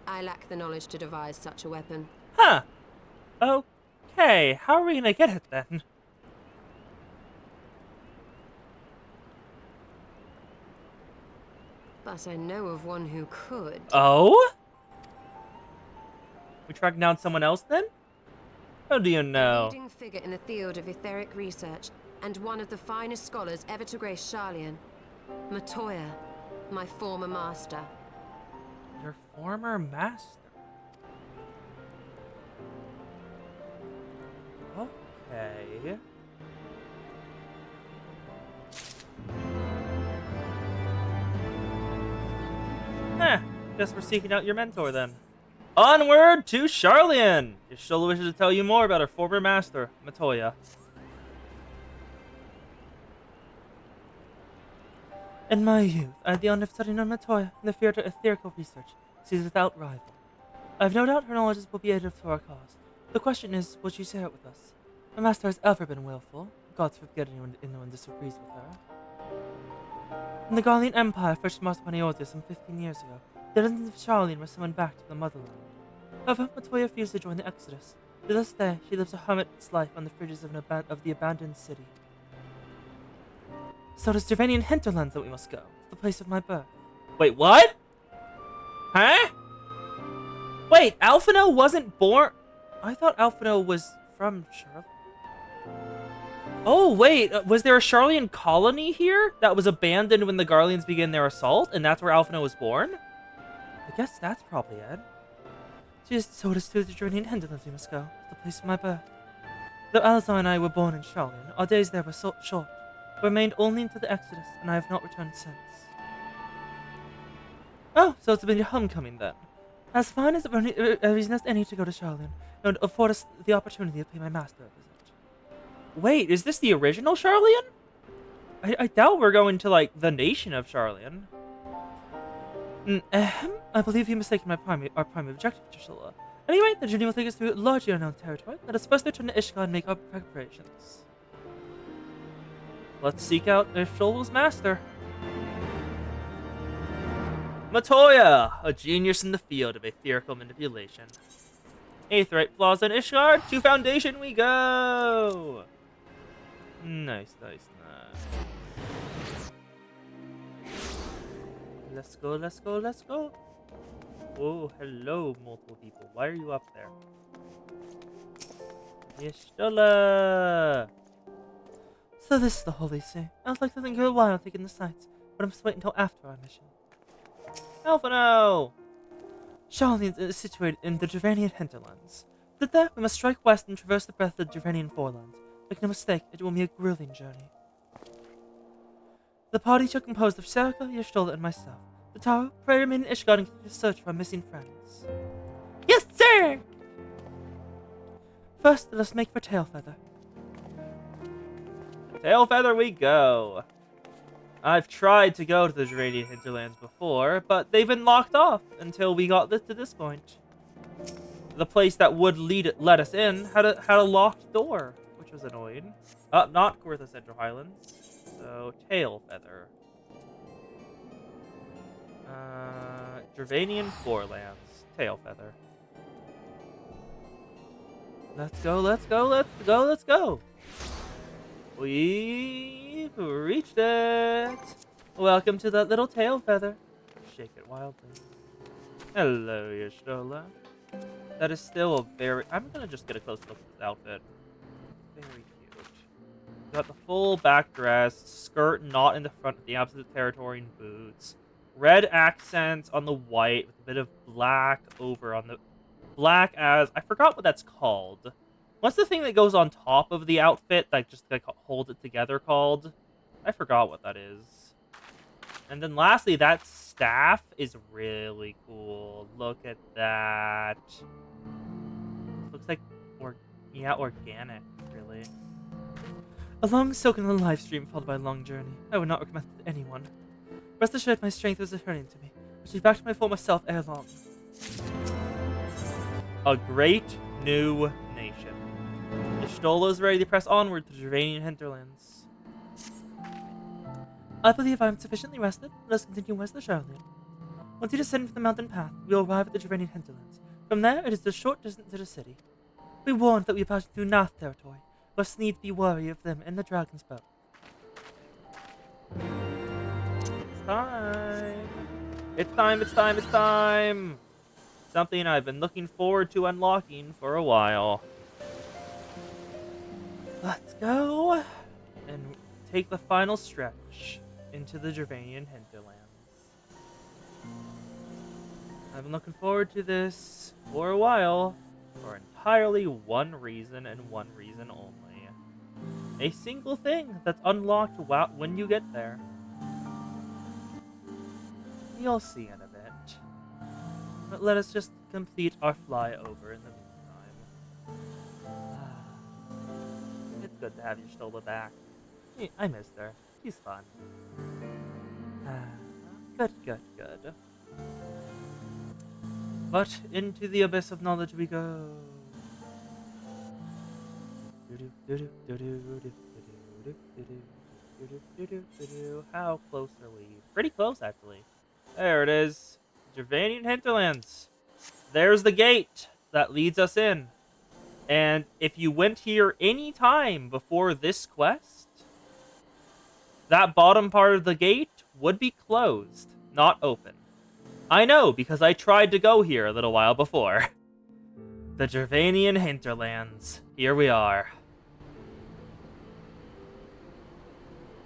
I lack the knowledge to devise such a weapon. Huh. Okay, how are we gonna get it then? But I know of one who could. Oh? We tracking down someone else then? How do you A know? leading figure in the field of etheric research, and one of the finest scholars ever to grace Sharlayan. Matoya, my former master. Your former master? Okay. Guess we're seeking out your mentor then. Onward to Sharlayan! Y'shtola wishes to tell you more about her former master, Matoya. In my youth, I had the honor of studying on Matoya in the field of etherical research. She is without rival. I have no doubt her knowledge will be aided to our cause. The question is, will she share it with us? My master has ever been willful. God forbid anyone disagrees with her. When the Garlean Empire first marched upon Eorzea some 15 years ago, the descendants of Sharlayan were summoned back to the motherland. However, Matoya refused to join the Exodus. To this day, she lives a hermit's life on the fringes of the abandoned city. So it is Duranian hinterlands that we must go, the place of my birth. Wait, what? Huh? Wait, Alphino wasn't born... I thought Alphino was from Sharlayan. Oh, wait, was there a Sharlayan colony here that was abandoned when the Garleans began their assault, and that's where Alphino was born? I guess that's probably it. So it is to the Duranian hinterlands we must go, the place of my birth. Though Alazar and I were born in Sharlayan, our days there were short. We remained only until the Exodus, and I have not returned since. Oh, so it's been your homecoming then. As fine as a reason as any to go to Sharlayan, and afford us the opportunity to pay my master a visit. Wait, is this the original Sharlayan? I doubt we're going to, like, the nation of Sharlayan. I believe you mistaken our primary objective, Y'shtola. Anyway, the journey will take us through largely unknown territory. Let us first return to Ishgard and make our preparations. Let's seek out Y'shtola's master. Matoya, a genius in the field of etherical manipulation. Aetheryte Plaza in Ishgard, to Foundation we go! Nice. Let's go. Oh, hello, multiple people. Why are you up there? Y'shtola! So this is the Holy See. I would like to linger a while taking the sights, but I must wait until after our mission. Alphino! Sharlayan is situated in the Duranian hinterlands. To get there, we must strike west and traverse the breadth of the Duranian forelands. Make no mistake, it will be a grueling journey. The party shall compose of Serika, Y'shtola, and myself. The Taro, pray remain in Ishgard and continue to search for our missing friends. Yes, sir! First, let us make for Tailfeather. Tailfeather we go! I've tried to go to the Duranian hinterlands before, but they've been locked off until we got to this point. The place that would let us in had a locked door, which was annoying. Not Gortha Central Highlands. So, Tailfeather. Duranian Forelands. Tailfeather. Let's go! We've reached it! Welcome to that little Tailfeather. Shake it wildly. Hello, Y'shtola. That is still a very... I'm gonna just get a close look at this outfit. Very cute. Got the full back dress, skirt not in the front of the absolute territory, and boots. Red accents on the white with a bit of black over on the... Black as... I forgot what that's called. What's the thing that goes on top of the outfit that just like holds it together called? I forgot what that is. And then lastly, that staff is really cool. Look at that. Looks like, organic, really. A long soak in the live stream followed by a long journey. I would not recommend it to anyone. Rest assured my strength is returning to me. I should be back to my former self ere long. A great new nation. Y'shtola is ready to press onward to the Gervanian hinterlands. I believe I am sufficiently rested. Let us continue west of Charlotte. Once you descend from the mountain path, we will arrive at the Gervanian hinterlands. From there, it is a short distance to the city. Be warned that we are passing through Nath territory. We must need to be wary of them and the dragon's boat. It's time. It's time, it's time, it's time! Something I've been looking forward to unlocking for a while. Let's go and take the final stretch into the Gervanian hinterlands. I've been looking forward to this for a while, for entirely one reason and one reason only. A single thing that's unlocked when you get there. You'll see in a bit. But let us just complete our flyover in the meantime. It's good to have Y'shtola back. I missed her. She's fun. Good, good, good. But into the abyss of knowledge we go. How close are we? Pretty close, actually. There it is. Gervanian hinterlands. There's the gate that leads us in. And if you went here any time before this quest, that bottom part of the gate would be closed, not open. I know, because I tried to go here a little while before. The Gervanian hinterlands. Here we are.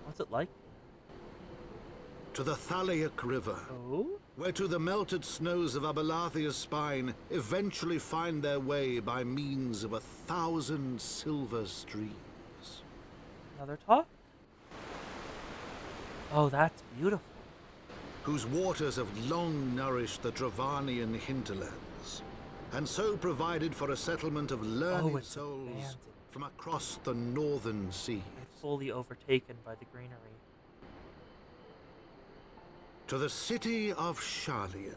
What's it like? To the Thalaic River, where to the melted snows of Abelathia's spine eventually find their way by means of 1,000 silver streams. Another talk? Oh, that's beautiful. Whose waters have long nourished the Dravanian hinterlands, and so provided for a settlement of learned souls from across the northern sea. It's fully overtaken by the greenery. To the city of Sharlayan,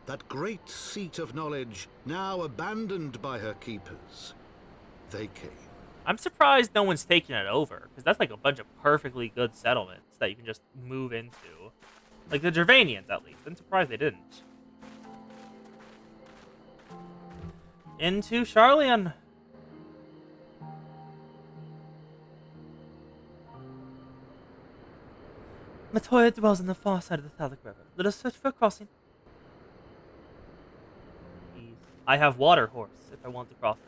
that great seat of knowledge now abandoned by her keepers, they came. I'm surprised no one's taking it over, because that's like a bunch of perfectly good settlements that you can just move into. Like the Gervanians, at least. I'm surprised they didn't. Into Sharlayan. Matoya dwells on the far side of the Thalaic River. Let us search for a crossing. I have Water Horse if I want to cross it.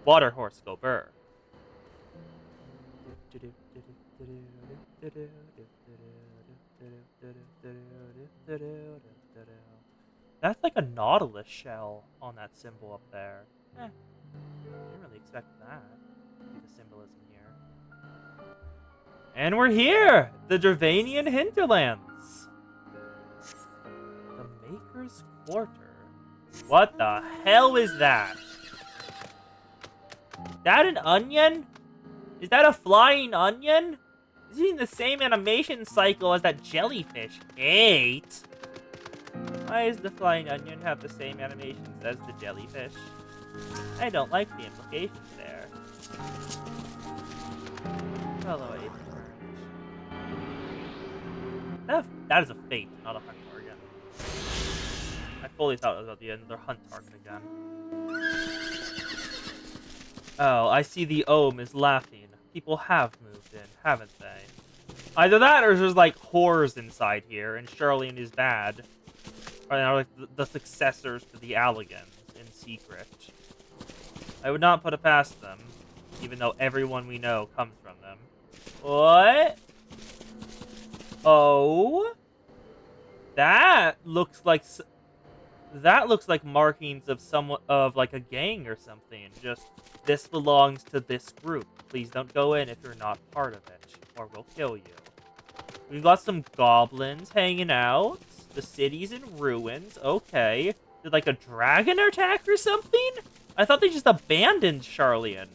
Water Horse, go burr. That's like a Nautilus shell on that symbol up there. Didn't really expect that. See the symbolism here. And we're here! The Gervanian hinterlands! The Maker's Quarter. What the hell is that? Is that an onion? Is that a flying onion? Is it in the same animation cycle as that jellyfish ate? Why does the flying onion have the same animations as the jellyfish? I don't like the implications there. Although I that is a fate, not a hunt target. I fully thought it was about the end of their hunt target again. Oh, I see the Ohm is laughing. People have moved in, haven't they? Either that or there's like whores inside here and Sharlayan is bad. Or they're like the successors to the Alligans in secret. I would not put it past them, even though everyone we know comes from them. What? Oh? That looks like markings of like a gang or something. Just, this belongs to this group. Please don't go in if you're not part of it, or we'll kill you. We've got some goblins hanging out. The city's in ruins. Okay. Did like a dragon attack or something? I thought they just abandoned Sharlayan.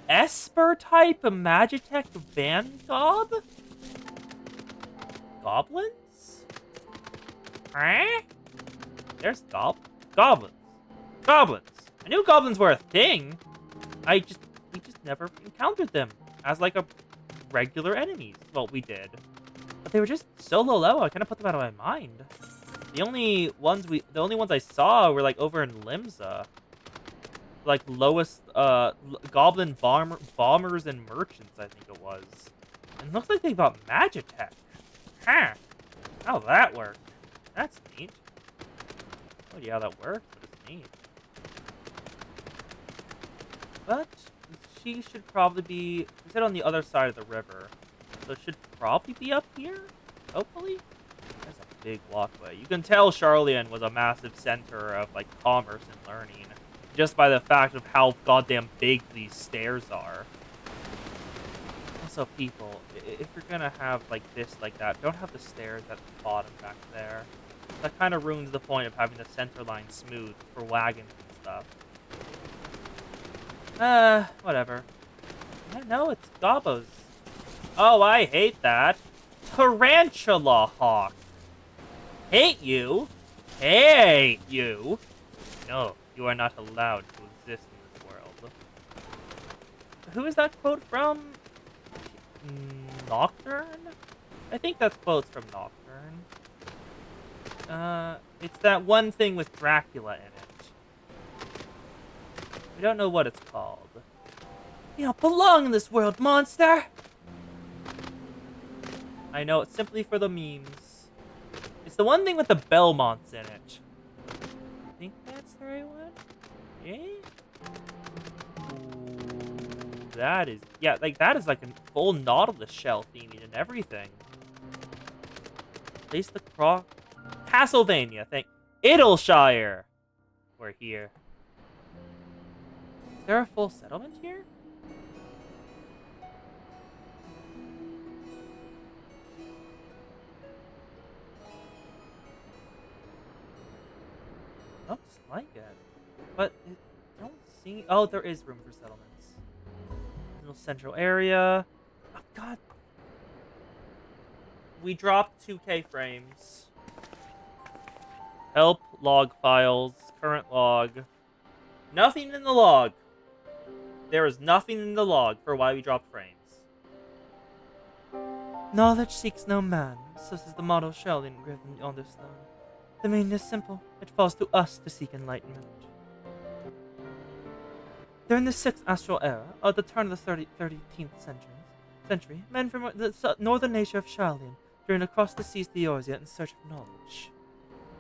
Esper type Magitech Vangob? Goblins? Huh? There's goblins. Goblins. I knew goblins were a thing. We just never encountered them as like a regular enemies. Well, we did, but they were just so low level. I kind of put them out of my mind. The only ones I saw were like over in Limsa, like lowest goblin bombers and merchants, I think it was. And it looks like they got Magitech. Huh? How'd that work? That's neat. Oh yeah, that worked, but it's neat. But she should probably be. We said on the other side of the river, so it should probably be up here. Hopefully. That's a big walkway. You can tell Charlian was a massive center of like commerce and learning, just by the fact of how goddamn big these stairs are. Also, people, if you're gonna have like this, like that, don't have the stairs at the bottom back there. That kind of ruins the point of having the center line smooth for wagons and stuff. Whatever. Yeah, no, it's Gobos. Oh, I hate that. Tarantula Hawk. Hate you? Hate you? No, you are not allowed to exist in this world. Who is that quote from? Nocturne? I think that's quotes from Nocturne. It's that one thing with Dracula in it. We don't know what it's called. You don't belong in this world, monster! I know, it's simply for the memes. It's the one thing with the Belmonts in it. I think that's the right one? Yeah? Ooh, that is... Yeah, like, that is like a full Nautilus shell theming and everything. Place the croc... Castlevania, thank... Idleshire! We're here. Is there a full settlement here? Looks like it. But it don't see... Oh, there is room for settlements. Little central area. Oh, God. We dropped 2K frames. Help, log files, current log. Nothing in the log. There is nothing in the log for why we dropped frames. Knowledge seeks no man, such as the motto Sheldon engraved on yonder stone. The meaning is simple. It falls to us to seek enlightenment. During the 6th astral era, at the turn of the 13th century, men from the northern nation of Charlian journeyed across the seas to Eorzea in search of knowledge.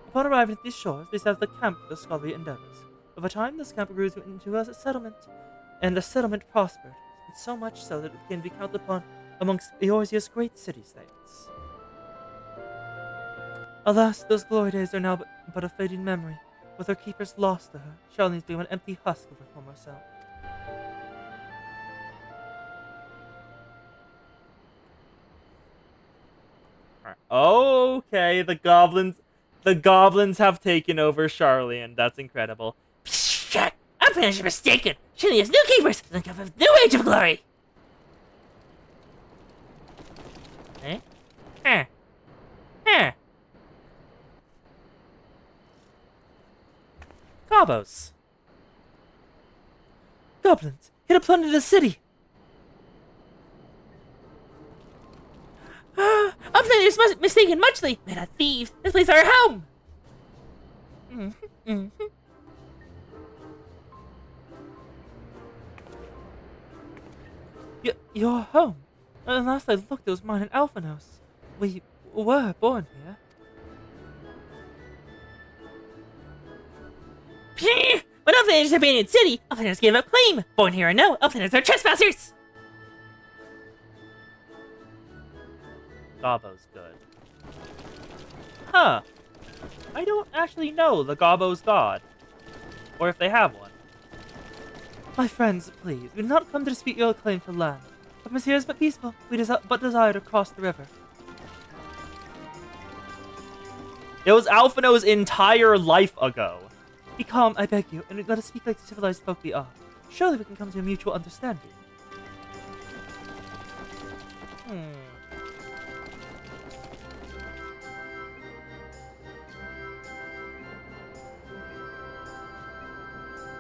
Upon arriving at these shores, they set up the camp for their scholarly endeavors. Over time, this camp grew into a settlement, and the settlement prospered, and so much so that it began to be counted upon amongst Eorzea's great city-states. Alas, those glory days are now but a fading memory. With her keepers lost to her, Charlene's become an empty husk of her former self. Okay, the goblins have taken over Charlian. That's incredible. Shut! I'm finished mistaken. Shirley has new keepers and come of new age of glory. Eh? Huh. Huh. Gobos. Goblins! Hit a plunder the city! Uplanders must mistaken muchly. We're not thieves. This place is our home. Your home? And last I looked, it was mine in Alphanos. We were born here. When Uplanders abandoned city, Uplanders gave up claim. Born here or no, Uplanders are trespassers. Gobbo's good. Huh. I don't actually know the Gobbo's god. Or if they have one. My friends, please, we do not come to dispute your claim to land. What is here is but peaceful. We desire to cross the river. It was Alphino's entire life ago. Be calm, I beg you, and let us speak like the civilized folk we are. Surely we can come to a mutual understanding.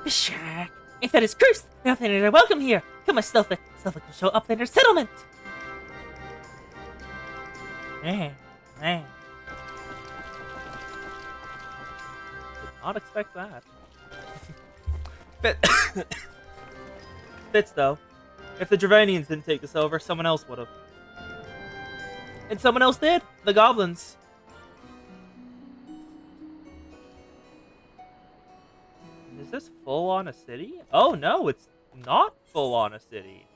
Pshak. If that is cursed, the outlanders are welcome here. Come on, Slowfix. Slowfix will show Uplander settlement. Did not expect that. Fits though. If the Dravanians didn't take us over, someone else would have. And someone else did. The goblins. Is this full on a city? Oh no, it's not full on a city.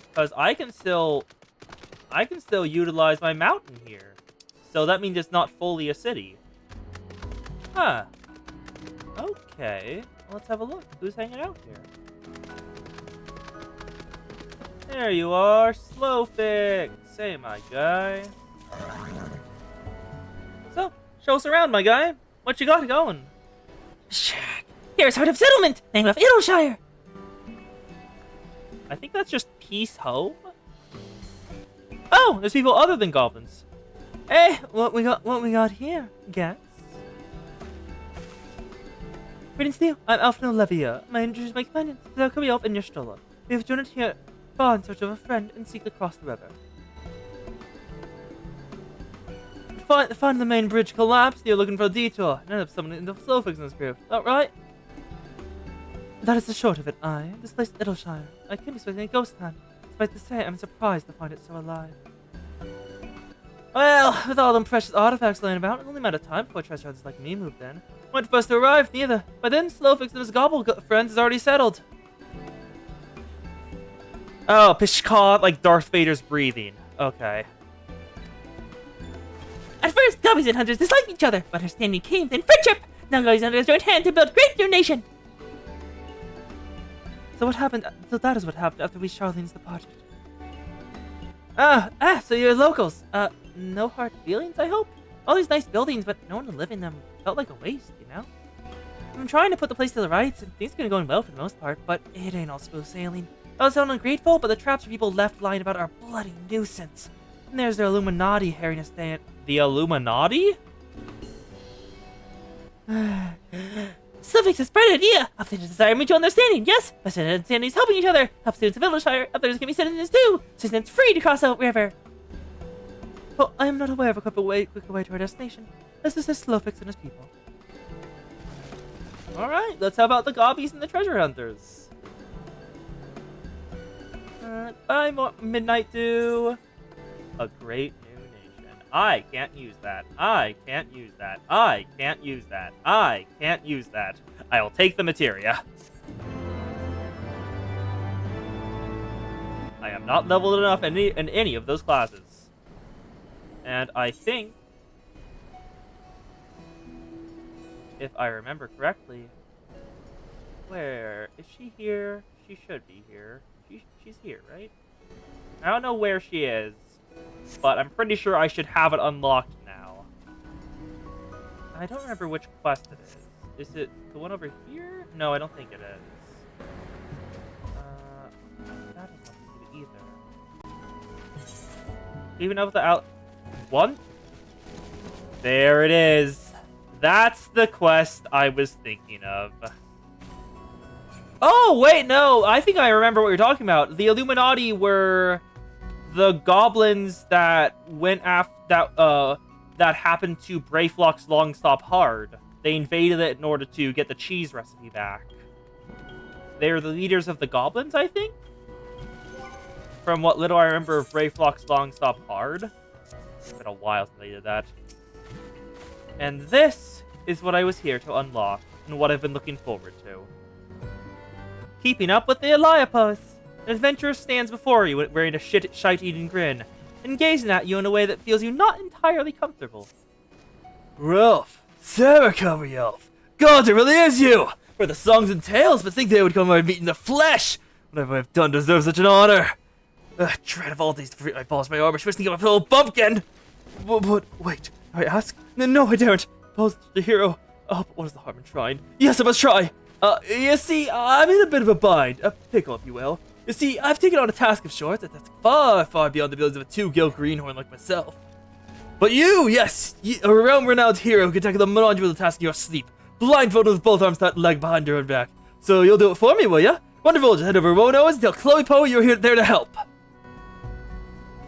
Because I can still utilize my mountain here. So that means it's not fully a city. Huh. Okay. Let's have a look. Who's hanging out here? There you are, Slowfix. Hey, my guy. So, show us around, my guy. What you got going? Here's Heart of Settlement, name of Idleshire. I think that's just Peace Home. Oh, there's people other than goblins. Hey, what we got here, guess? Greetings to you. I'm Alfino Levia. My introduce my companions. They'll come up in your stola. We have journeyed here far in search of a friend and seek across the river. Find the main bridge collapsed. You're looking for a detour. And end up summoning into Slowfix in this group. Is that right? That is the short of it. I displaced Idleshire. I came expecting a ghost town. Despite the say, I'm surprised to find it so alive. Well, with all them precious artifacts laying about, it only a matter of time before treasure hunters like me moved in. Went first to arrive, neither. By then, Slowfix and his gobble friends is already settled. Oh, Pishkaw, like Darth Vader's breathing. Okay. At first, gobbies and hunters disliked each other, but understanding came, then friendship. Now gobbies and hunters joined hands to build great new nation. So what happened? So that is what happened after we Charlene's departed. So you're locals. No hard feelings, I hope? All these nice buildings, but no one to live in them. Felt like a waste, you know? I'm trying to put the place to the rights, and things have been going well for the most part, but it ain't all smooth sailing. I was sound ungrateful, but the traps people left lying about are a bloody nuisance. And there's their Illuminati herring us stand. The Illuminati? Slowfix has a bright idea! Upstairs desire mutual understanding, yes? Us and understanding is helping each other. Help students of Idleshire. Others can be citizens too. Citizens free to cross out river. Well, I am not aware of a quicker way to our destination. Let's assist Slowfix and his people. Alright, let's have about the gobbies and the treasure hunters. Bye, Midnight Dew. A great new nation. I can't use that. I can't use that. I can't use that. I can't use that. I will take the materia. I am not leveled enough in any of those classes. And I think, if I remember correctly, where is she here? She should be here. She's here, right? I don't know where she is, but I'm pretty sure I should have it unlocked now. I don't remember which quest it is. Is it the one over here? No, I don't think it is. That is not either. Even up the one? There it is. That's the quest I was thinking of. Oh, wait, no. I think I remember what you're talking about. The Illuminati were the goblins that went after that happened to Brayflock's Longstop Hard. They invaded it in order to get the cheese recipe back. They're the leaders of the goblins, I think? From what little I remember of Brayflock's Longstop Hard. It's been a while since I did that. And this is what I was here to unlock, and what I've been looking forward to. Keeping up with the Eliopos. An adventurer stands before you wearing a shite-eating grin, and gazing at you in a way that feels you not entirely comfortable. Ralph! Sarah Elf! God, it really is you! For the songs and tales, but think they would come and meet in the flesh! Whatever I've done deserves such an honor! Dread of all days to free my balls, my armor, twisting up a little bumpkin! But wait, I ask? No, I daren't. Balls, the hero. Oh, but what is the harm in trying? Yes, I must try! You see, I'm in a bit of a bind. A pickle, if you will. You see, I've taken on a task of sorts that's far, far beyond the abilities of a two-gill greenhorn like myself. But you, yes, a realm-renowned hero who can tackle the monumental task in your sleep, blindfolded with both arms, that leg behind your own back. So you'll do it for me, will ya? Wonderful, just head over to Wono's, tell Chloe Poe you're here there to help.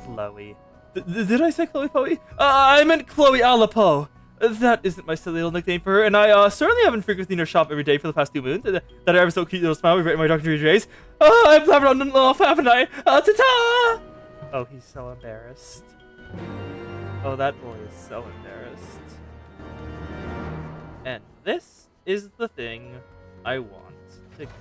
Chloe. Did I say Chloe Poe? I meant Chloe Alapo. That isn't my silly little nickname for her, and I certainly haven't frequented her shop every day for the past 2 moons. That ever so cute little smile we've written my Dr. J's. I've blabbered on enough, haven't I? Ta-ta! Oh, he's so embarrassed. Oh, that boy is so embarrassed. And this is the thing I want to get.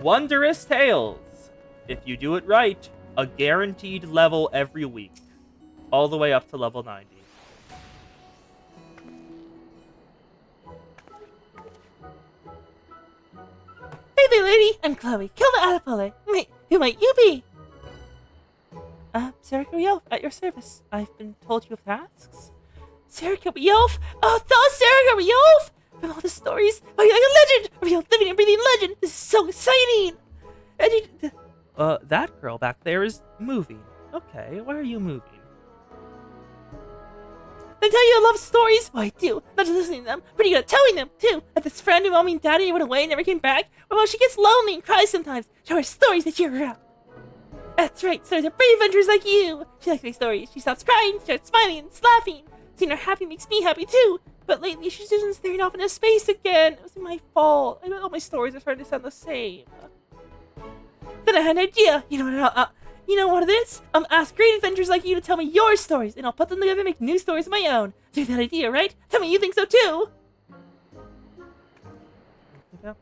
Wondrous Tales. If you do it right, a guaranteed level every week. All the way up to level 90. Hey there, lady! I'm Chloe. Kill the Alapole. Wait, who might you be? Sarah Yelf, at your service. I've been told you have tasks. Sarah Yelf? Oh, thaw Sarah Yelf! From all the stories, I'm like a legend! A real living and breathing legend! This is so exciting! That girl back there is moving. Okay, why are you moving? They tell you I love stories? Well, I do. Not just listening to them, pretty good at telling them, too. Like this friend who mommy and daddy went away and never came back. Well, she gets lonely and cries sometimes. Show her stories to cheer her up. That's right, stories are brave adventures like you. She likes my stories. She stops crying, starts smiling and laughing. Seeing her happy makes me happy, too. But lately, she's just staring off into space again. It was my fault. I know all my stories are starting to sound the same. Then I had an idea. You know what it is? Ask great adventures like you to tell me your stories, and I'll put them together and make new stories of my own. So you have that idea, right? Tell me you think so too. Yeah.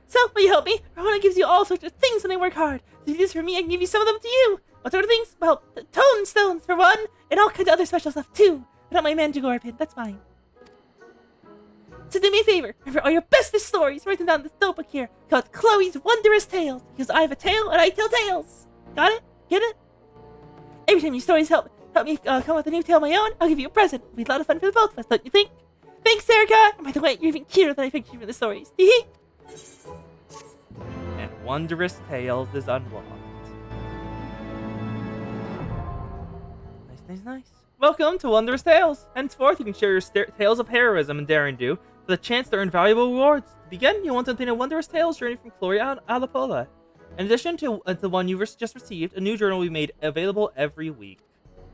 So, will you help me? Rahona gives you all sorts of things when I work hard. So if you do this for me, I can give you some of them to you. What sort of things? Well, the tone stones for one, and all kinds of other special stuff too. But not my Mandragora pin, that's mine. So do me a favor, remember all your bestest stories, write them down in this notebook here, called Chloe's Wondrous Tales, because I have a tale and I tell tales. Got it? Get it? Every time your stories help me come up with a new tale of my own, I'll give you a present. It'll be a lot of fun for the both of us, don't you think? Thanks, Erica! And by the way, you're even cuter than I pictured you from the stories. Hee And Wondrous Tales is unlocked. Nice. Welcome to Wondrous Tales. Henceforth, you can share your tales of heroism and daring do for the chance to earn valuable rewards. To begin, you'll want to obtain a Wondrous Tales journey from Chloe Alapola. In addition to the one you just received, a new journal will be made available every week.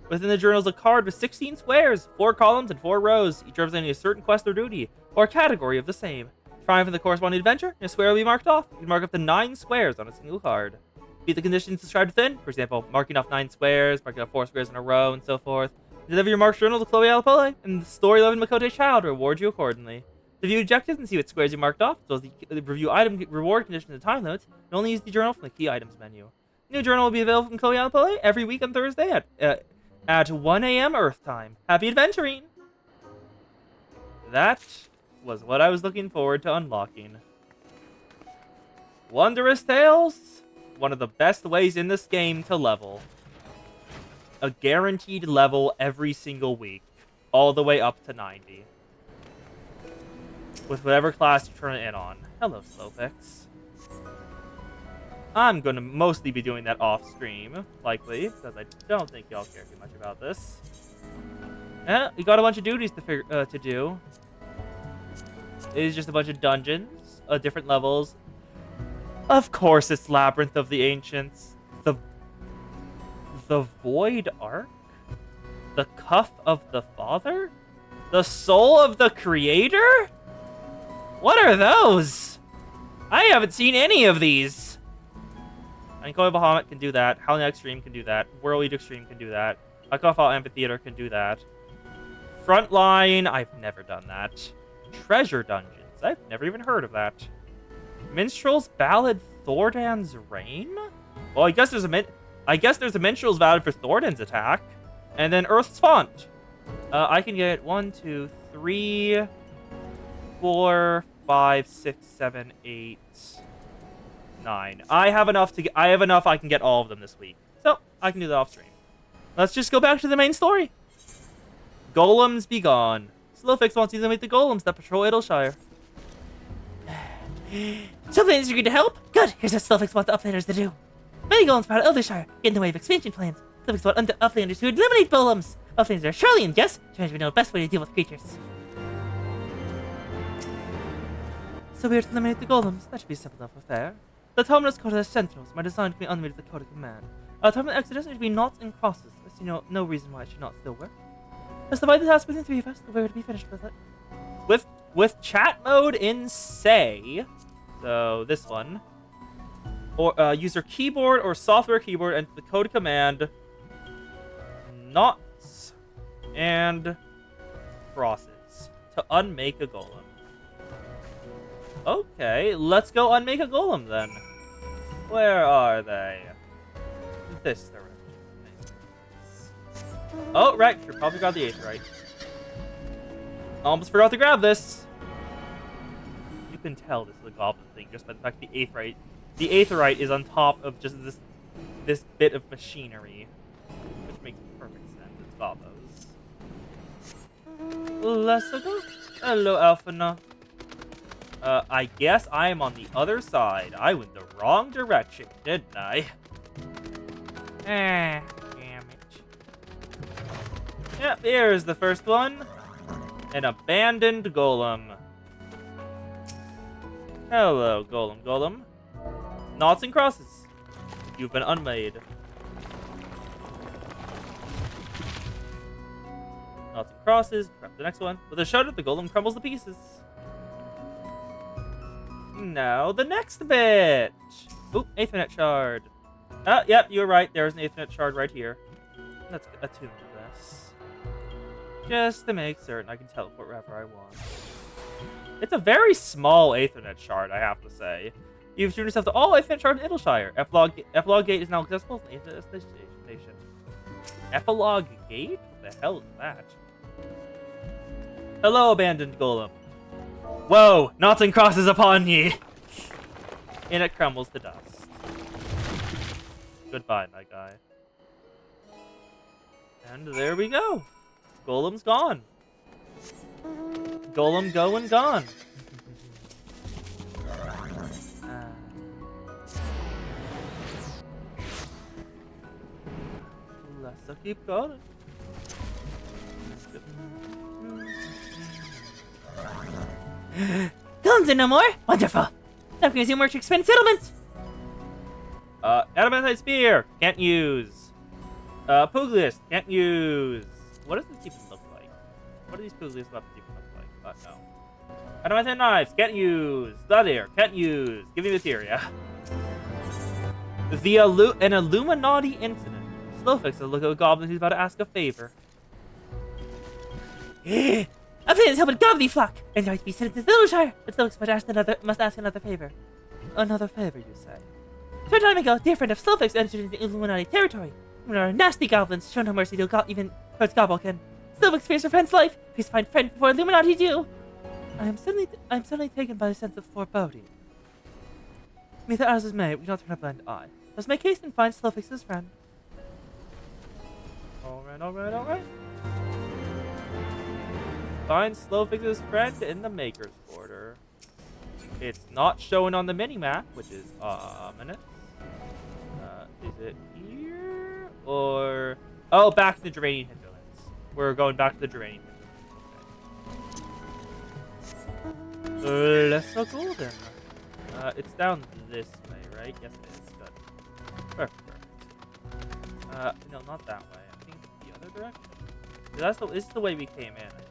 Within the journal is a card with 16 squares, 4 columns, and 4 rows, each representing a certain quest or duty, or category of the same. Triumph in the corresponding adventure, and a square will be marked off. You can mark up to 9 squares on a single card. Beat the conditions described within, for example, marking off 9 squares, marking off 4 squares in a row, and so forth. Deliver your marked journal to Chloe Alapole, and the story-loving Makote child will reward you accordingly. To view objectives and see what squares you marked off, as well as the review item reward conditions and time limits, and only use the journal from the key items menu. The new journal will be available from Chloe Alapole every week on Thursday at 1 a.m. Earth time. Happy adventuring! That was what I was looking forward to unlocking. Wondrous Tales, one of the best ways in this game to level. A guaranteed level every single week, all the way up to 90. With whatever class you turn it in on. Hello, Slowfix. I'm going to mostly be doing that off-stream, likely, because I don't think y'all care too much about this. Yeah, we got a bunch of duties to do. It is just a bunch of dungeons, different levels. Of course, it's Labyrinth of the Ancients. The Void Ark? The Cuff of the Father? The Soul of the Creator? What are those? I haven't seen any of these. Ankoy Bahamut can do that. Howling Extreme can do that. Whirlweed Extreme can do that. Akafal Amphitheater can do that. Frontline, I've never done that. Treasure Dungeons, I've never even heard of that. Minstrel's Ballad, Thordan's Reign? Well, I guess there's a Minstrel's Ballad for Thordan's attack. And then Earth's Font. I can get 1, 2, 3, 4, 5, 6, 7, 8, 9. I have enough I can get all of them this week. So, I can do that off stream. Let's just go back to the main story. Golems be gone. Slowfix wants you to meet the golems that patrol Idleshire. Some plans are going to help? Good, here's what Slowfix wants the uplanders to do. Many golems proud of Eldershire get in the way of expansion plans. Slowfix want uplanders to eliminate golems. Uplanders are surely in guess, trying to know the best way to deal with creatures. So we are to eliminate the golems. That should be a simple enough affair. The terminus code has sentinels. My design can be unmade with the code of command. Terminal exodus should be knots and crosses. I see no reason why it should not still work. Let's divide the task between the three of us. We're to be finished with it. With chat mode in say, so this one, or use your keyboard or software keyboard and the code command knots and crosses to unmake a golem. Okay, let's go unmake a golem then. Where are they? This direction. Oh, right. You probably got the aetheryte. Almost forgot to grab this. You can tell this is a goblin thing just by the fact the aetheryte is on top of just this bit of machinery, which makes perfect sense. It's gobos. Let's go. Hello, Alphana. I guess I am on the other side. I went the wrong direction, didn't I? Damn it. Yep, here's the first one. An abandoned golem. Hello, golem. Knots and crosses. You've been unmade. Knots and crosses. Grab the next one. With a shudder, the golem crumbles to pieces. Now, the next bit. Oop, Aethernet shard. Yep, you were right. There's an Aethernet shard right here. Let's attune to this. Just to make certain I can teleport wherever I want. It's a very small Aethernet shard, I have to say. You've tuned yourself to all Aethernet shard in Idleshire. Epilogue Gate is now accessible to the Aethernet station. Epilogue Gate? What the hell is that? Hello, abandoned golem. Whoa! Knots and crosses upon ye! And it crumbles to dust. Goodbye, my guy. And there we go. Golem's gone. Golem go and gone. Let's keep going. Golems are no more? Wonderful. Now we can resume work to expand settlements. Adamantite Spear, can't use. Puglius, can't use. What does this even look like? What do these Puglius weapons even look like? No. Adamantite Knives, can't use. Gladiator, can't use. Give me materia. An Illuminati incident. Slowfix, a look at a goblin who's about to ask a favor. I'm playing this help with Goblin Flock, and I to be sent to Idleshire. But Slowfix must ask another favor. Another favor, you say? Short time ago, dear friend of Slowfix entered into Illuminati territory. When our nasty goblins show no mercy to even towards Gobblekin. Slowfix fears her friend's life. Please find friend before Illuminati do. I'm suddenly taken by a sense of foreboding. Be that as is may, we cannot turn a blind eye. Let's make haste and find Slowfix's friend. Alright. Find Slowfix's friend in the Maker's Quarter. It's not showing on the mini-map, which is ominous. Is it here? Or... Oh, back to the Geranian Hinterlands. We're going back to the Geranian Hinterlands. Okay. Let's go golden. It's down this way, right? Yes, it is. Good. Perfect. No, not that way. I think the other direction. This is the way we came in, I think.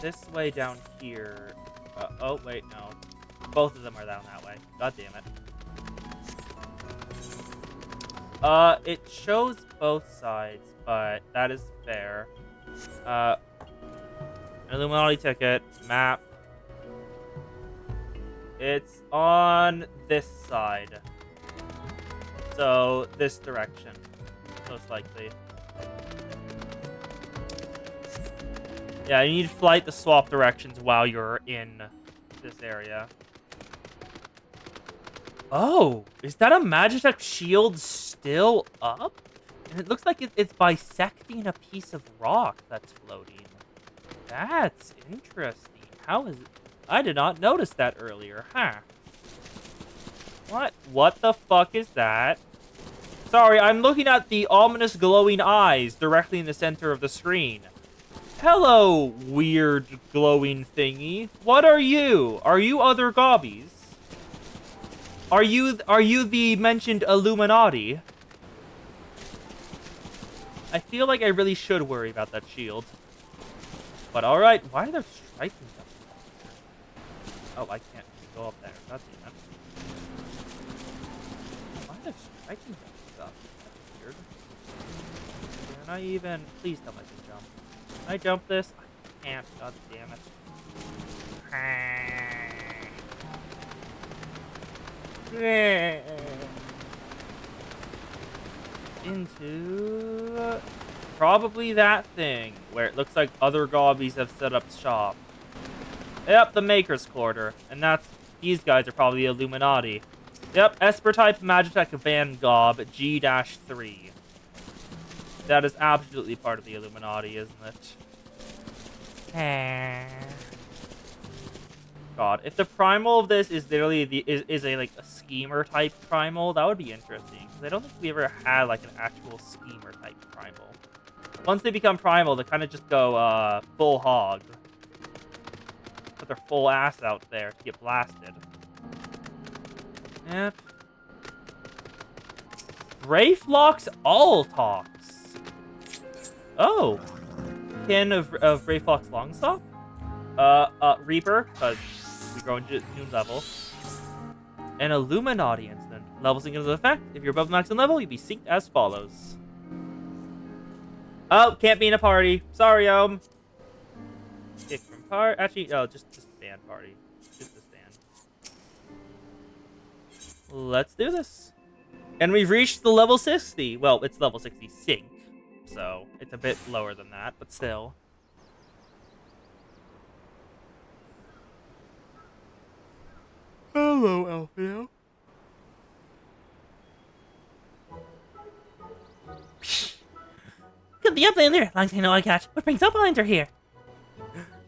This way down here. Oh, wait, no. Both of them are down that way. God damn it. It shows both sides, but that is fair. An Illuminati ticket. Map. It's on this side. So, this direction. Most likely. Yeah, you need flight to swap directions while you're in this area. Oh, is that a Magitech shield still up? And it looks like it's bisecting a piece of rock that's floating. That's interesting. How is it? I did not notice that earlier, huh? What the fuck is that? Sorry, I'm looking at the ominous glowing eyes directly in the center of the screen. Hello, weird glowing thingy. What are you? Are you other gobbies? Are you the mentioned Illuminati? I feel like I really should worry about that shield. But alright, why are there striking stuff? Oh, I can't go up there. God damn it. Why are there striking stuff? That's weird. Can I even... Please tell me I can jump. Can I jump this? I can't. God damn it. Into... probably that thing, where it looks like other gobbies have set up shop. Yep, the Maker's Quarter. And that's... these guys are probably the Illuminati. Yep, Esper-type Magitech Van Gob G-3. That is absolutely part of the Illuminati, isn't it? God, if the primal of this is literally is a like a schemer type primal, that would be interesting. Because I don't think we ever had like an actual schemer type primal. Once they become primal, they kind of just go full hog. Put their full ass out there to get blasted. Yep. Wraithlock's all talks. Oh. Kin of Wraithlock's Longstop. Reaper, because we grow into new level. An Illuminati instant. Level sync into effect. If you're above max in level, you'll be synced as follows. Oh, can't be in a party. Sorry, Kick from part. Actually, no, just band party. Just this band. Let's do this. And we've reached the level 60. Well, it's level 60 sync. So, it's a bit lower than that, but still. Hello, Alfio. Could be up in there. Long as I know I catch. What brings Uplanders here?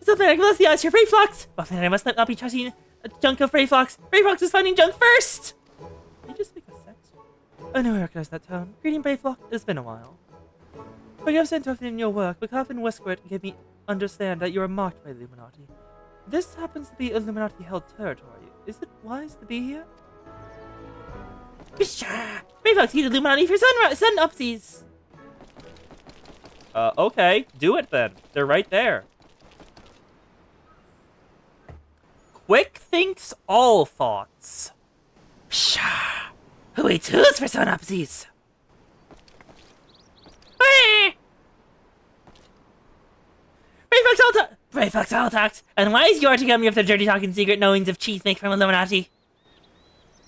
Something like bless the eyes, your Wraithlock. Well, then I must not be trusting a junk of Wraithlock. Wraithlock is finding junk first. Did you just make a sense? I know I recognize that tone. Greeting, Wraithlock. It's been a while. But you have sent off in your work, but Captain Westcourt gave me understand that you are marked by the Illuminati. This happens to be Illuminati-held territory. Is it wise to be here? Wraithlock's the Illuminati for sun upsies. Okay. Do it then. They're right there. Quick thinks all thoughts. Who eats who's for sun upsies? Wraithlock's all talks. And why is your to come here with the dirty talking secret knowings of cheese make from Illuminati?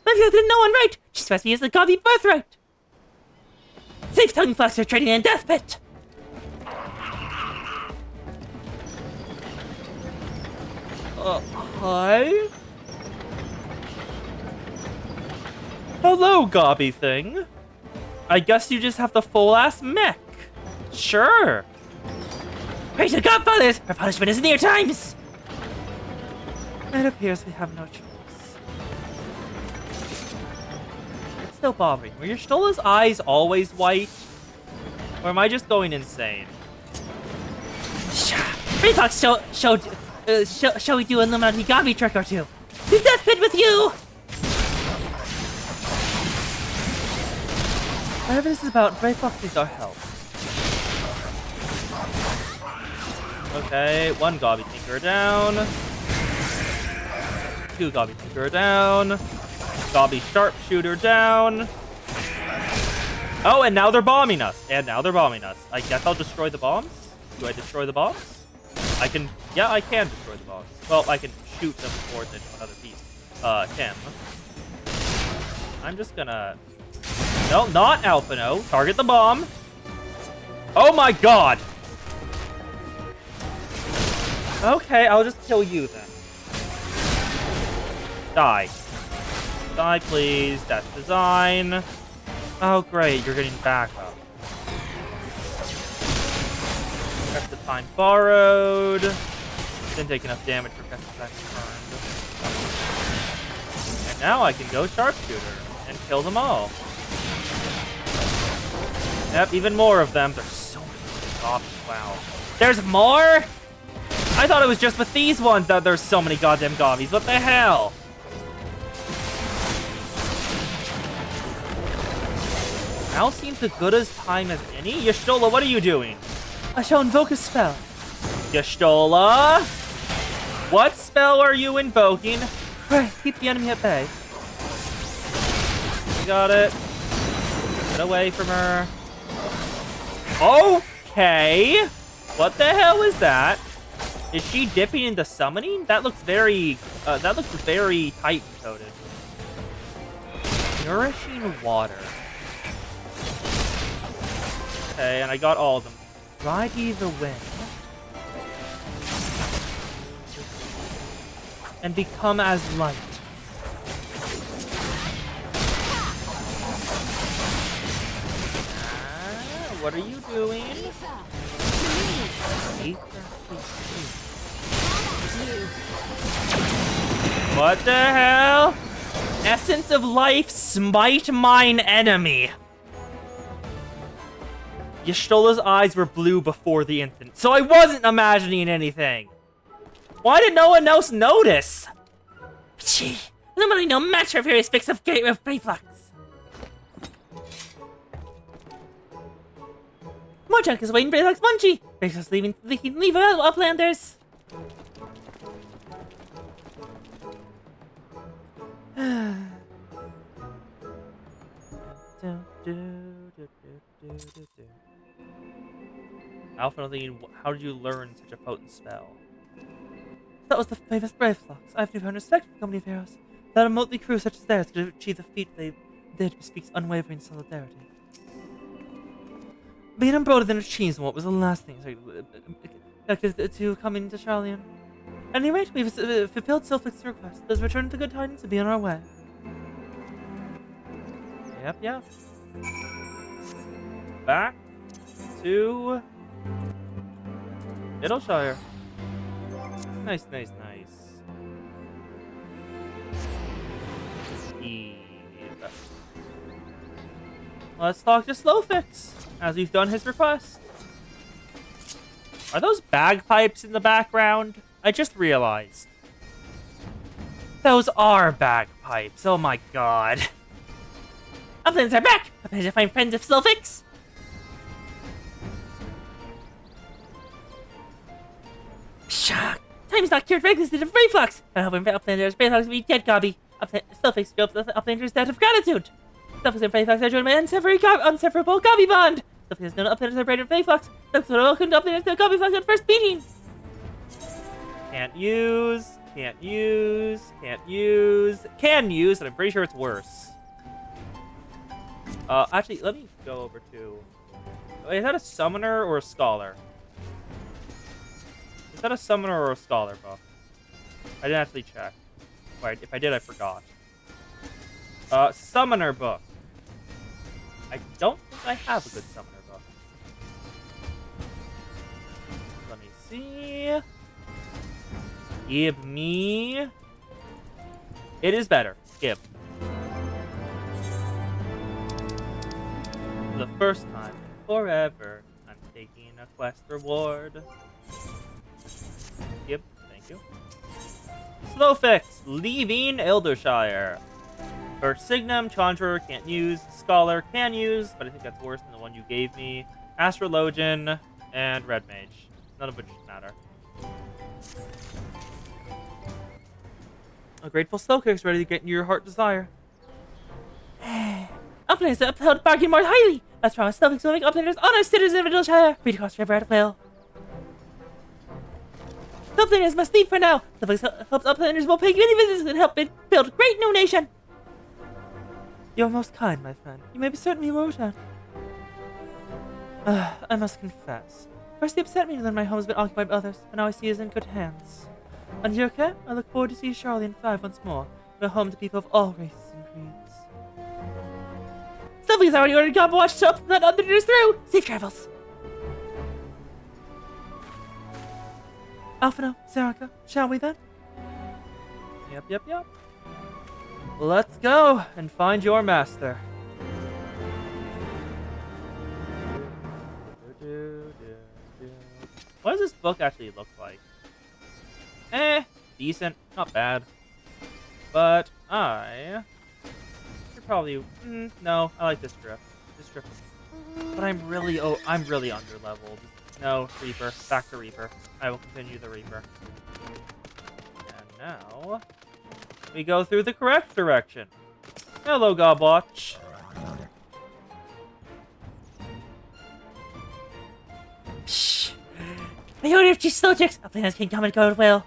Wraithlock didn't know one right. She supposed to be as the gobby birthright. Safe tongue flux are trading in death pit. Hi? Hello, gobby thing. I guess you just have the full-ass mech. Sure. Pray to Godfathers! Our punishment is near times! It appears we have no choice. It's still bothering. Were your Stola's eyes always white? Or am I just going insane? Wraithlock show you an Illuminati gobby trick or two. To death pit with you! Whatever this is about, Wraithlock needs our help. Okay, one Gobby Tinker down. Two Gobby Tinker down. Gobby Sharpshooter down. Oh, and now they're bombing us. I guess I'll destroy the bombs. Do I destroy the bombs? I can... yeah, I can destroy the bombs. Well, I can shoot them towards it with another piece. Tim. I'm just gonna... no, not Alphino. Target the bomb. Oh my god! Okay, I'll just kill you then. Die. Die, please. That's design. Oh, great. You're getting back up. That's the time borrowed. Didn't take enough damage for Press Attack turned. And now I can go Sharpshooter and kill them all. Yep, even more of them. There's so many gobbies. Wow. There's more? I thought it was just with these ones that there's so many goddamn gobbies. What the hell? Now seems as good as time as any. Y'shtola, what are you doing? I shall invoke a spell. Y'shtola? What spell are you invoking? Right, keep the enemy at bay. You got it. Get away from her. Okay. What the hell is that? Is she dipping into summoning? That looks very Titan-coded. Nourishing water. Okay, and I got all of them. Ride ye the wind. And become as light. What are you doing? What the hell? Essence of life, smite mine enemy. Y'shtola's eyes were blue before the instant, so I wasn't imagining anything. Why did no one else notice? Gee, literally no match for various fix of gate of reflux. More junk is waiting for reflux Munchie. Reflux leaving leave uplanders. Alpha, how did you learn such a potent spell? That was the famous reflux. I have newfound respect for the company of heroes. That a motley crew such as theirs could achieve the feat they did bespeaks unwavering solidarity. Being embroidered in a cheese, what was the last thing to come into Charlian? At any rate, we've fulfilled Sylphix's request. Let's return to good tidings and be on our way. Yep. Back to Middleshire. Nice. Let's talk to Slowfix, as he's done his request. Are those bagpipes in the background? I just realized. Those are bagpipes, oh my god. Uplands are back! I managed to find friends of Slowfix. Shock! Time's not cured for existence of reflux. I hope Uplanders reflux will be dead, Gobby. Slowfix scopes Uplanders' debt of gratitude. Slowfix and reflux are joined by inseparable Gobby bond. Slowfix has known Uplanders are braided reflux. Slowfix will welcome Uplanders to Gobby Flux at first meeting. Can't use, and I'm pretty sure it's worse. Actually, let me go over to... Is that a summoner or a scholar? Is that a summoner or a scholar book? I didn't actually check. Right, if I did, I forgot. Summoner book. I don't think I have a good summoner book. Let me see. Give me... It is better. Give. For the first time in forever, I'm taking a quest reward. Yep, thank you. Slowfix, leaving Eldershire. First Signum, Conjurer, can't use. Scholar, can use, but I think that's worse than the one you gave me. Astrologian, and Red Mage. None of which matter. A grateful Slowfix ready to get your heart desire. Uplanders upheld bargain more highly. That's promised Slowfix will make Uplanders honor citizens of Middleshire. Free to cross river at will. Uplanders must leave for now. Slowfix hopes Uplanders will pay you any visits and help build a great new nation. You are most kind, my friend. You may be certain he will return. I must confess. First he upset me to learn my home has been occupied by others, but now I see he is in good hands. Under your care, I look forward to see Charlie and thrive once more. We're home to people of all races and creeds. Slowfix already ordered Gob Watch to help let Uplanders through. Safe travels. Alphino, Saraka, shall we then? Yep. Let's go and find your master. What book actually look like? Decent, not bad. But I should probably no, I like this strip. This strip. But I'm really under leveled. No, Reaper. Back to Reaper. I will continue the Reaper. And now we go through the correct direction. Hello, Gobwatch. Shh. My order of G-Slogix. Our plans can come and go at will.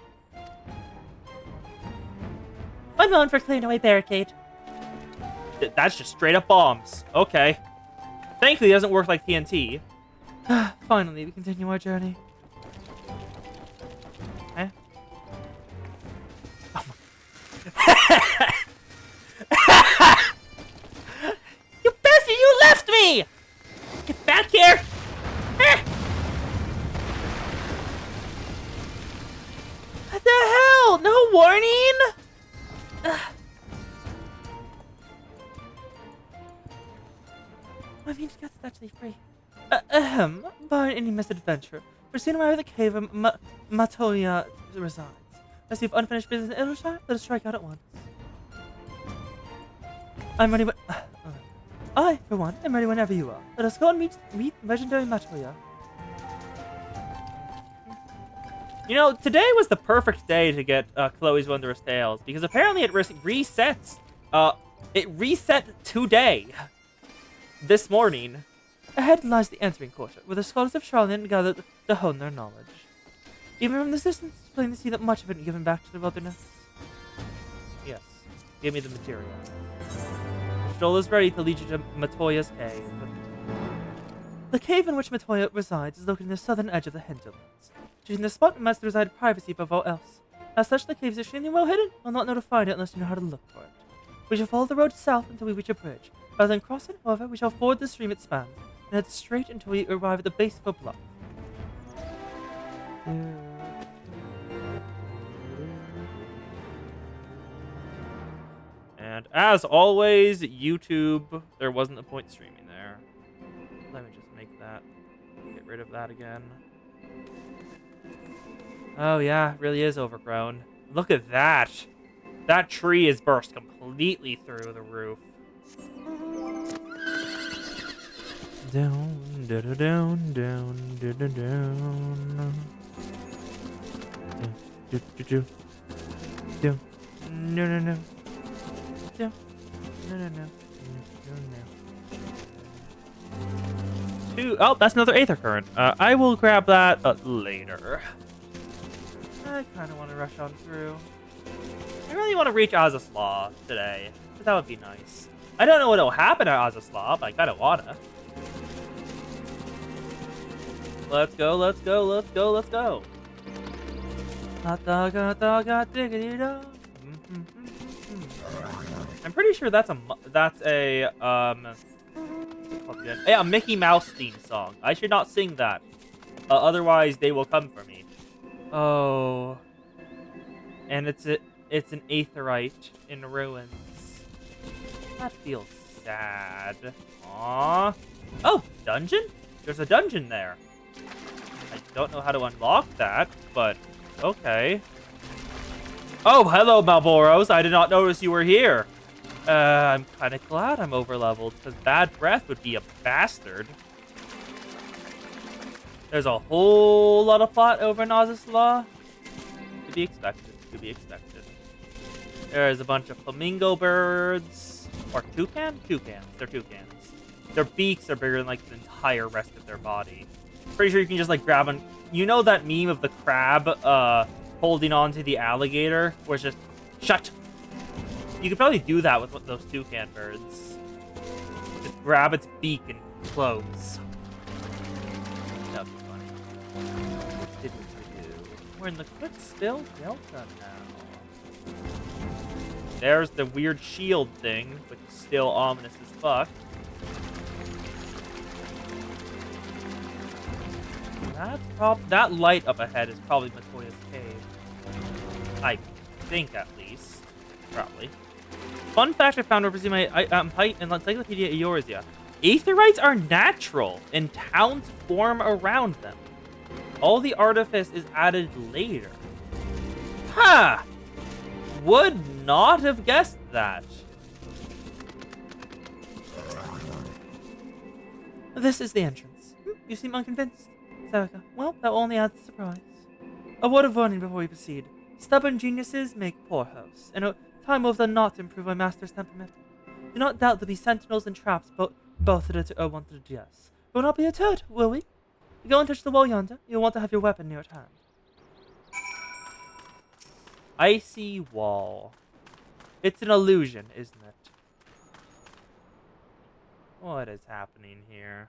1 moment for clearing away barricade. That's just straight up bombs. Okay. Thankfully, it doesn't work like TNT. Finally, we continue our journey. Eh? You bastard! You left me! Get back here! What the hell? No warning? My means gets actually free. Barring any misadventure, we're soon arrive at the cave where Matoya resides. As we have unfinished business in Illushire, let us strike out at once. I'm ready when... I, for one, am ready whenever you are. Let us go and meet legendary Matoya. You know, today was the perfect day to get Chloe's Wondrous Tales, because apparently it resets. It reset today. This morning. Ahead lies the entering courtyard, where the scholars of Charlene gathered to hone their knowledge. Even from this distance, it's plain to see that much have been given back to the wilderness. Yes. Give me the material. Stoll is ready to lead you to Matoya's cave. The cave in which Matoya resides is located in the southern edge of the hinterlands, choosing the spot where must reside privacy above all else. As such, the cave is extremely well hidden. You'll not know to find it unless you know how to look for it. We shall follow the road south until we reach a bridge. Rather than cross it, however, we shall ford the stream it spans, and head straight until we arrive at the base of a bluff. And as always, YouTube, there wasn't a point streaming there. Let me just make that, get rid of that again. Oh yeah, it really is overgrown. Look at that. That tree is burst completely through the roof. Down, down, down, down, down, down. Do, do, do. Do. No, no, no. Do. No, no, no. Oh, that's another Aether Current. I will grab that later. I kind of want to rush on through. I really want to reach Azaslaw today, but that would be nice. I don't know what'll happen at Azaslaw, but I kind of wanna. Let's go, let's go, let's go, let's go. I'm pretty sure that's a Mickey Mouse theme song. I should not sing that. Otherwise, they will come for me. Oh. And it's an aetherite in ruins. That feels sad. Aww. Oh, dungeon? There's a dungeon there. I don't know how to unlock that, but okay. Oh, hello, Malboros. I did not notice you were here. I'm kind of glad I'm overleveled, because Bad Breath would be a bastard. There's a whole lot of plot over in Azaslaw. To be expected, to be expected. There's a bunch of flamingo birds. Or toucan? Toucans. They're toucans. Their beaks are bigger than, like, the entire rest of their body. Pretty sure you can just, like, grab an... You know that meme of the crab, holding on to the alligator? Where it's just... Shut! You could probably do that with those toucan birds. Just grab its beak and close. That would be funny. We're in the Quickspill Delta now. There's the weird shield thing, which is still ominous as fuck. That light up ahead is probably Matoya's cave. I think, at least. Probably. Fun fact I found over my height and Encyclopedia Eorzea. Aetherites are natural, and towns form around them. All the artifice is added later. Ha! Would not have guessed that. This is the entrance. You seem unconvinced. Serica, well, that will only add to surprise. A word of warning before we proceed. Stubborn geniuses make poor hosts, and time will not improve my master's temperament. Do not doubt there'll be sentinels and traps, both want to yes. We'll not be deterred, will we? You go and touch the wall yonder. You'll want to have your weapon near at hand. Icy wall. It's an illusion, isn't it? What is happening here?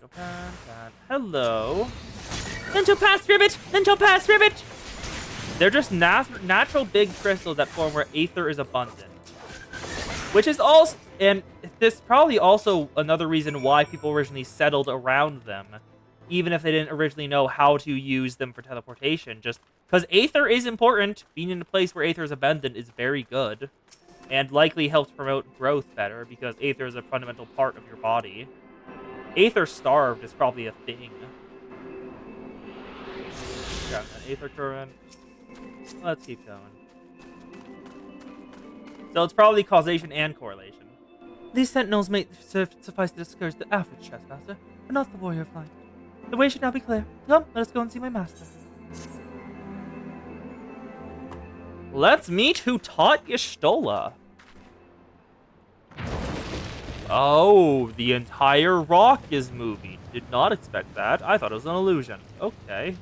Go past that. Hello. Then she'll pass, Ribbit! Then she'll pass, Ribbit! They're just natural big crystals that form where aether is abundant. Which is also, and this is probably also another reason why people originally settled around them, even if they didn't originally know how to use them for teleportation. Just because aether is important, being in a place where aether is abundant is very good, and likely helps promote growth better because aether is a fundamental part of your body. Aether starved is probably a thing. Grab an aether current. Let's keep going. So it's probably causation and correlation. These sentinels may suffice to discourage the average trespasser, but not the warrior of light. The way should now be clear. Come, let us go and see my master. Let's meet who taught Y'shtola. Oh, the entire rock is moving. Did not expect that. I thought it was an illusion. Okay.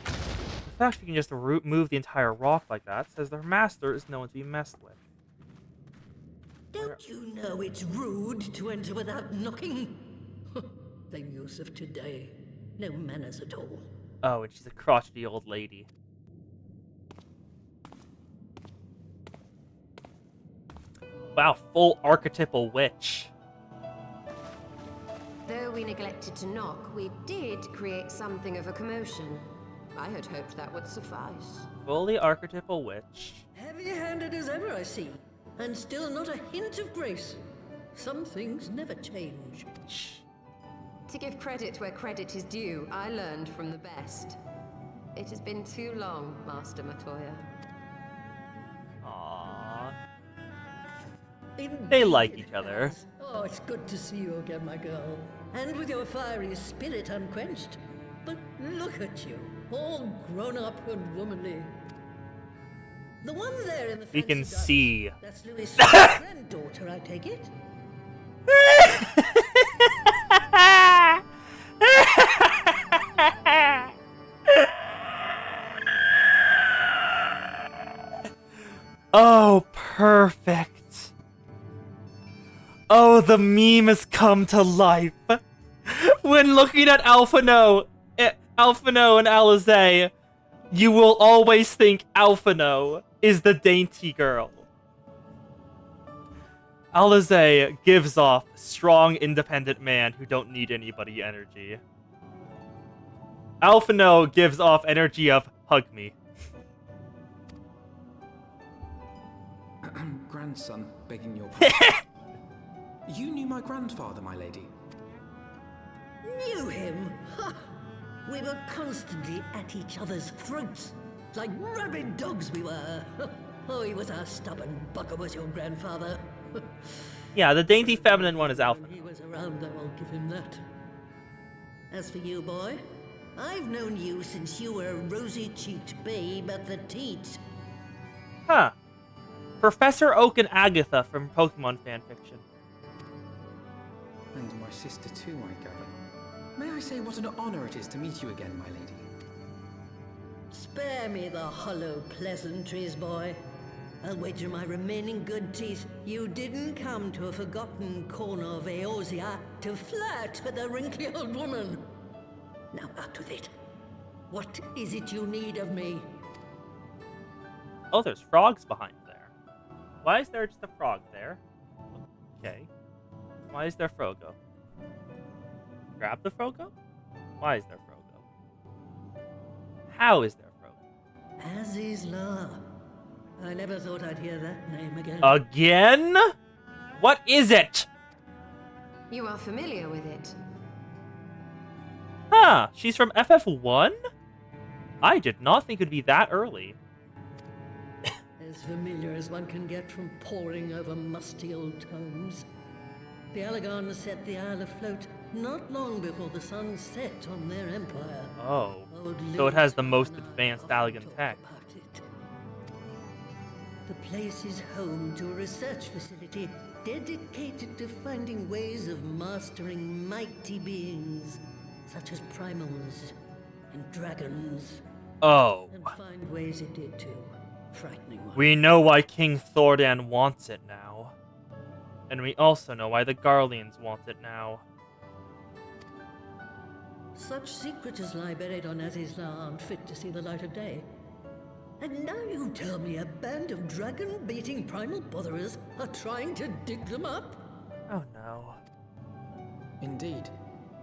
The fact you can just move the entire rock like that says their master is no one to be messed with. Don't you know it's rude to enter without knocking? The youth of today. No manners at all. Oh, and she's a crotchety old lady. Wow, full archetypal witch. Though we neglected to knock, we did create something of a commotion. I had hoped that would suffice. Fully archetypal witch. Heavy-handed as ever, I see. And still not a hint of grace. Some things never change. To give credit where credit is due, I learned from the best. It has been too long, Master Matoya. Aww. Indeed they like each other. Oh, it's good to see you again, my girl. And with your fiery spirit unquenched. But look at you, all grown up and womanly. The one there in the We can see. That's Louis' granddaughter, I take it? Oh, perfect. Oh, the meme has come to life. When looking at Alphino and Alizé, you will always think Alphino is the dainty girl. Alizé gives off strong, independent man who don't need anybody energy. Alphino gives off energy of hug me. Grandson, begging your pardon. You knew my grandfather, my lady. Knew him? Ha! We were constantly at each other's throats. Like rabid dogs we were. Oh, he was a stubborn bucker, was your grandfather. Yeah, the dainty feminine one is Alpha. He was around, though, I'll give him that. As for you, boy, I've known you since you were a rosy-cheeked babe at the teat. Huh. Professor Oak and Agatha from Pokemon fanfiction. And my sister too, I gather. May I say what an honor it is to meet you again, my lady? Spare me the hollow pleasantries, boy. I'll wager my remaining good teeth you didn't come to a forgotten corner of Eorzea to flirt with a wrinkly old woman. Now out with it. What is it you need of me? Oh, there's frogs behind there. Why is there just a frog there? Okay. Why is there Frogo? Grab the Frogo? Why is there Frogo? How is there Frogo? Azizla. I never thought I'd hear that name again. Again? What is it? You are familiar with it. Huh, she's from FF1? I did not think it would be that early. As familiar as one can get from poring over musty old tomes. The Alagans set the Isle afloat not long before the sun set on their empire. Oh, so it has the most advanced Allagan tech. The place is home to a research facility dedicated to finding ways of mastering mighty beings, such as primals and dragons. Oh. And find ways it did too. Frightening one. We know why King Thordan wants it now. And we also know why the Garleans want it now. Such secrets as lie buried on Azizla aren't fit to see the light of day. And now you tell me a band of dragon-beating primal botherers are trying to dig them up? Oh no. Indeed.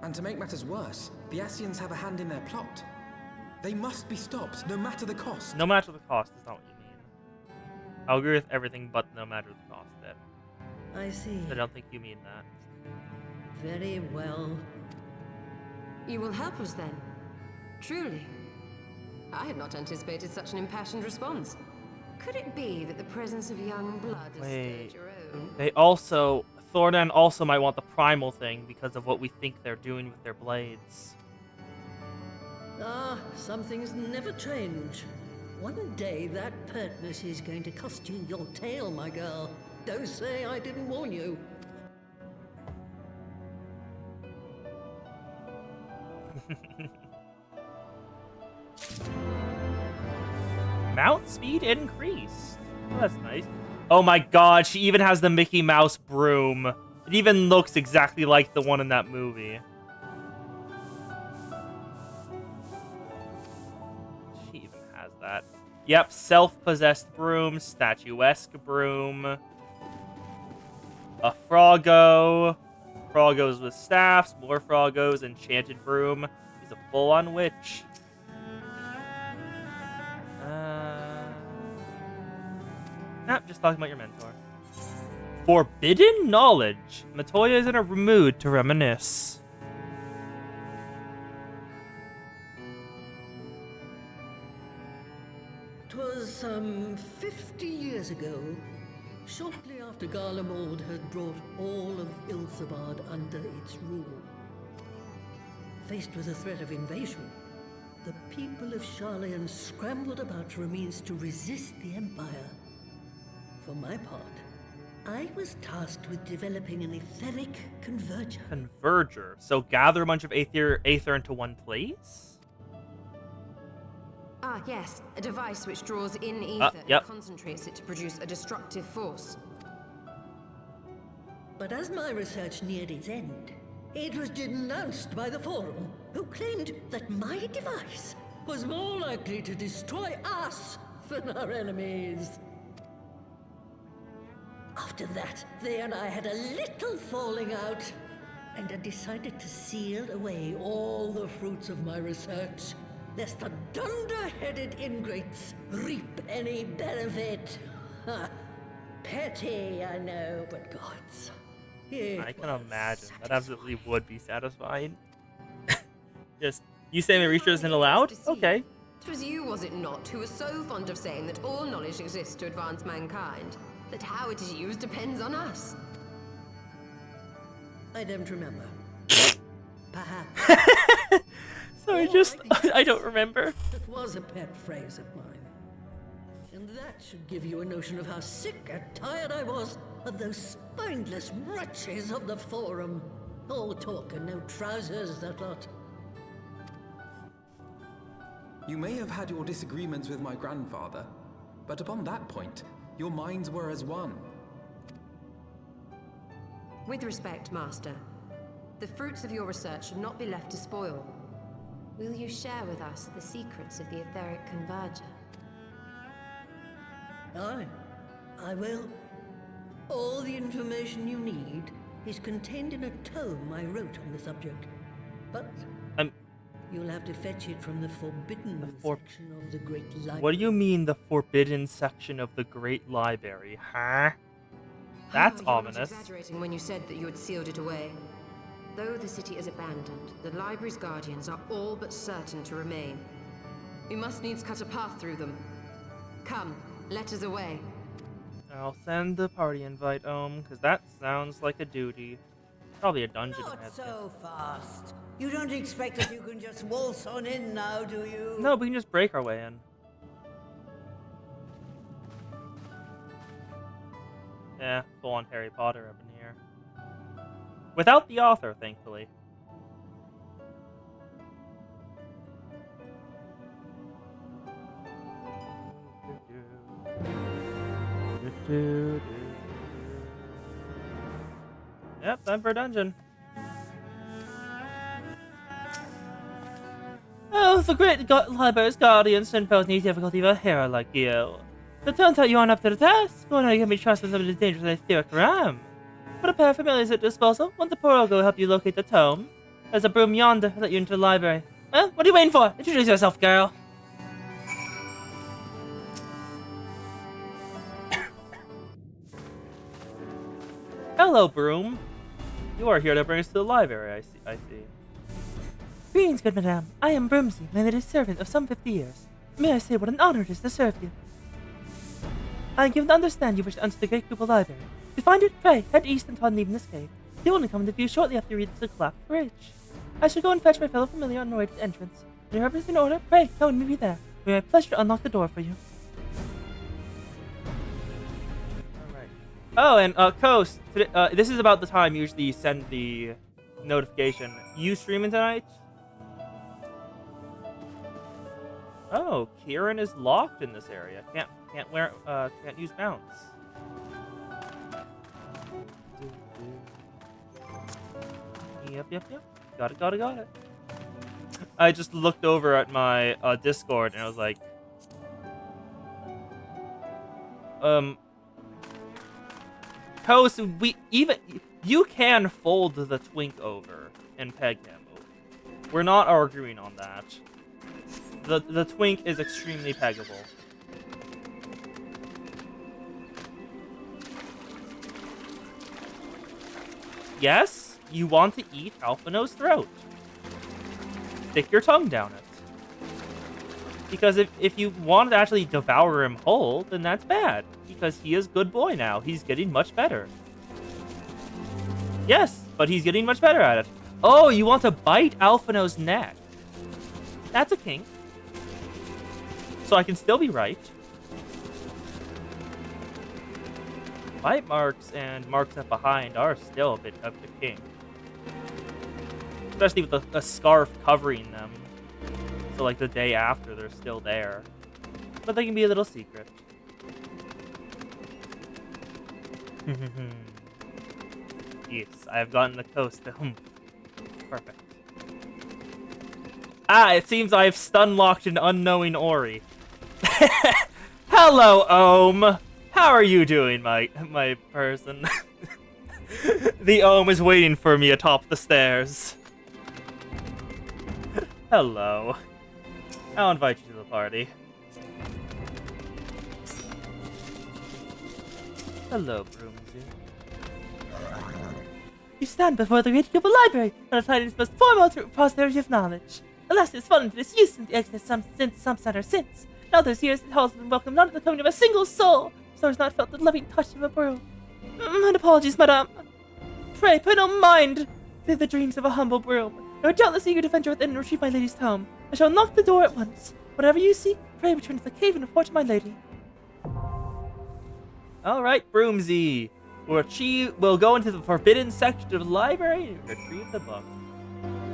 And to make matters worse, the Ascians have a hand in their plot. They must be stopped, no matter the cost. No matter the cost is not what you mean. I'll agree with everything but no matter the cost bit. I see. I don't think you mean that. Very well. You will help us then? Truly? I had not anticipated such an impassioned response. Could it be that the presence of young blood has stirred your own? They also... Thordan also might want the primal thing because of what we think they're doing with their blades. Ah, some things never change. One day that pertness is going to cost you your tail, my girl. Don't say I didn't warn you. Mount speed increased. Oh, that's nice. Oh my god, she even has the Mickey Mouse broom. It even looks exactly like the one in that movie. She even has that. Yep, self-possessed broom, statuesque broom. A Froggo. Froggos with staffs, more Froggos, enchanted broom. She's a full-on witch. Nope, just talking about your mentor. Forbidden knowledge. Matoya is in a mood to reminisce. "'Twas some 50 years ago, shortly after Garlemald had brought all of Ilsabard under its rule. Faced with the threat of invasion, the people of Sharlayan scrambled about for a means to resist the Empire. For my part, I was tasked with developing an etheric converger. Converger. So gather a bunch of aether into one place? Ah, yes. A device which draws in ether and concentrates it to produce a destructive force. But as my research neared its end, it was denounced by the Forum, who claimed that my device was more likely to destroy us than our enemies. After that, they and I had a little falling out, and I decided to seal away all the fruits of my research, lest the dunder-headed ingrates reap any benefit. Petty, I know, but gods. I can imagine. That absolutely would be satisfying. Just, you say my research isn't allowed? Okay. It was you, was it not, who was so fond of saying that all knowledge exists to advance mankind? That how it is used depends on us. I don't remember. Perhaps. Sorry, just... I don't remember. It was a pet phrase of mine. And that should give you a notion of how sick and tired I was of those spineless wretches of the Forum. All talk and no trousers, that lot. You may have had your disagreements with my grandfather, but upon that point, your minds were as one. With respect, Master, the fruits of your research should not be left to spoil. Will you share with us the secrets of the etheric converger? Aye, I will. All the information you need is contained in a tome I wrote on the subject. But you'll have to fetch it from the forbidden section of the Great Library. What do you mean, the forbidden section of the Great Library, huh? That's you were ominous. not exaggerating when you said that you had sealed it away. Though the city is abandoned, the library's guardians are all but certain to remain. We must needs cut a path through them. Come, let us away. I'll send the party invite, because that sounds like a duty. Probably a dungeon. Not so fast. You don't expect that you can just waltz on in now, do you? No, we can just break our way in. Yeah, full on Harry Potter up in here. Without the author, thankfully. Yep, time for a dungeon. Oh, the great library's guardians shouldn't pose any difficulty for a hero like you. So turns out you aren't up to the task, or now you can be trusted with some of the dangerous etheric realm. Put a pair of familiars at disposal. Once the Porogo will help you locate the tome. There's a broom yonder to let you into the library. Well, what are you waiting for? Introduce yourself, girl. Hello, Broom. You are here to bring us to the library, I see. Greetings, good madame. I am Broomsy, my lady's servant of some 50 years. May I say what an honor it is to serve you? I am given to understand you wish to enter the Great Google Library. To find it, pray, head east until leaving this cave. They will only come into view shortly after you reach the collapsed bridge. I shall go and fetch my fellow familiar on the way to the entrance. When your everything in order, pray, come and meet me there. It will be my pleasure to unlock the door for you. Alright. Oh, and, Coast, today, this is about the time usually you send the notification. You streaming tonight? Oh, Kieran is locked in this area. Can't use mounts. Yep. Got it. I just looked over at my Discord and I was like, Toast, you can fold the twink over and peg him. We're not arguing on that. The twink is extremely peggable. Yes, you want to eat Alphino's throat. Stick your tongue down it. Because if you want to actually devour him whole, then that's bad. Because he is good boy now. He's getting much better. Yes, but he's getting much better at it. Oh, you want to bite Alphino's neck. That's a kink. So I can still be right. Bite marks and marks left behind are still a bit of a kink. Especially with a scarf covering them. So like the day after, they're still there. But they can be a little secret. Yes, I have gotten the coast. Perfect. Ah, it seems I have stunlocked an unknowing Ori. Hello, Ohm. How are you doing, my person? The Ohm is waiting for me atop the stairs. Hello. I'll invite you to the party. Hello, Broomsy. You stand before the Great Google Library, on a planet's most foremost repository of knowledge. Alas, it has fallen into disuse since the exit since some center since. In all those years, the halls have been welcomed not at the coming of a single soul. So has not felt the loving touch of a broom. My apologies, madame. Pray, put no mind to the dreams of a humble broom. I would doubtless eager to venture within and retrieve my lady's tome. I shall unlock the door at once. Whatever you seek, pray return to the cave and report to my lady. Alright, Broomsy. We'll go into the forbidden section of the library and retrieve the book.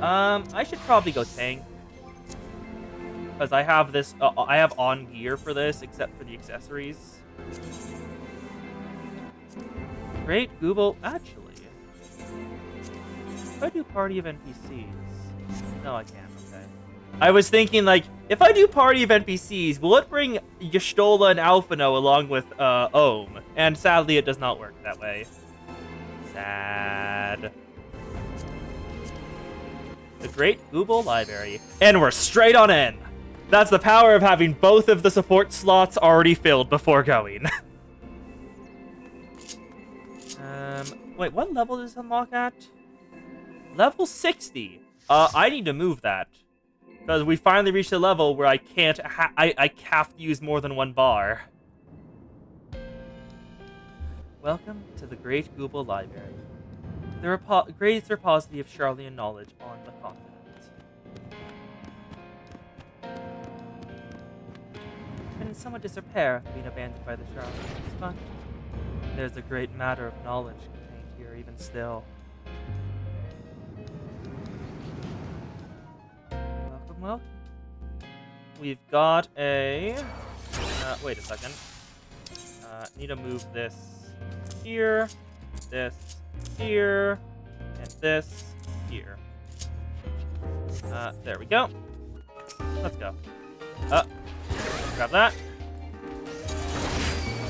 I should probably go tank. Because I have this, I have on gear for this, except for the accessories. Great Google, actually. If I do party of NPCs... No, I can't, okay. I was thinking, like, if I do party of NPCs, will it bring Y'shtola and Alphino along with, Ohm? And sadly, it does not work that way. Sad. The Great Google Library. And we're straight on in! That's the power of having both of the support slots already filled before going. Wait, what level does this unlock at? Level 60. I need to move that. Because we finally reached a level where I can't I have to use more than one bar. Welcome to the Great Google Library. The greatest repository of Charlian knowledge on the continent. Been in somewhat disrepair, being abandoned by the Charlians, but there's a great matter of knowledge contained here even still. Welcome. We've got a... wait a second. Need to move this here, this here, and this here. There we go. Let's go. Grab that.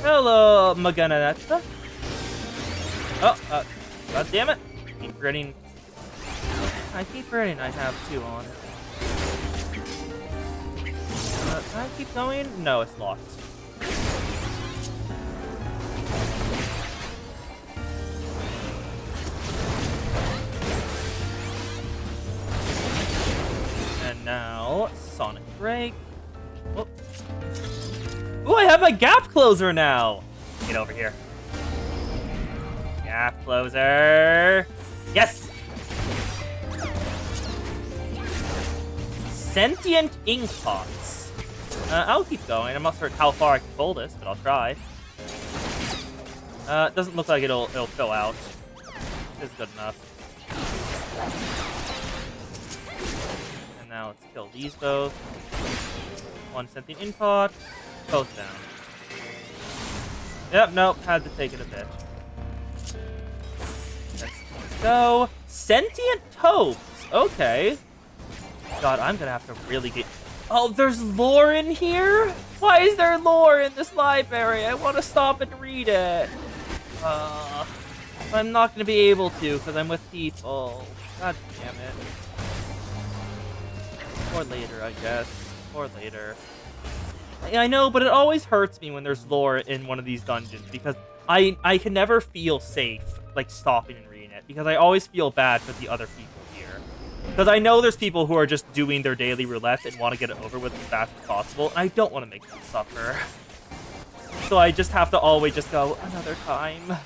Hello, Magananetta. Oh, god damn it. Keep forgetting. I keep forgetting I have 2 on. Can I keep going? No, it's locked. And now, Sonic Break. Oh. Ooh, I have my gap closer now! Get over here. Gap closer. Yes! Sentient ink pots. I'll keep going. I'm not certain how far I can pull this, but I'll try. It doesn't look like it'll fill out. It's good enough. And now let's kill these both. 1 sentient ink pot. Both down. Yep, nope. Had to take it a bit. Let's go. Sentient toads. Okay. God, I'm gonna have to really get... Oh, there's lore in here? Why is there lore in this library? I want to stop and read it. I'm not gonna be able to because I'm with people. God damn it. Or later, I guess. Or later. I know, but it always hurts me when there's lore in one of these dungeons because I can never feel safe, like, stopping and reading it because I always feel bad for the other people here. Because I know there's people who are just doing their daily roulette and want to get it over with as fast as possible, and I don't want to make them suffer. So I just have to always just go, another time.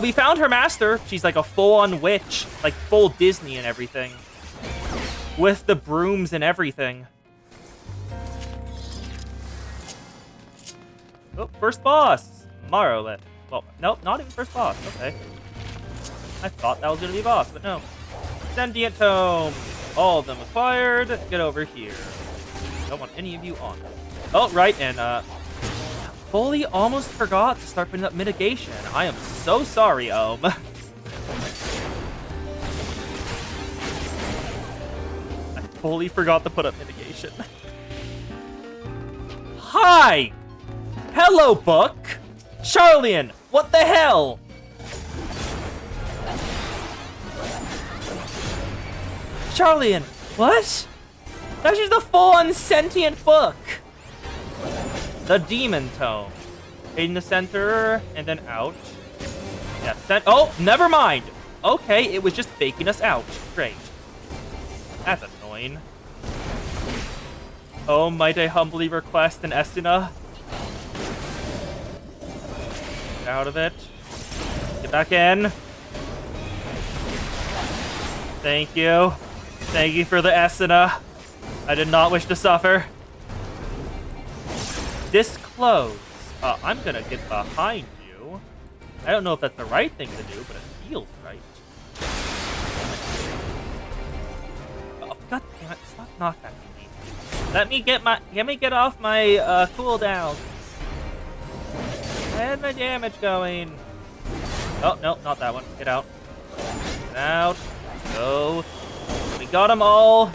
We found her master. She's like a full-on witch, like full Disney and everything. With the brooms and everything. Oh, first boss. Marowlet. Well, nope, not even first boss. Okay. I thought that was going to be boss, but no. Sentient Tome. All of them acquired. Get over here. Don't want any of you on. Oh, right, and, fully almost forgot to start putting up mitigation. I am so sorry, Ohm. I fully forgot to put up mitigation. Hi! Hello, book! Charlian, what the hell? Charlian, what? That's just a full-on sentient book. The Demon Tome. In the center, and then out. Yeah, oh, never mind. Okay, it was just faking us out. Great. That's annoying. Oh, might I humbly request an Estina? Get out of it. Get back in. Thank you. Thank you for the Estina. I did not wish to suffer. Disclose. I'm gonna get behind you. I don't know if that's the right thing to do, but it feels right. Oh, god damn it! Stop not attacking me. Let me get off my cooldowns. I had my damage going. Oh no, not that one. Get out. Get out. Go. We got them all.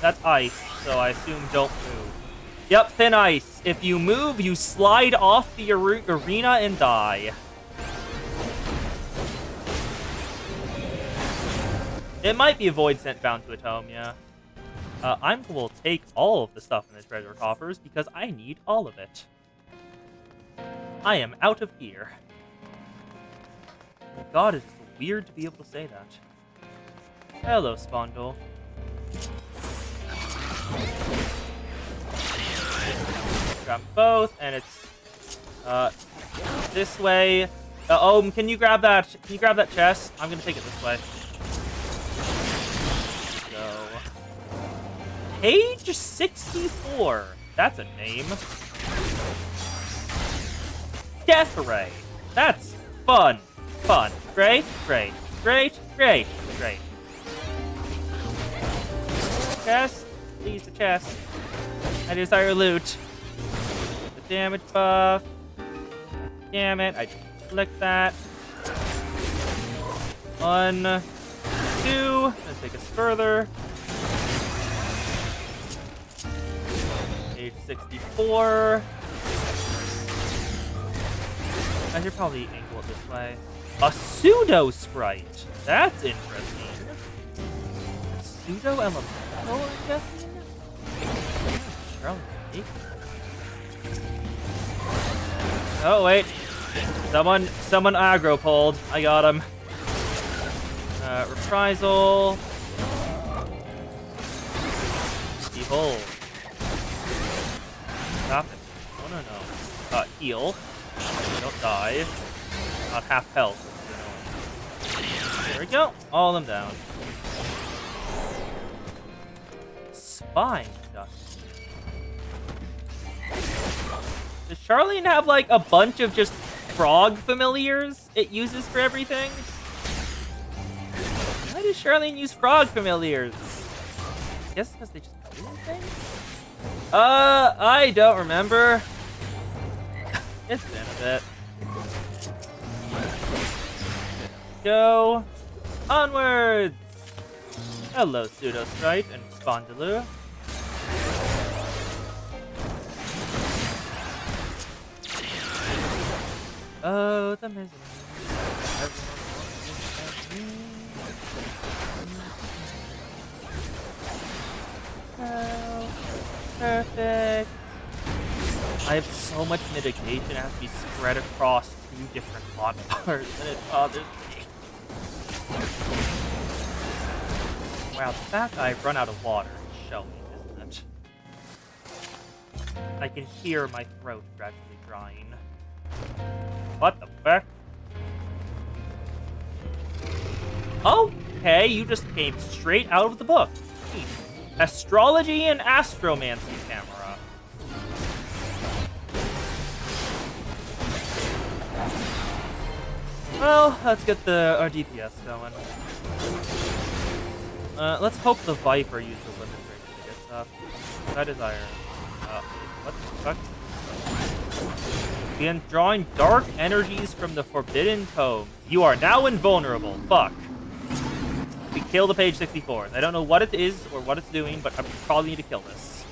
That's ice, so I assume don't move. Yep, thin ice. If you move, you slide off the arena and die. It might be a void scent bound to a tome, yeah. I will take all of the stuff in the treasure coffers because I need all of it. I am out of here. God, it's weird to be able to say that. Hello, Spondle. Grab both, and it's this way. Oh, can you grab that? Can you grab that chest? I'm gonna take it this way. So, page 64. That's a name. Death Ray. That's fun. Fun. Great. Great. Great. Great. Great. Chest. Please, the chest. I desire loot. The damage buff. Damn it. I clicked that. 1, 2. Let's take us further. Page 64. I should probably angle it this way. A pseudo sprite. That's interesting. Pseudo elemental, I'm guessing. Oh wait, someone aggro pulled. I got him. Reprisal. Behold. Stop it. No. Heal. Don't die. Not half health. There we go. All of them down. Spine dust. Does Charlene have like a bunch of just frog familiars it uses for everything? Why does Charlene use frog familiars? I guess because they just do things? I don't remember. It's been a bit. Go onwards. Hello, Pseudo Sprite and Spondaloo. Oh, the misery. Oh, perfect. I have so much mitigation that has to be spread across 2 different plot bars, and it bothers me. Wow, the fact I've run out of water is showing, isn't it? I can hear my throat gradually drying. What the fuck? Okay, you just came straight out of the book. Astrology and Astromancy camera. Well, let's get our DPS going. Let's hope the Viper used the limit break to get stuff. I desire. What the fuck? Begin drawing dark energies from the Forbidden Tome. You are now invulnerable. Fuck. We kill the page 64. I don't know what it is or what it's doing, but I probably need to kill this.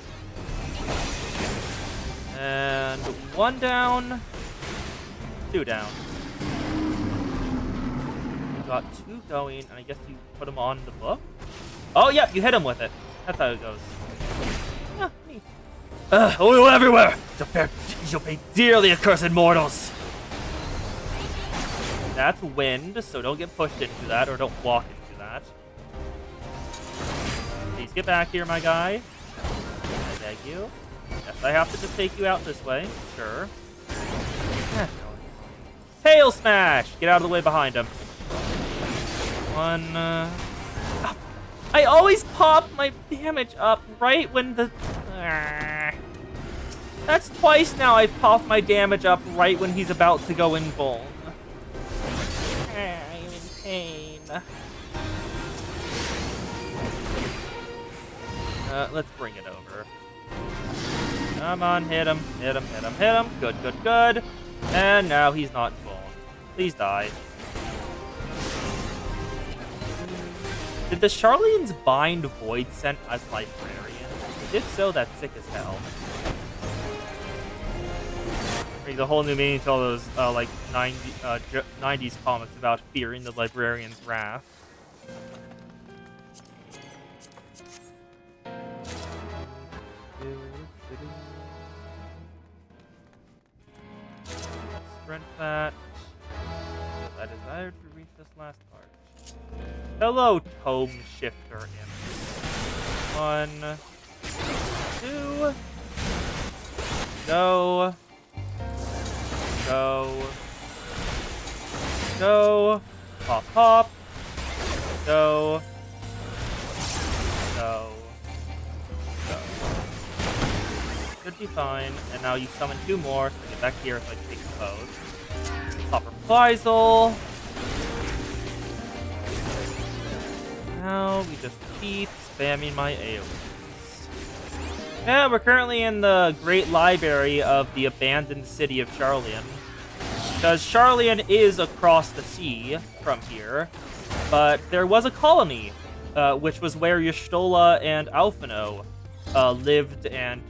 And 1 down. 2 down. We got 2 going, and I guess you put them on the book? Oh, yeah, you hit him with it. That's how it goes. Ah, neat. Oil everywhere! You'll pay dearly, accursed mortals! That's wind, so don't get pushed into that, or don't walk into that. Please get back here, my guy. I beg you. Yes, I have to just take you out this way. Sure. Tail smash! Get out of the way behind him. 1, I always pop my damage up right when the... That's twice now I've popped my damage up right when he's about to go invuln. I'm in pain. Let's bring it over. Come on, hit him, hit him, hit him, hit him. Good, good, good. And now he's not invuln. Please die. Did the Charlene's bind Void Scent as Librarian? If so, that's sick as hell. Like the whole new meaning to all those like 90s comics about fearing the Librarian's wrath. disappoint that. I desire to reach this last part. Hello, Tome Shifter Imp. 1, 2. Go. Go. Go. Pop, pop. Go. Go. Go. Should be fine. And now you summon 2 more, so get back here so I can take the pose. Pop Reprisal. Now we just keep spamming my AoEs. Yeah, we're currently in the Great Library of the abandoned city of Charlian. Because Charlian is across the sea from here, but there was a colony, which was where Y'shtola and Alphino lived, and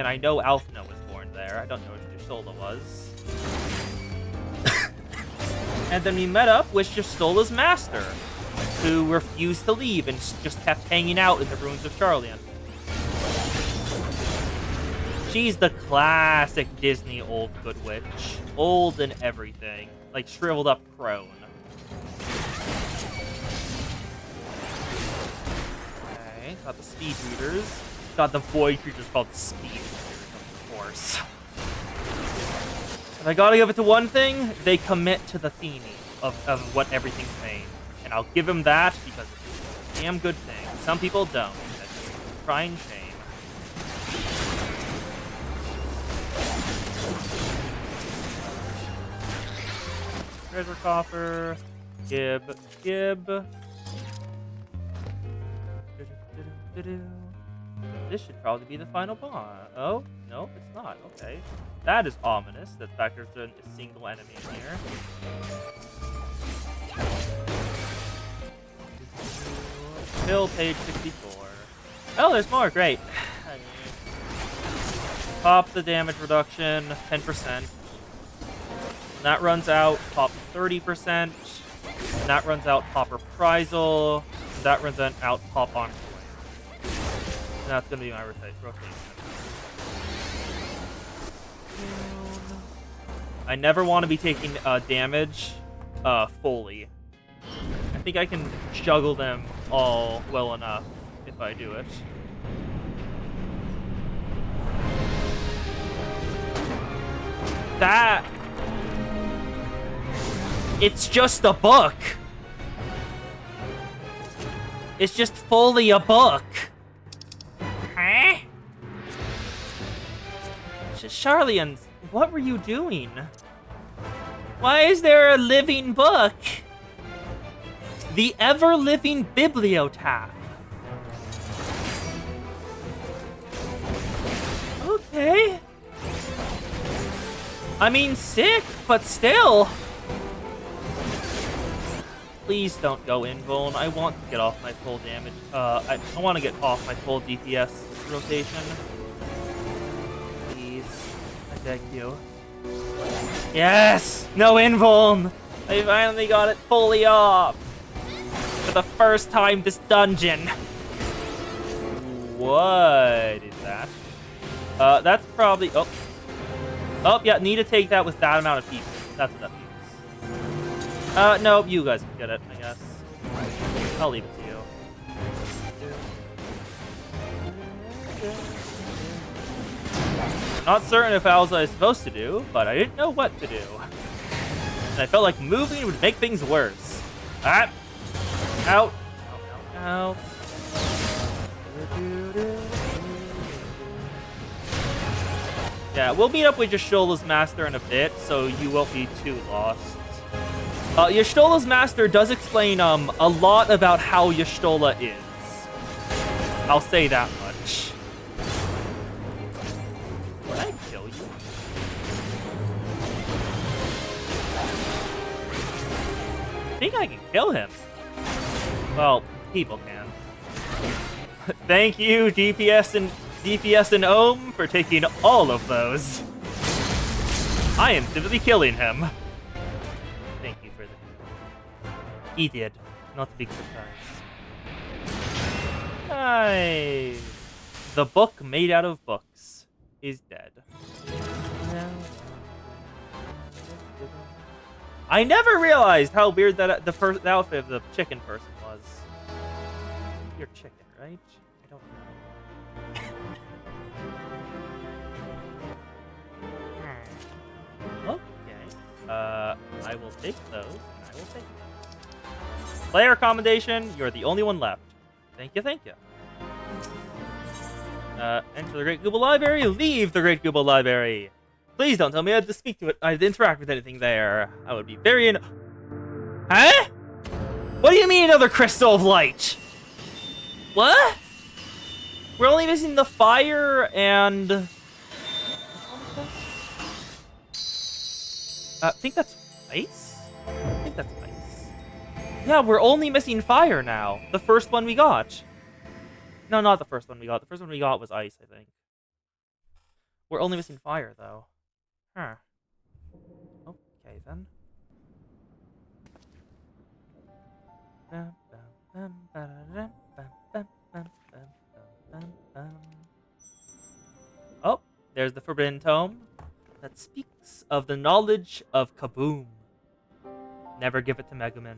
I know Alphino was born there. I don't know if Y'shtola was. And then we met up with Y'shtola's master, who refused to leave and just kept hanging out in the ruins of Charlian. She's the classic Disney old good witch. Old and everything. Like shriveled up crone. Okay, got the speed readers. Got the void creatures called speed readers, of course. If I gotta give it to one thing, they commit to the theme of what everything's named. And I'll give them that because it's a damn good thing. Some people don't. That's just crying shame. Treasure coffer. Gib. This should probably be the final boss. Oh, no, it's not. Okay. That is ominous. That factors in a single enemy in here. Fill page 64. Oh, there's more. Great. Pop the damage reduction, 10%. When that runs out, pop 30%. When that runs out, pop Reprisal. When that runs out, pop on. And that's going to be my rotation. I never want to be taking damage fully. I think I can juggle them all well enough if I do it. That... It's just a book. It's just fully a book. Huh? Charlian, what were you doing? Why is there a living book? The ever-living bibliotaph. Okay. I mean, sick, but still. Please don't go invuln. I want to get off my full damage. I want to get off my full DPS rotation. Please. I beg you. Yes! No invuln! I finally got it fully off! For the first time this dungeon! What is that? That's probably... Oh. Oh, yeah, need to take that with that amount of people. That's what that means. No, you guys can get it, I guess. I'll leave it to you. I'm not certain if Alza is supposed to do, but I didn't know what to do. And I felt like moving would make things worse. Ah! Out! Out! Yeah, we'll meet up with Y'shtola's master in a bit, so you won't be too lost. Y'shtola's master does explain a lot about how Y'shtola is. I'll say that much. Can I kill you? I think I can kill him. Well, people can. Thank you, DPS and Ohm, for taking all of those. I am simply killing him. Thank you for the... He did. Not a big surprise. Nice. The book made out of books is dead. I never realized how weird that the outfit of the chicken person was. You're chicken, right? I don't know. Okay. I will take those, and I will take those. Player commendation, you're the only one left. Thank you, thank you. Enter the Great Google Library, leave the Great Google Library. Please don't tell me I had to speak to it. I had to interact with anything there. I would be very Huh? What do you mean another crystal of light? What? We're only missing the fire and... I think that's ice? I think that's ice. Yeah, we're only missing fire now. The first one we got. No, not the first one we got. The first one we got was ice, I think. We're only missing fire, though. Huh. Okay, then. Oh, there's the Forbidden Tome that speaks of the knowledge of Kaboom. Never give it to Megumin.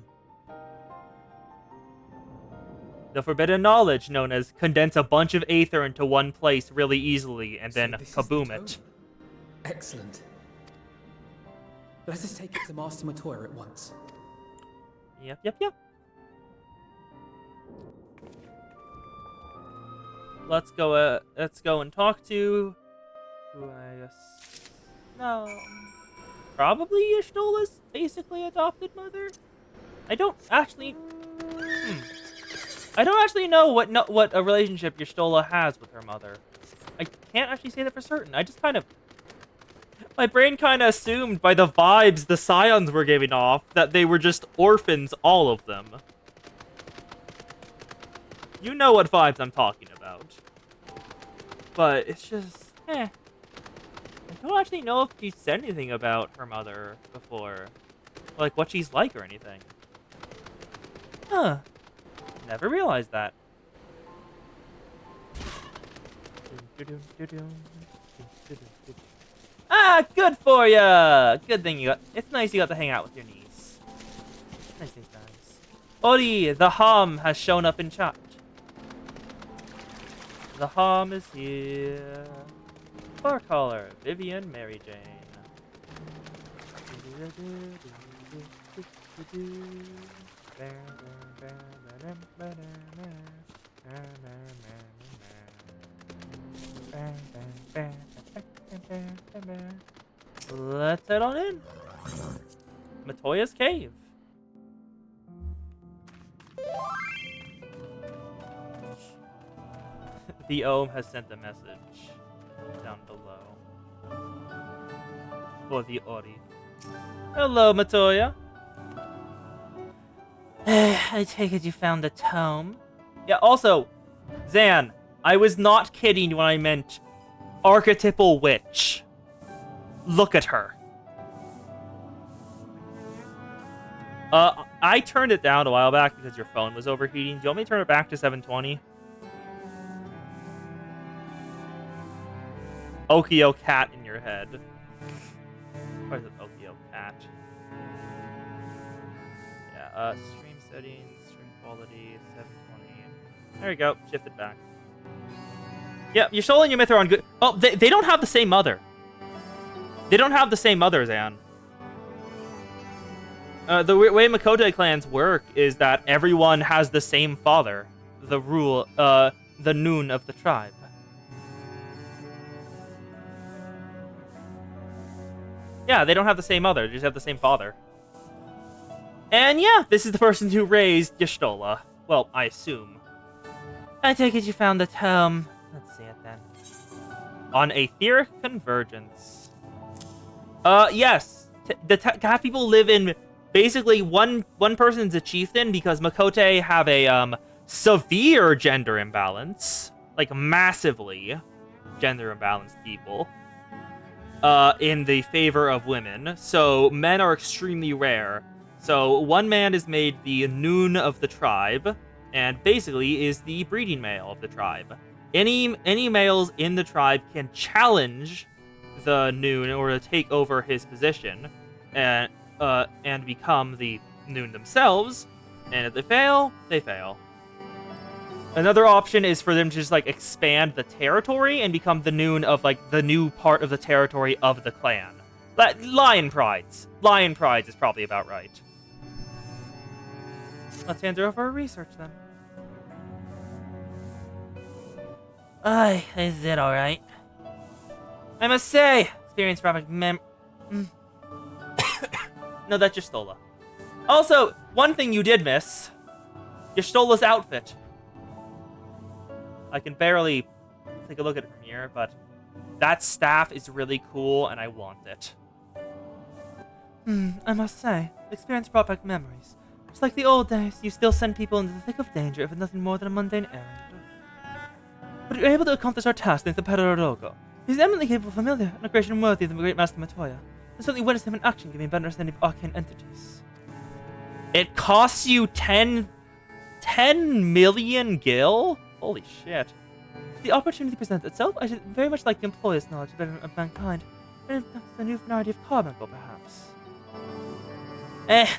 The forbidden knowledge known as condense a bunch of aether into one place really easily and then kaboom it. Excellent. Let us take it to Master Matoya at once. Yep. Let's go and talk to who I guess probably Y'shtola's basically adopted mother. I don't actually know what a relationship Y'shtola has with her mother. I can't actually say that for certain. I just my brain kind of assumed by the vibes the Scions were giving off that they were just orphans, all of them. You know what vibes I'm talking about. But it's just, I don't actually know if she said anything about her mother before. Like, what she's like or anything. Huh. Never realized that. Ah, good for ya! Good thing you got... It's nice you got to hang out with your niece. Nice. Ori, the Hom has shown up in chat. The Hom is here. Bar caller, Vivian Mary Jane. Let's head on in. Matoya's cave. The Ohm has sent a message down below for the Ori. Hello, Matoya. I take it you found the tome. Yeah, also, Zan, I was not kidding when I meant archetypal witch. Look at her. I turned it down a while back because your phone was overheating. Do you want me to turn it back to 720? Okio cat in your head. Or is it Okio cat? Yeah, stream settings, stream quality, 720. There you go, shift it back. Yeah, Y'shtola and Ymith are on good... Oh, they don't have the same mother. They don't have the same mother, Zan. The way Makote clans work is that everyone has the same father. The Noon of the tribe. Yeah, they don't have the same mother. They just have the same father. And yeah, this is the person who raised Y'shtola. Well, I assume. I take it you found the tome. Let's see it then. On Aetheric Convergence. Yes. The cat people live in... Basically, one person's a chieftain because Makote have a severe gender imbalance. Like, massively gender imbalanced people. In the favor of women. So, men are extremely rare. So, one man is made the Noon of the tribe, and basically is the breeding male of the tribe. Any males in the tribe can challenge the Noon in order to take over his position, and and become the Noon themselves. And if they fail, they fail. Another option is for them to just, like, expand the territory and become the Noon of, like, the new part of the territory of the clan. Lion Prides. Lion Prides is probably about right. Let's hand her over her research, then. Aye, is it alright? I must say, experience perfect No, that's Y'shtola. Also, one thing you did miss. Y'shtola's outfit. I can barely take a look at it from here, but that staff is really cool, and I want it. I must say, experience brought back memories. Just like the old days, you still send people into the thick of danger if it's nothing more than a mundane errand. But you're able to accomplish our task thanks to Pedro. He's an eminently capable familiar, and a creation worthy of the great master Matoya. I certainly witnessed him in action, giving me a better understanding of arcane entities. It costs you 10 million gil? Holy shit. If the opportunity presents itself, I should very much like to employ this knowledge of mankind. And a new variety of carbuncle, perhaps.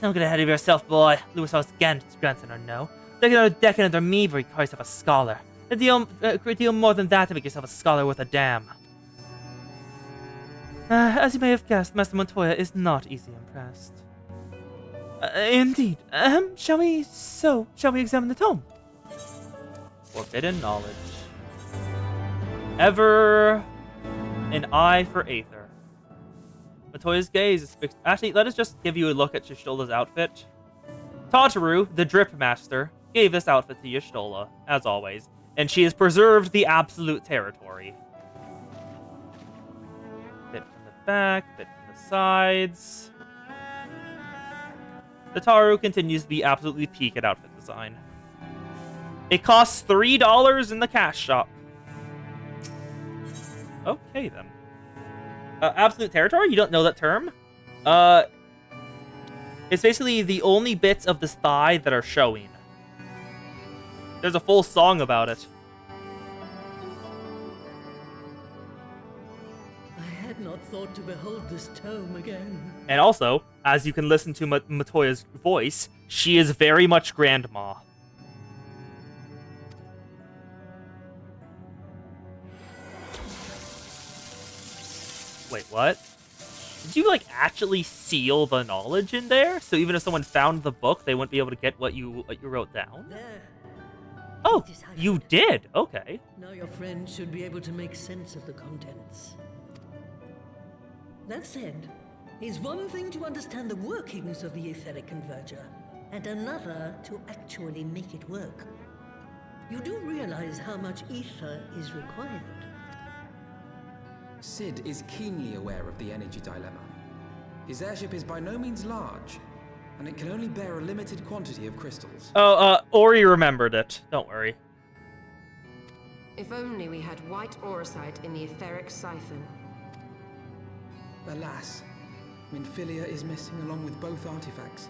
Don't get ahead of yourself, boy. Louis House grandson or no. Take another decade under me before you call yourself a scholar. A great deal more than that to make yourself a scholar worth a damn. As you may have guessed, Master Montoya is not easily impressed. Indeed. Shall we examine the tome? Forbidden knowledge. Ever an eye for Aether. Matoya's gaze is fixed. Actually, let us just give you a look at Y'shtola's outfit. Tataru, the Drip Master, gave this outfit to Y'shtola, as always, and she has preserved the absolute territory. Bit from the back, bit from the sides. The Taru continues to be absolutely peak at outfit design. It costs $3 in the cash shop. Okay, then. Absolute territory? You don't know that term? It's basically the only bits of this thigh that are showing. There's a full song about it. I had not thought to behold this tome again. And also, as you can listen to Matoya's voice, she is very much grandma. Wait, what? Did you, like, actually seal the knowledge in there? So even if someone found the book, they wouldn't be able to get what you wrote down? There. Oh, you did? Okay. Now your friend should be able to make sense of the contents. That said, it's one thing to understand the workings of the etheric converger, and another to actually make it work. You do realize how much ether is required. Sid is keenly aware of the energy dilemma. His airship is by no means large, and it can only bear a limited quantity of crystals. Oh, Ori remembered it. Don't worry. If only we had white auracite in the etheric siphon. Alas, Minfilia is missing along with both artifacts,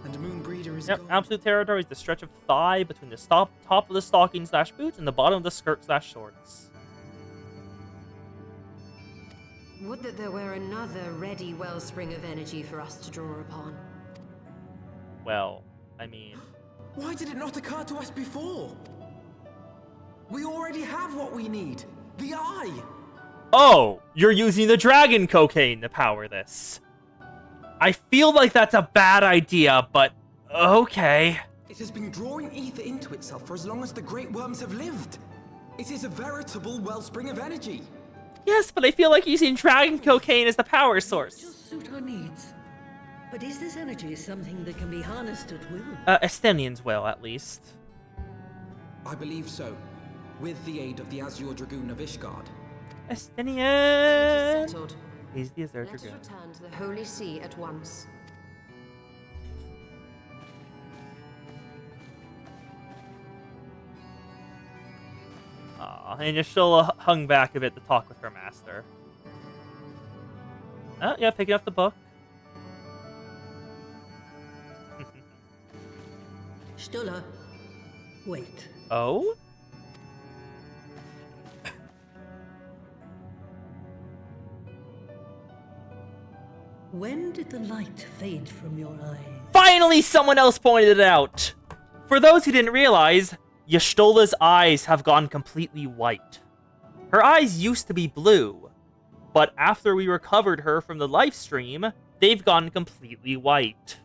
and Moonbreeder is Yep, gone. absolute territory is the stretch of thigh between the top of the stocking/boots and the bottom of the skirt/shorts. Would that there were another ready wellspring of energy for us to draw upon. Well, I mean... Why did it not occur to us before? We already have what we need. The eye! Oh, you're using the dragon cocaine to power this. I feel like that's a bad idea, but okay. It has been drawing ether into itself for as long as the great worms have lived. It is a veritable wellspring of energy. Yes, but I feel like using dragon cocaine as the power source. Just suit our needs. But is this energy something that can be harnessed at will? Estenians will, at least. I believe so, with the aid of the Azure Dragoon of Ishgard. Estenian! Settled. He's the Azure Let us Dragoon. return to the Holy See at once. Aw, and Y'shtola hung back a bit to talk with her master. Oh, yeah, picking up the book. Stola, wait. Oh? When did the light fade from your eyes? Finally, someone else pointed it out! For those who didn't realize, Y'shtola's eyes have gone completely white. Her eyes used to be blue, but after we recovered her from the live stream, they've gone completely white.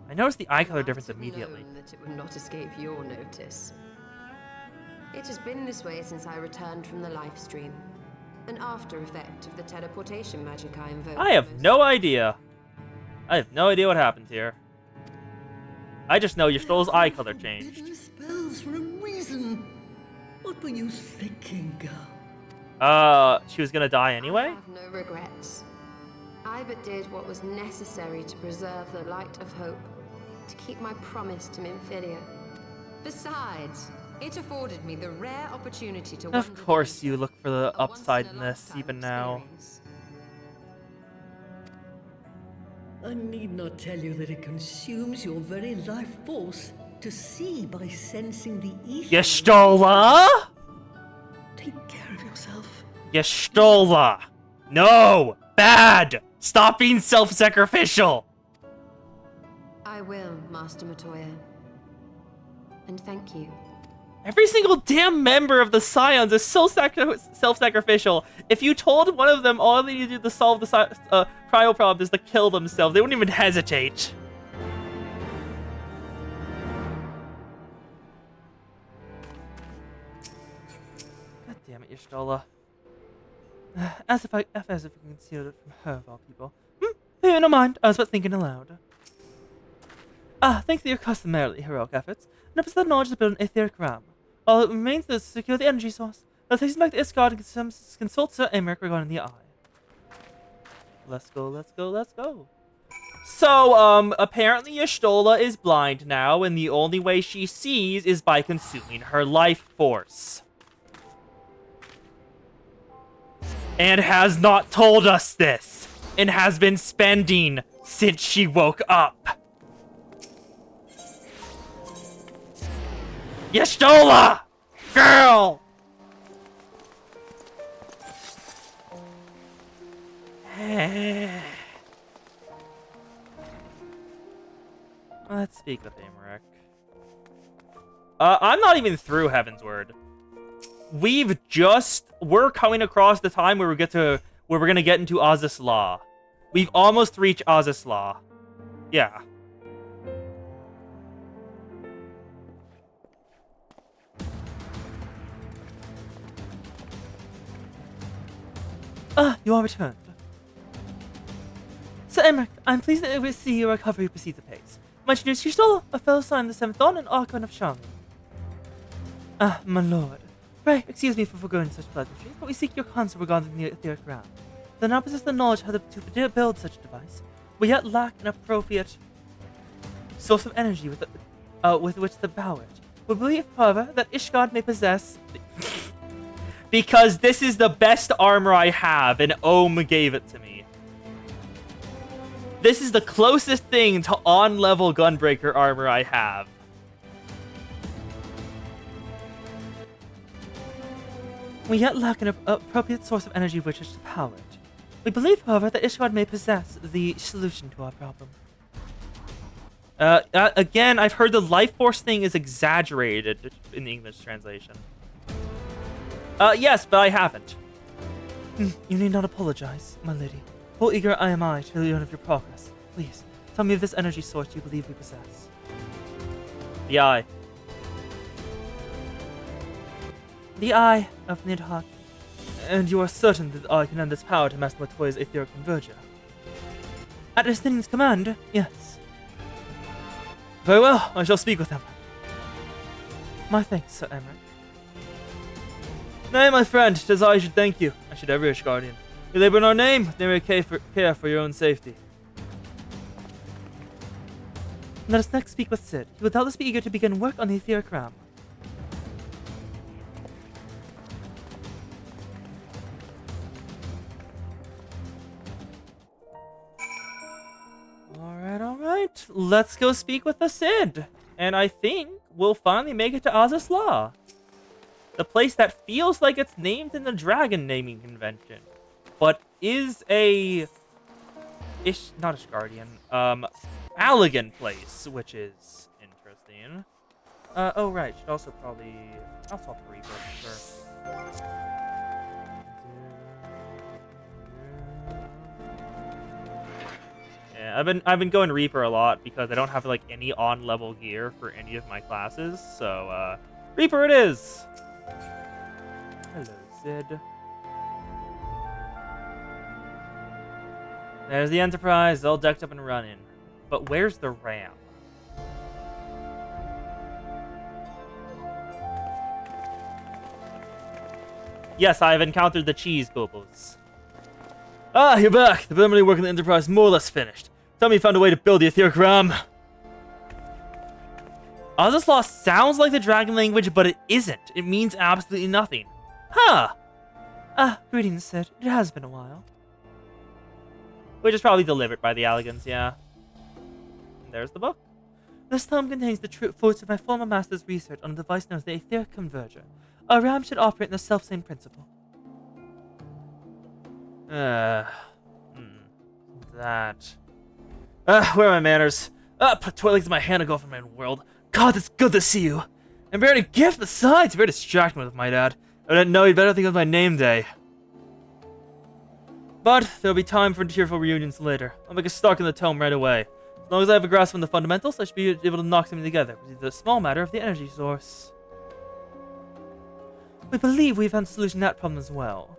I noticed the eye color difference immediately. That it would not escape your notice. It has been this way since I returned from the live stream. An after effect of the teleportation magic I invoked. I have no idea. I have no idea what happened here. I just know Y'shtola's eye color changed. Spells for a reason. What were you thinking, girl? She was gonna die anyway? I have no regrets. I but did what was necessary to preserve the light of hope, to keep my promise to Minfilia. Besides, it afforded me the rare opportunity to. Of course, you look for the upside in this, even now. I need not tell you that it consumes your very life force to see by sensing the ether. Y'shtola? Take care of yourself. Y'shtola! No! Bad! Stop being self-sacrificial! I will, Master Matoya. And thank you. Every single damn member of the Scions is so self-sacrificial. If you told one of them all they need to do to solve the cryo problem is to kill themselves, they wouldn't even hesitate. God damn it, Y'shtola. As if we concealed it from her, of all people. No mind, I was but thinking aloud. Thanks to your customarily heroic efforts, and up to the knowledge to build an etheric ram. All that remains is to secure the energy source. Let's take back to Isgard and consult Sir Emmerich regarding the eye. Let's go, let's go, let's go. So, apparently Y'shtola is blind now, and the only way she sees is by consuming her life force. And has not told us this, and has been spending since she woke up. Y'shtola! Girl! Let's speak with Emmerich. I'm not even through Heaven's Word. We're coming across the time where we're gonna get into Azizla. We've almost reached Azizla. Yeah. You are returned. Sir Emmerich, I'm pleased that we see your recovery proceeds apace. My introduce Y'shtola, a fellow sign of the 7th Dawn and Archon of Charming. My lord. Pray, excuse me for forgoing such pleasantries, but we seek your counsel regarding the etheric ram. Though now possess the knowledge how to build such a device, we yet lack an appropriate source of energy with which to power it. We believe, however, that Ishgard may possess... because this is the best armor I have, and Ohm gave it to me. This is the closest thing to on-level Gunbreaker armor I have. We yet lack an appropriate source of energy with which to power it. We believe, however, that Ishgard may possess the solution to our problem. Again, I've heard the life force thing is exaggerated in the English translation. Yes, but I haven't. You need not apologize, my lady. How eager am I to learn of your progress. Please, tell me of this energy source you believe we possess. The Eye. The Eye of Nidhogg. And you are certain that I can lend this power to Master Matoya's etheric converger? At Estinian's command, yes. Very well, I shall speak with them. My thanks, Sir Emmerich. Nay, my friend, 'tis I should thank you. I should every Ishgardian. You labor in our name, they may care for your own safety. Let us next speak with Sid. He will doubtless be eager to begin work on the etheric ram. Alright. Let's go speak with the Sid. And I think we'll finally make it to Azizla. The place that feels like it's named in the dragon naming convention, but is a not a guardian, Allegan place, which is interesting. Oh right, should also probably swap the Reaper, sure. Yeah, I've been going Reaper a lot because I don't have like any on-level gear for any of my classes, so Reaper it is. Hello, Zid. There's the Enterprise, all decked up and running. But where's the ram? Yes, I have encountered the cheese gobos. Ah, you're back. The preliminary work on the Enterprise is more or less finished. Tell me you found a way to build the etheric ram. Ozslaw sounds like the dragon language, but it isn't. It means absolutely nothing. Huh. Greetings, Sid. It has been a while. Which is probably delivered by the Allegans, yeah. And there's the book. This tome contains the true fruits of my former master's research on a device known as the Etheric Converger. A ram should operate in the self-same principle. That. Where are my manners? Put toilets in my hand and go for my world. God, it's good to see you. And bearing a gift besides. Very distracting with my dad. I didn't know you'd better think of my name day. But there'll be time for tearful reunions later. I'll make a start in the tome right away. As long as I have a grasp on the fundamentals, I should be able to knock something together. It's the small matter of the energy source. We believe we've found a solution to that problem as well.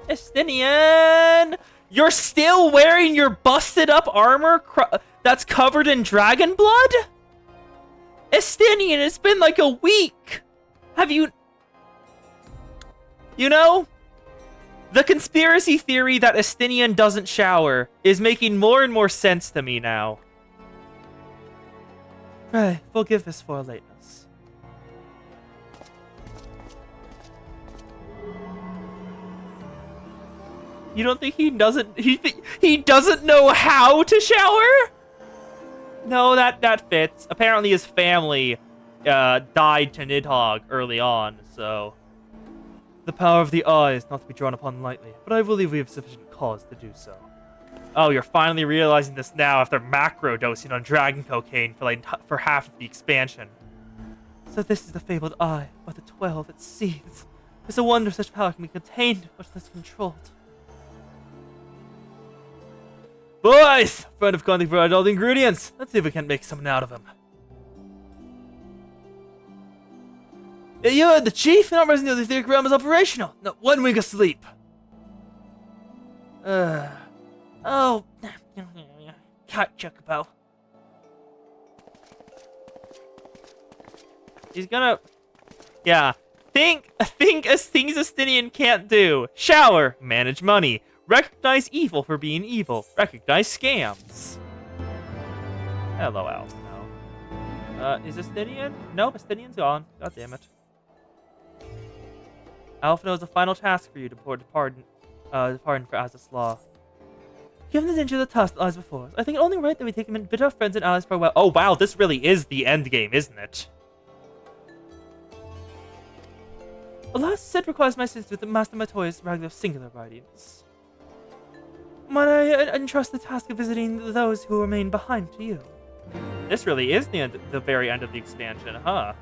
Estinian! You're still wearing your busted up armor that's covered in dragon blood? Estinian, it's been like a week! Have you... You know, the conspiracy theory that Estinian doesn't shower is making more and more sense to me now. Pray, forgive us for our lateness. You don't think he doesn't... He doesn't know how to shower? No, that fits. Apparently his family died to Nidhogg early on, so... The power of the eye is not to be drawn upon lightly, but I believe we have sufficient cause to do so. Oh, you're finally realizing this now after macro-dosing on dragon cocaine for half of the expansion. So this is the fabled eye, or the 12 it seethes. It's a wonder such power can be contained, much less controlled. Boys! Friend of Conti provided all the ingredients. Let's see if we can't make something out of him. You heard the chief? Not reason the etheric realm is operational. Not 1 week of sleep. Oh. Cut, Chocobo. He's gonna... Yeah. Think things Estinian can't do. Shower. Manage money. Recognize evil for being evil. Recognize scams. Hello, Alf. No. Is Estinian? Nope, Estinian's gone. God damn it. Alf knows the final task for you to pardon for Ozslaw. Given the danger of the task that lies before us, I think it only right that we take him and bid our friends and allies farewell. Oh wow, this really is the end game, isn't it? Alas, Sid requires my assistance with the Master Matoya's regular singular writings. Might I entrust the task of visiting those who remain behind to you? This really is the very end of the expansion, huh?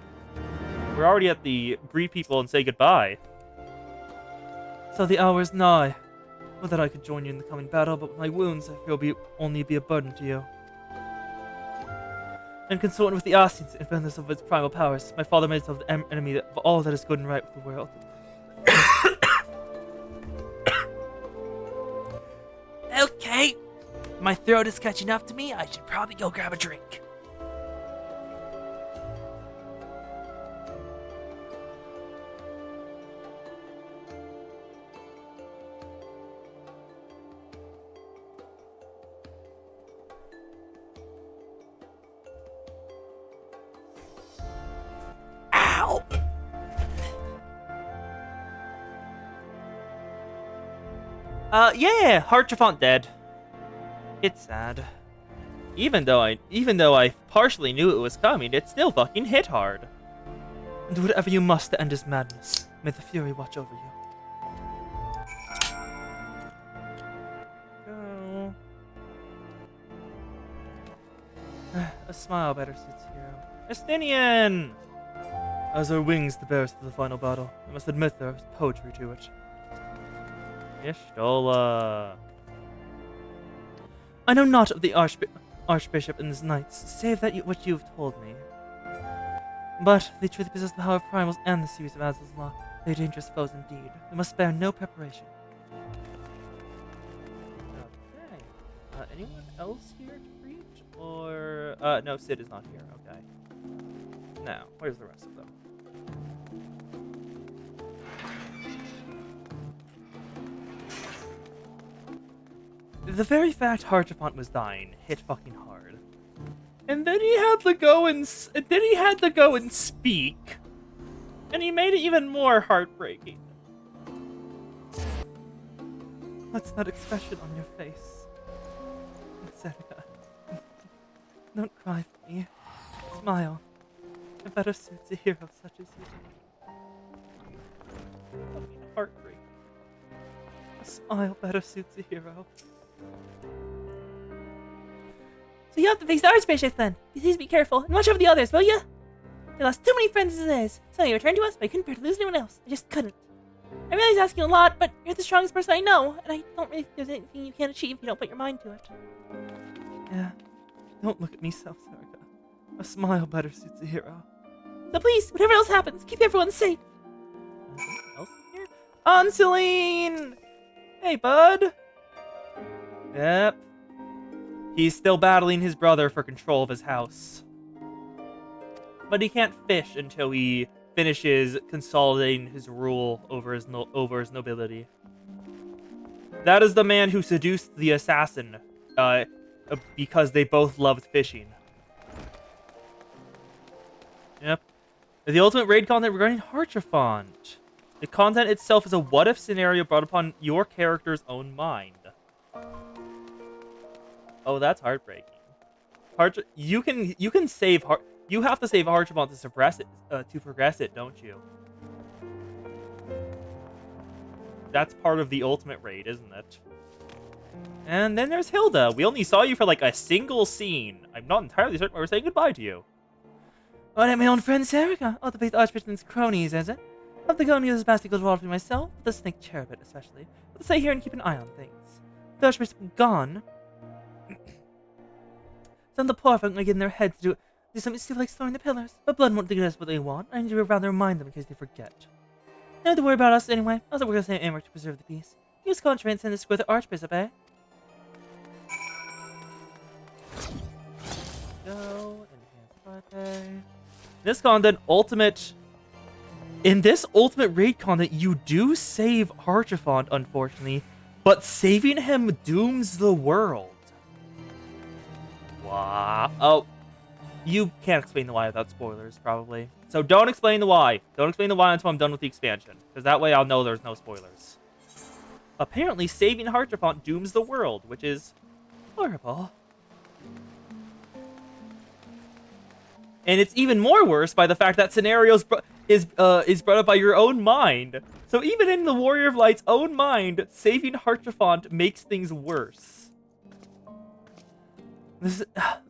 We're already at the greet people and say goodbye. So the hour is nigh. Would that I could join you in the coming battle, but with my wounds, I fear only be a burden to you. And consorting with the Asians in defense of its primal powers, my father made himself the enemy of all that is good and right with the world. Okay. My throat is catching up to me. I should probably go grab a drink. Ow! Yeah, Hartrafont dead. It's sad. Even though I partially knew it was coming, it still fucking hit hard. And do whatever you must to end his madness. May the Fury watch over you. Go. A smile better suits hero. Estinian! As our wings to bear us to the final battle, I must admit there is poetry to it. Ishtola. I know not of the Archbishop and his knights, save that what you have told me. But they truly possess the power of primals and the series of Azaz's law. They are dangerous foes indeed. We must spare no preparation. Okay. Anyone else here to greet? Or no, Sid is not here. Okay. Now, where's the rest of them? The very fact Harchapont was dying hit fucking hard. And then he had to go and speak. And he made it even more heartbreaking. What's that expression on your face? Seneca. Don't cry for me. Smile. It better suits a hero such as you. Fucking heartbreaking. A smile better suits a hero. So you have to face the Archbishop then. Please be careful and watch over the others, will you? We lost too many friends as it is. So you returned to us, but I couldn't bear to lose anyone else. I just couldn't. I realize asking a lot, but you're the strongest person I know, and I don't really think there's anything you can't achieve if you don't put your mind to it. Yeah. Don't look at me so, Seneca. A smile better suits a hero. So please, whatever else happens, keep everyone safe. Anything else in here? Anseline! Hey, bud! Yep. He's still battling his brother for control of his house. But he can't fish until he finishes consolidating his rule over his nobility. That is the man who seduced the assassin, because they both loved fishing. Yep. The ultimate raid content regarding Harchapont. The content itself is a what-if scenario brought upon your character's own mind. Oh, that's heartbreaking. You can save you have to save Harchapont to suppress it, to progress it, don't you? That's part of the ultimate raid, isn't it? And then there's Hilda. We only saw you for like a single scene. I'm not entirely certain why we're saying goodbye to you. What about my own friend Serica? Oh, the faith Archbishop and his cronies, is it? I'll have to go and use this bastard good water for myself, the snake cherubit especially. I'll stay here and keep an eye on things. The Archbishop gone. Some of the poor folk might get in their heads to do something stupid like storing the pillars, but blood won't get us what they want. I need to rather remind them in case they forget. No have to worry about us anyway. Also, we're going to say Amber to preserve the peace. Use contract and send this square the Archbishop, eh? Go, enhance birthday. This content, in this ultimate raid content, you do save Harchapont, unfortunately, but saving him dooms the world. Wow. Oh, you can't explain the why without spoilers, probably. So don't explain the why. Don't explain the why until I'm done with the expansion, because that way I'll know there's no spoilers. Apparently, saving Harchapont dooms the world, which is horrible. And it's even more worse by the fact that scenarios is brought up by your own mind. So even in the Warrior of Light's own mind, saving Harchapont makes things worse. This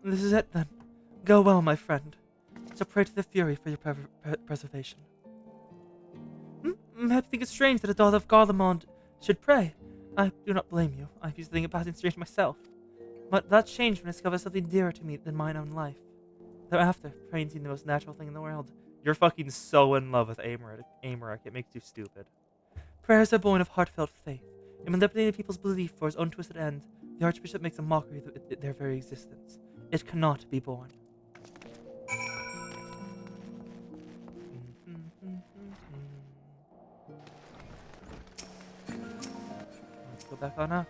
is it then. Go well, my friend. So pray to the Fury for your preservation. I think it's strange that a daughter of Garlemald should pray. I do not blame you. I used to think it passing strange myself. But that changed when I discovered something dearer to me than mine own life. Thereafter, praying seemed the most natural thing in the world. You're fucking so in love with Amaric, it makes you stupid. Prayers are born of heartfelt faith. In manipulating people's belief for his own twisted end, the Archbishop makes a mockery of their very existence. It cannot be borne. Let's go back on up.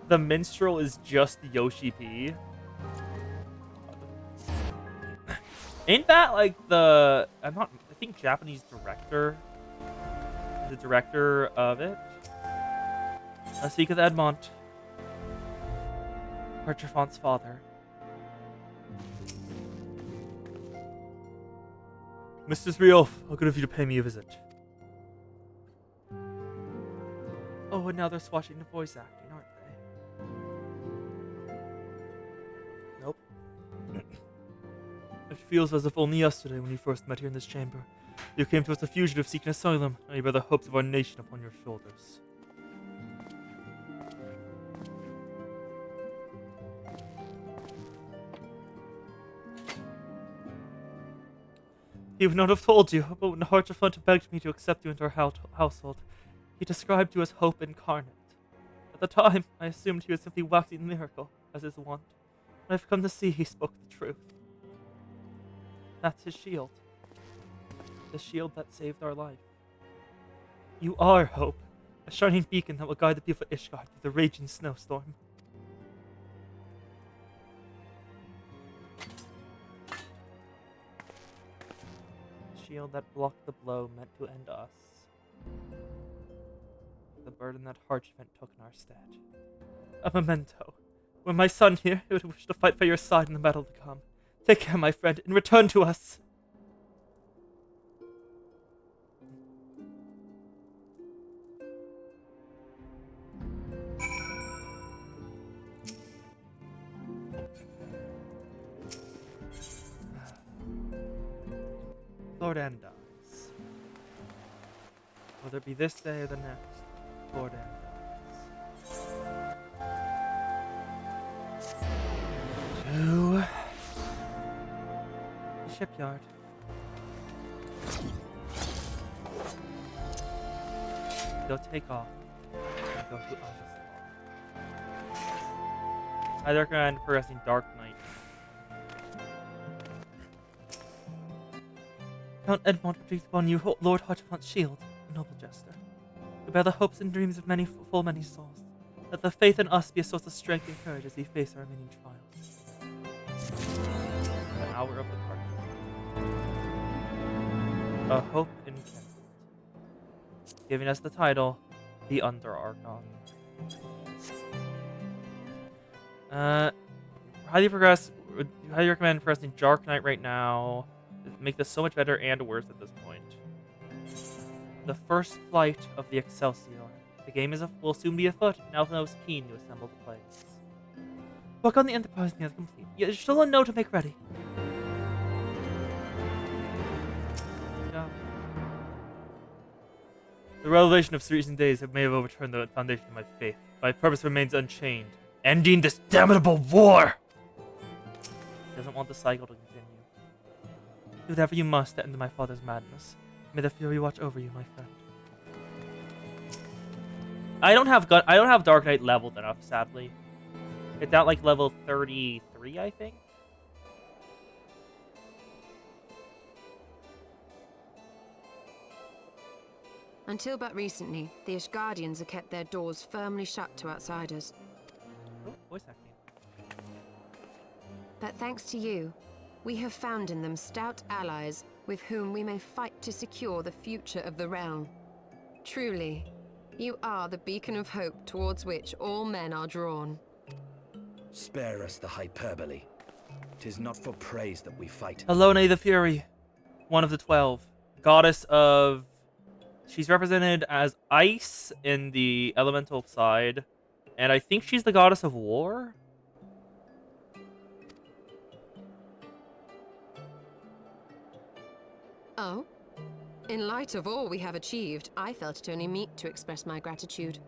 The minstrel is just Yoshi P. Ain't that like the... I think Japanese director. The director of it. Let's speak with Edmont. Harchafont's father. Mrs. Riolf, how good of you to pay me a visit. Oh, and now they're swatching the voice acting, aren't they? Nope. It feels as if only yesterday, when you first met here in this chamber, you came to us a fugitive seeking asylum, and you bear the hopes of our nation upon your shoulders. He would not have told you, but when Harchefont begged me to accept you into our household, he described you as hope incarnate. At the time, I assumed he was simply waxing a miracle, as is wont. But I've come to see he spoke the truth. That's his shield. The shield that saved our life. You are hope, a shining beacon that will guide the people of Ishgard through the raging snowstorm. Shield that blocked the blow meant to end us. The burden that Harchefont took in our stead. A memento. When my son here would wish to fight by your side in the battle to come. Take care, my friend, and return to us. Lord Anne dies. Whether it be this day or the next, Lord Anne dies. To the shipyard. They'll take off and go to August. I'd recommend progressing Dark Knight. Count Edmond breathed upon you, Lord Harchefont's shield, a noble jester. You bear the hopes and dreams of many souls. Let the faith in us be a source of strength and courage as we face our remaining trials. The hour of the party. A hope enkindled, giving us the title, the Under-Archon. Highly recommend pressing Dark Knight right now. Make this so much better and worse at this point. The first flight of the Excelsior. The game will soon be afoot, and Alphino is keen to assemble the plays. Work on the Enterprise near complete. There's still a note to make ready. Yeah. The revelation of recent days may have overturned the foundation of my faith. My purpose remains unchained. Ending this damnable war! He doesn't want the cycle to continue. Do whatever you must to end my father's madness. May the Fury watch over you, my friend. I don't have Dark Knight leveled enough, sadly. It's at like level 33, I think. Until but recently, the Ishgardians have kept their doors firmly shut to outsiders. Oh, voice acting. But thanks to you, we have found in them stout allies with whom we may fight to secure the future of the realm. Truly, you are the beacon of hope towards which all men are drawn. Spare us the hyperbole. 'Tis not for praise that we fight. Alone the Fury, one of the 12. Goddess of... She's represented as ice in the elemental side. And I think she's the goddess of war? Oh? In light of all we have achieved, I felt it only meet to express my gratitude.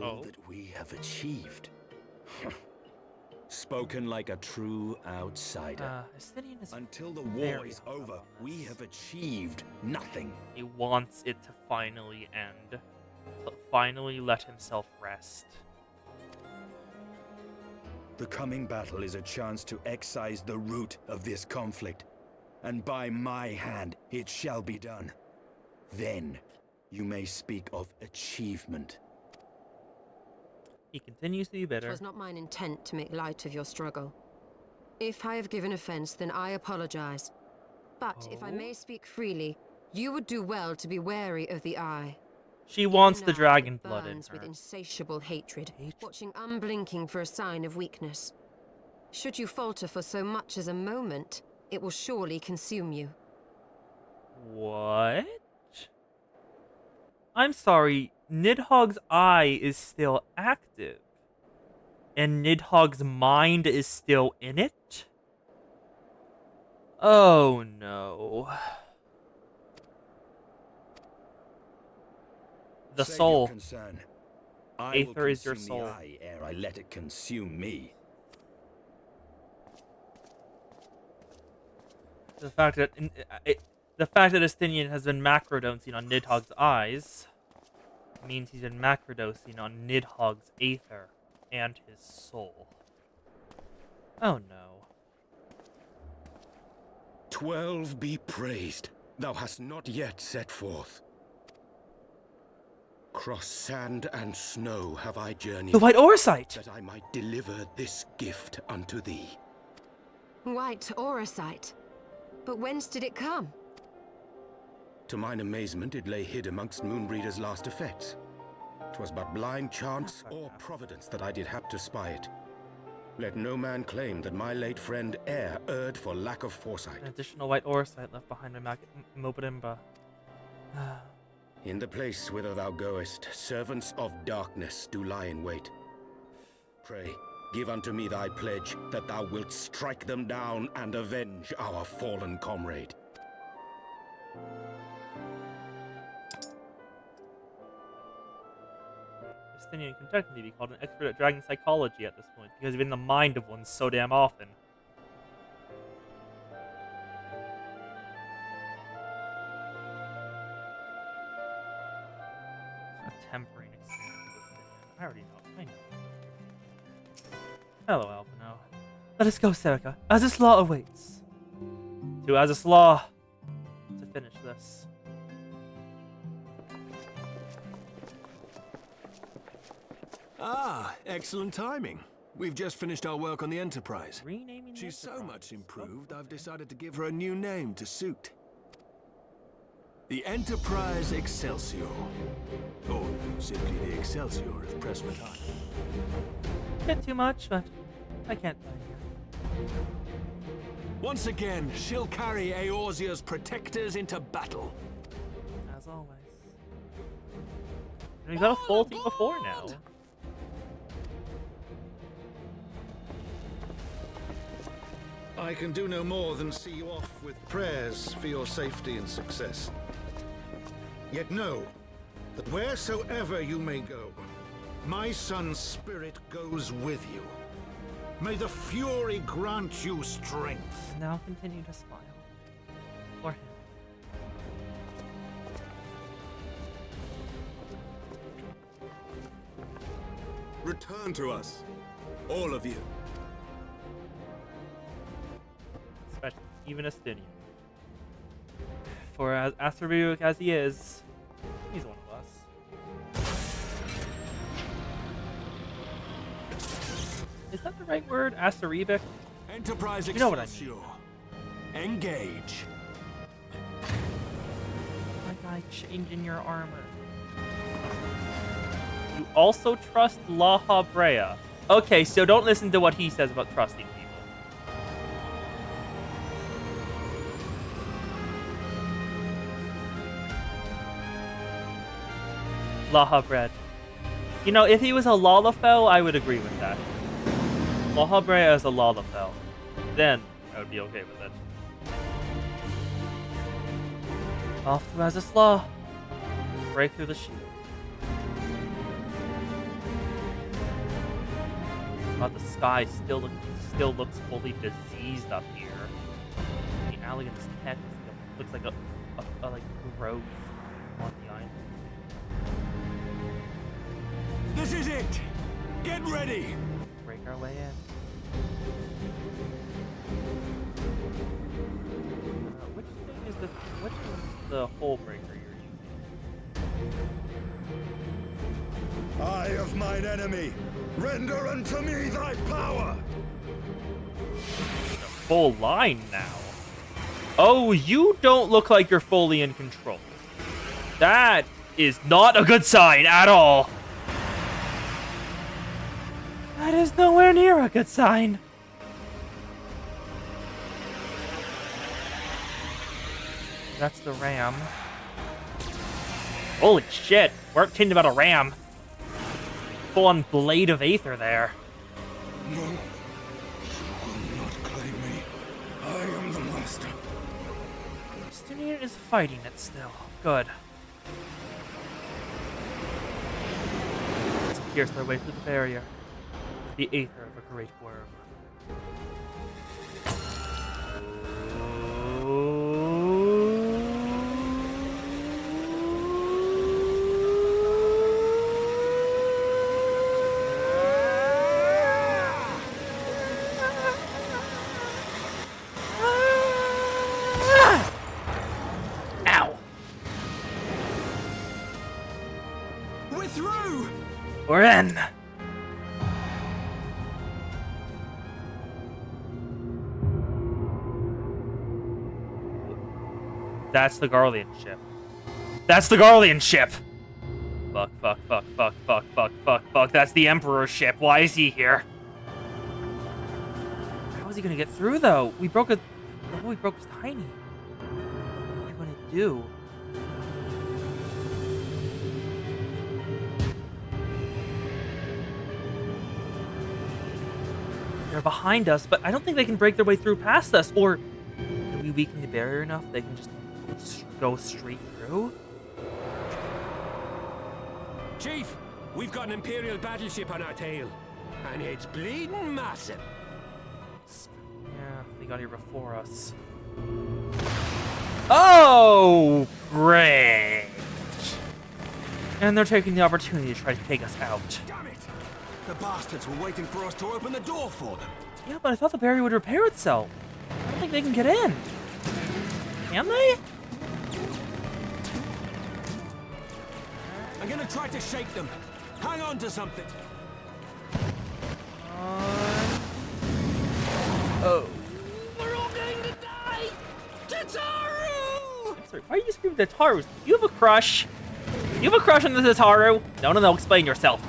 All that we have achieved. Spoken like a true outsider. Until the war is over, we have achieved nothing. He wants it to finally end. To finally let himself rest. The coming battle is a chance to excise the root of this conflict. And by my hand, it shall be done. Then, you may speak of achievement. He continues to be bitter. It was not mine intent to make light of your struggle. If I have given offense, then I apologize. But if I may speak freely, you would do well to be wary of the Eye. She wants the dragon blood in Burns her. with insatiable hatred, watching unblinking for a sign of weakness. Should you falter for so much as a moment, it will surely consume you. What? I'm sorry, Nidhogg's eye is still active. And Nidhogg's mind is still in it? Oh no. The Save soul. your concern. I will Aether is your consume soul. the eye ere I let it consume me. The fact that Estinian has been macrodosing on Nidhogg's eyes means he's been macrodosing on Nidhogg's aether and his soul. Oh no. 12 be praised. Thou hast not yet set forth. Cross sand and snow have I journeyed. The White Orsite! That I might deliver this gift unto thee. White Orsite? But whence did it come? To mine amazement, it lay hid amongst Moonbreeder's last effects. 'Twas but blind chance or providence that I did hap to spy it. Let no man claim that my late friend erred for lack of foresight. An additional White Orsite left behind by Mobrimba. In the place whither thou goest, servants of darkness do lie in wait. Pray, give unto me thy pledge that thou wilt strike them down and avenge our fallen comrade. Estinian can technically be called an expert at dragon psychology at this point, because he's been in the mind of one so damn often. A tempering experience with Estinian. I already know. I know. Hello, Alpino. Let us go, Serica. Azislaw awaits. To Azislaw to finish this. Ah, excellent timing. We've just finished our work on the Enterprise. Renaming She's the so Enterprise. much improved, I've decided to give her a new name to suit. The Enterprise Excelsior. Or simply the Excelsior if pressed for time. Bit too much, but I can't blame you. Once again, she'll carry Eorzea's protectors into battle. As always. We've got a full team before now. I can do no more than see you off with prayers for your safety and success. Yet know that wheresoever you may go, my son's spirit goes with you. May the Fury grant you strength. And now continue to smile. For him. Return to us, all of you. Especially even Estinian. For as Acerbic as he is, he's one of us. Is that the right word? Acerbic? Enterprise You know what I Excelsior. Engage. My guy, changing your armor. You also trust La Habrea. Okay, so don't listen to what he says about trusting people. La Habrea. You know, if he was a Lalafell, I would agree with that. La Habrea is a Lalafell. Then I would be okay with it. Off to Azislaw. Break through the shield. But the sky still looks fully diseased up here. The Allagan's tech looks like a like growth on the island. This is it! Get ready! Break our way in. Which is the hole breaker you're using? Eye of mine enemy, render unto me thy power! Full line now. Oh, you don't look like you're fully in control. That is not a good sign at all. That is nowhere near a good sign. That's the ram. Holy shit! Weren't kidding about a ram. Full-on blade of Aether there. No, you will not claim me. I am the master. Justinian is fighting it still. Good. Let's pierce their way through the barrier. The Aether of a great worm. Ow! We're through! We're in! That's the Garlean ship. That's the Garlean ship! Fuck, fuck, fuck, fuck, fuck, fuck, fuck, fuck. That's the Emperor's ship. Why is he here? How is he gonna get through, though? We broke a... The hole we broke was tiny. What are we gonna do? They're behind us, but I don't think they can break their way through past us. Or do we weaken the barrier enough they can just go straight through? Chief, we've got an Imperial battleship on our tail. And it's bleeding massive. Yeah, they got here before us. Oh, great! And they're taking the opportunity to try to take us out. Damn it! The bastards were waiting for us to open the door for them. Yeah, but I thought the barrier would repair itself. I don't think they can get in. Can they? I'm gonna try to shake them. Hang on to something. Oh. We're all going to die! Tataru! I'm sorry, why are you screaming Tataru? You have a crush. You have a crush on the Tataru? No, explain yourself.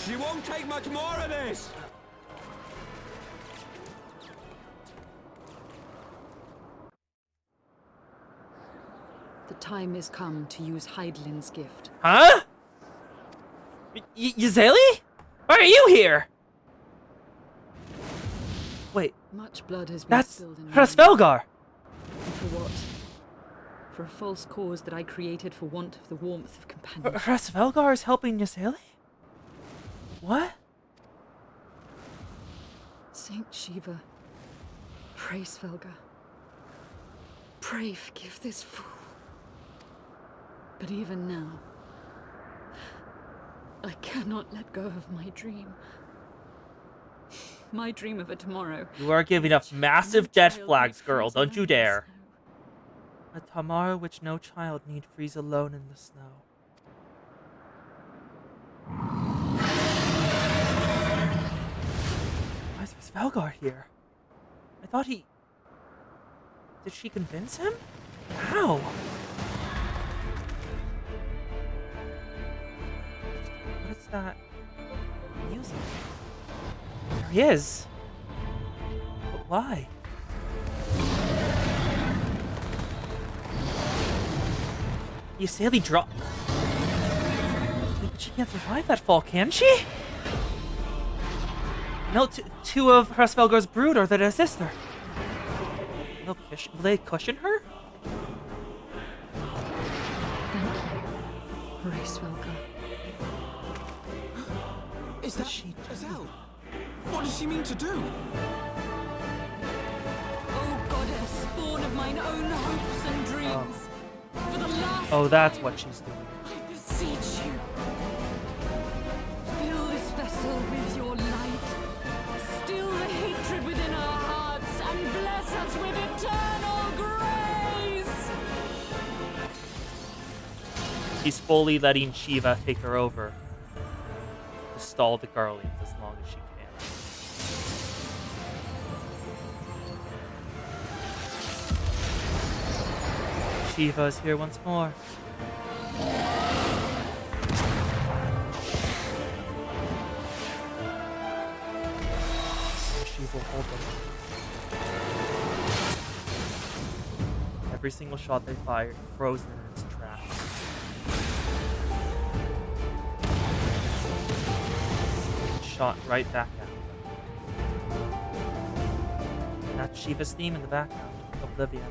She won't take much more of this! The time has come to use Hydaelyn's gift. Huh? Yseli? Why are you here? Wait. Much blood has been That's spilled in Hraesvelgar! And for what? For a false cause that I created for want of the warmth of companionship. Hraesvelgar is helping Yseli? What? Saint Shiva, Hraesvelgar, pray forgive this fool. But even now, I cannot let go of my dream. My dream of a tomorrow. You are giving up massive death flags, girl. Don't you dare. A tomorrow which no child need freeze alone in the snow. Why is Hraesvelgar here? I thought he... Did she convince him? How? What is that music? There he is. But why? Yseli dropped. But she can't survive that fall, can she? No, two of Hraesvelgar's brood are their sister. Will they cushion her? Thank you, Hraesvelgar. Is that Azelle? What does she mean to do? Oh goddess, born of mine own hopes and dreams. For the last Oh, that's what she's doing. I beseech you. Fill this vessel with your light. Still the hatred within our hearts and bless us with eternal grace. He's fully letting Shiva take her over. To stall the Garleans as long as she can. Shiva is here once more. She will hold them. Every single shot they fired, frozen in its tracks. Shot right back at them. That's Shiva's theme in the background, Oblivion.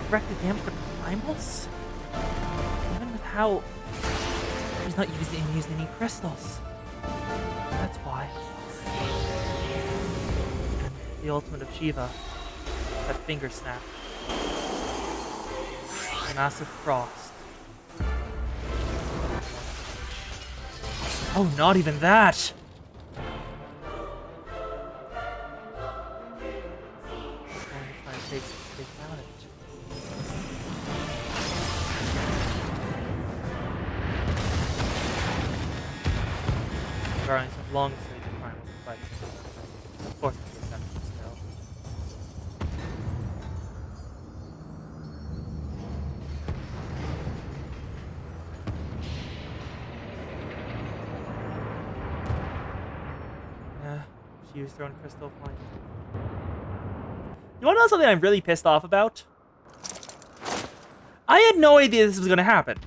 Directly damage the primals? Even with how he's not using any crystals. That's why. And the ultimate of Shiva, that finger snap. A massive frost. Oh, not even that! Trying to take out it. Regarding some long range primals to fight. Of course, it's effective still. Yeah, she was throwing crystal points. You wanna know something I'm really pissed off about? I had no idea this was gonna happen.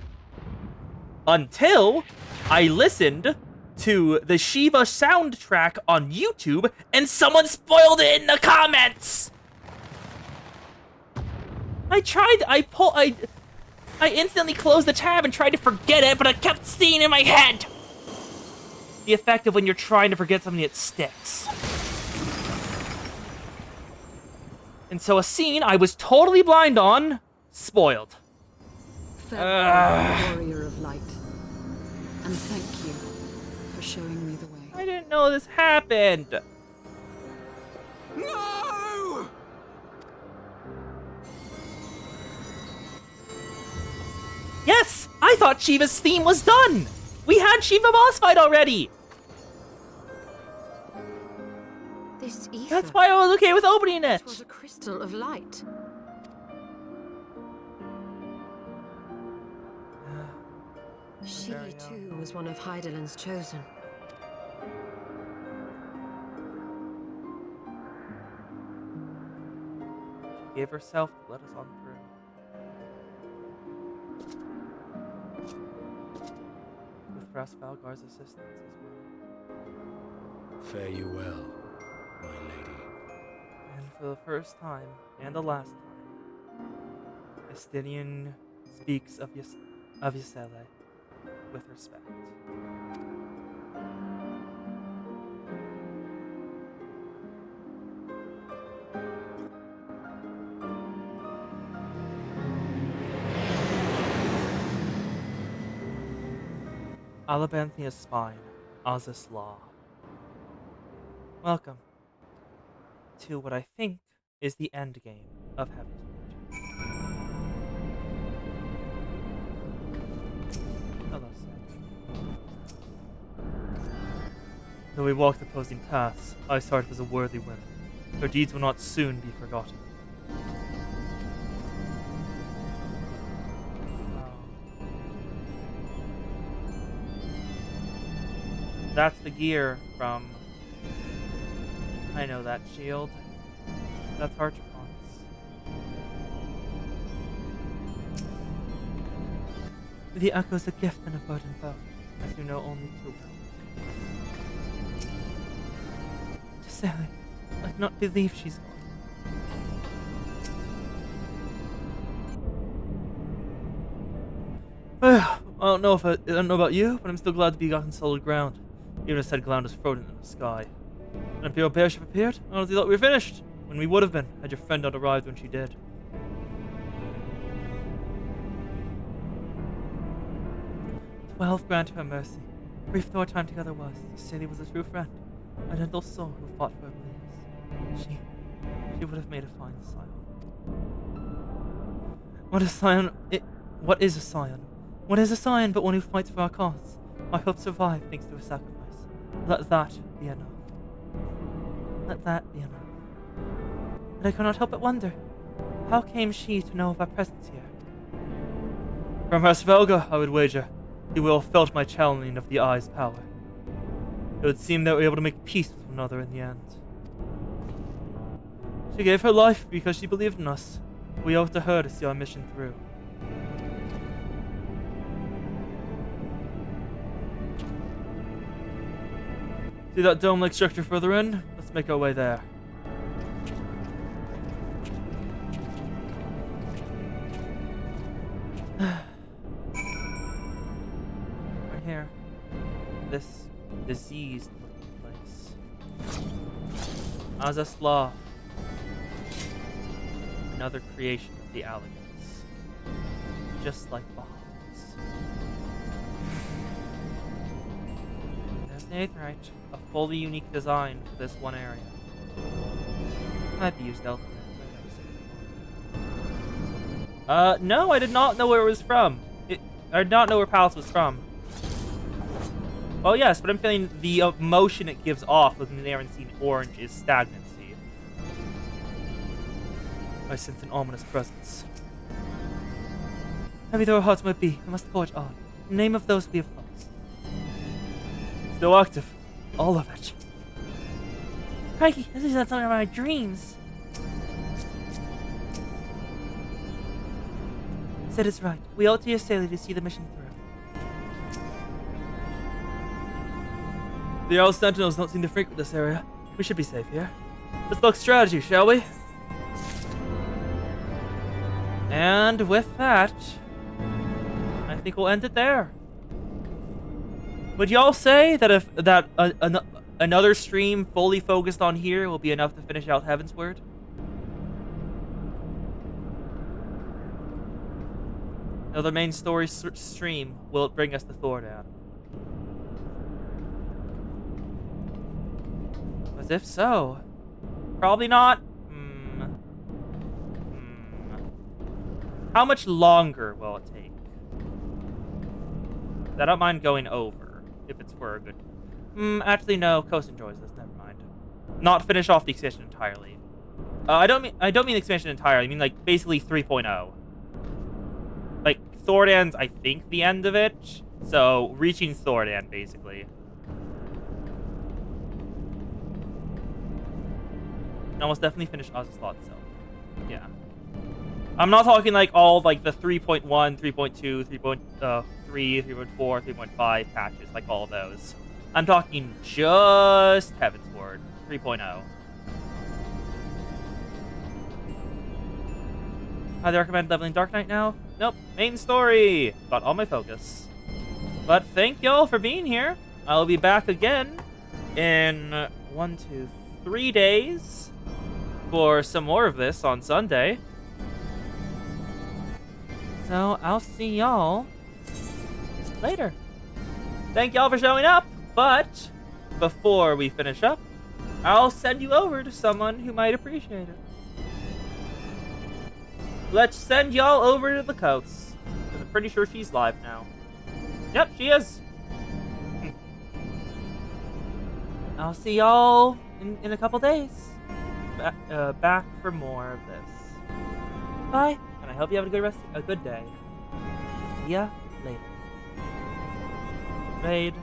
Until I listened to the Shiva soundtrack on YouTube, and someone spoiled it in the comments! I instantly closed the tab and tried to forget it, but I kept seeing it in my head! The effect of when you're trying to forget something, it sticks. And so a scene I was totally blind on, spoiled. Farewell, warrior of light. And thank you for showing me the way. I didn't know this happened. No! Yes! I thought Shiva's theme was done! We had Shiva boss fight already! This ether. That's why I was okay with opening it! It was a crystal of light. She, too, was one of Heidelin's chosen. She gave herself to let us on through. With perhaps Valgar's assistance as well. Fare you well, my lady. And for the first time, and the last time, Estinian speaks of Yselle with respect. Alabanthia's spine, Azus Law. Welcome to what I think is the end game of Heaven's Word. Hello, Sam. Though we walked opposing paths, I started as a worthy woman. Her deeds will not soon be forgotten. That's the gear from... I know that shield. That's Archipons. The echo's a gift and a burden both, as you know only too well. Giselle, I cannot believe she's gone. I don't know about you, but I'm still glad to be on solid ground. Even if said ground was floating in the sky. An Imperial Bearship appeared, I honestly thought we were finished. When we would have been, had your friend not arrived when she did. 12 grant her mercy. Brief though our time together was, Sadie was a true friend. A gentle soul who fought for her beliefs. She would have made a fine scion. What is a scion? What is a scion? What is a scion but one who fights for our cause? I hope survive thanks to a sacrifice. Let that be enough. Let that be enough. And I cannot help but wonder, how came she to know of our presence here? From her Svelga, I would wager, he will have felt my channeling of the Eye's power. It would seem that we were able to make peace with one another in the end. She gave her life because she believed in us. We owe it to her to see our mission through. See that dome-like structure further in? Let's make our way there. Right here. This diseased-looking place. Azasla. Another creation of the Alligans. Just like Bahamut's. There's the Aetherite. A fully unique design for this one area. Might be used elsewhere. No, I did not know where it was from. I did not know where Palace was from. Oh yes, but I'm feeling the emotion it gives off with Narenstein Orange is stagnancy. I sense an ominous presence. Heavy though our hearts might be, we must forge on. In the name of those we have lost. Still active. All of it. Crikey, this is not something of my dreams. Sid is right. We owe it to Yasali to see the mission through. The Owl Sentinels don't seem to frequent this area. We should be safe here. Let's look strategy, shall we? And with that, I think we'll end it there. Would y'all say that another stream fully focused on here will be enough to finish out Heavensward? Another main story stream, will it bring us to Thordan? As if so, probably not. How much longer will it take? I don't mind going over, if it's for a good... actually no, Coast enjoys this, never mind. Not finish off the expansion entirely. I don't mean the expansion entirely, I mean like basically 3.0. Like, Thordan's, I think, the end of it. So, reaching Thordan, basically. And almost definitely finish Azazlot itself. Yeah. I'm not talking like all like the 3.1, 3.2, 3.3, 3.4, 3.5 patches, like all of those. I'm talking just Heavensward 3.0. Highly recommend leveling Dark Knight now? Nope, main story! Got all my focus. But thank y'all for being here. I'll be back again in 3 days for some more of this on Sunday. So I'll see y'all later. Thank y'all for showing up, but before we finish up, I'll send you over to someone who might appreciate it. Let's send y'all over to the coast. I'm pretty sure she's live now. Yep, she is. I'll see y'all in a couple days. Back for more of this. Bye, and I hope you have a good day. See ya later. Raid.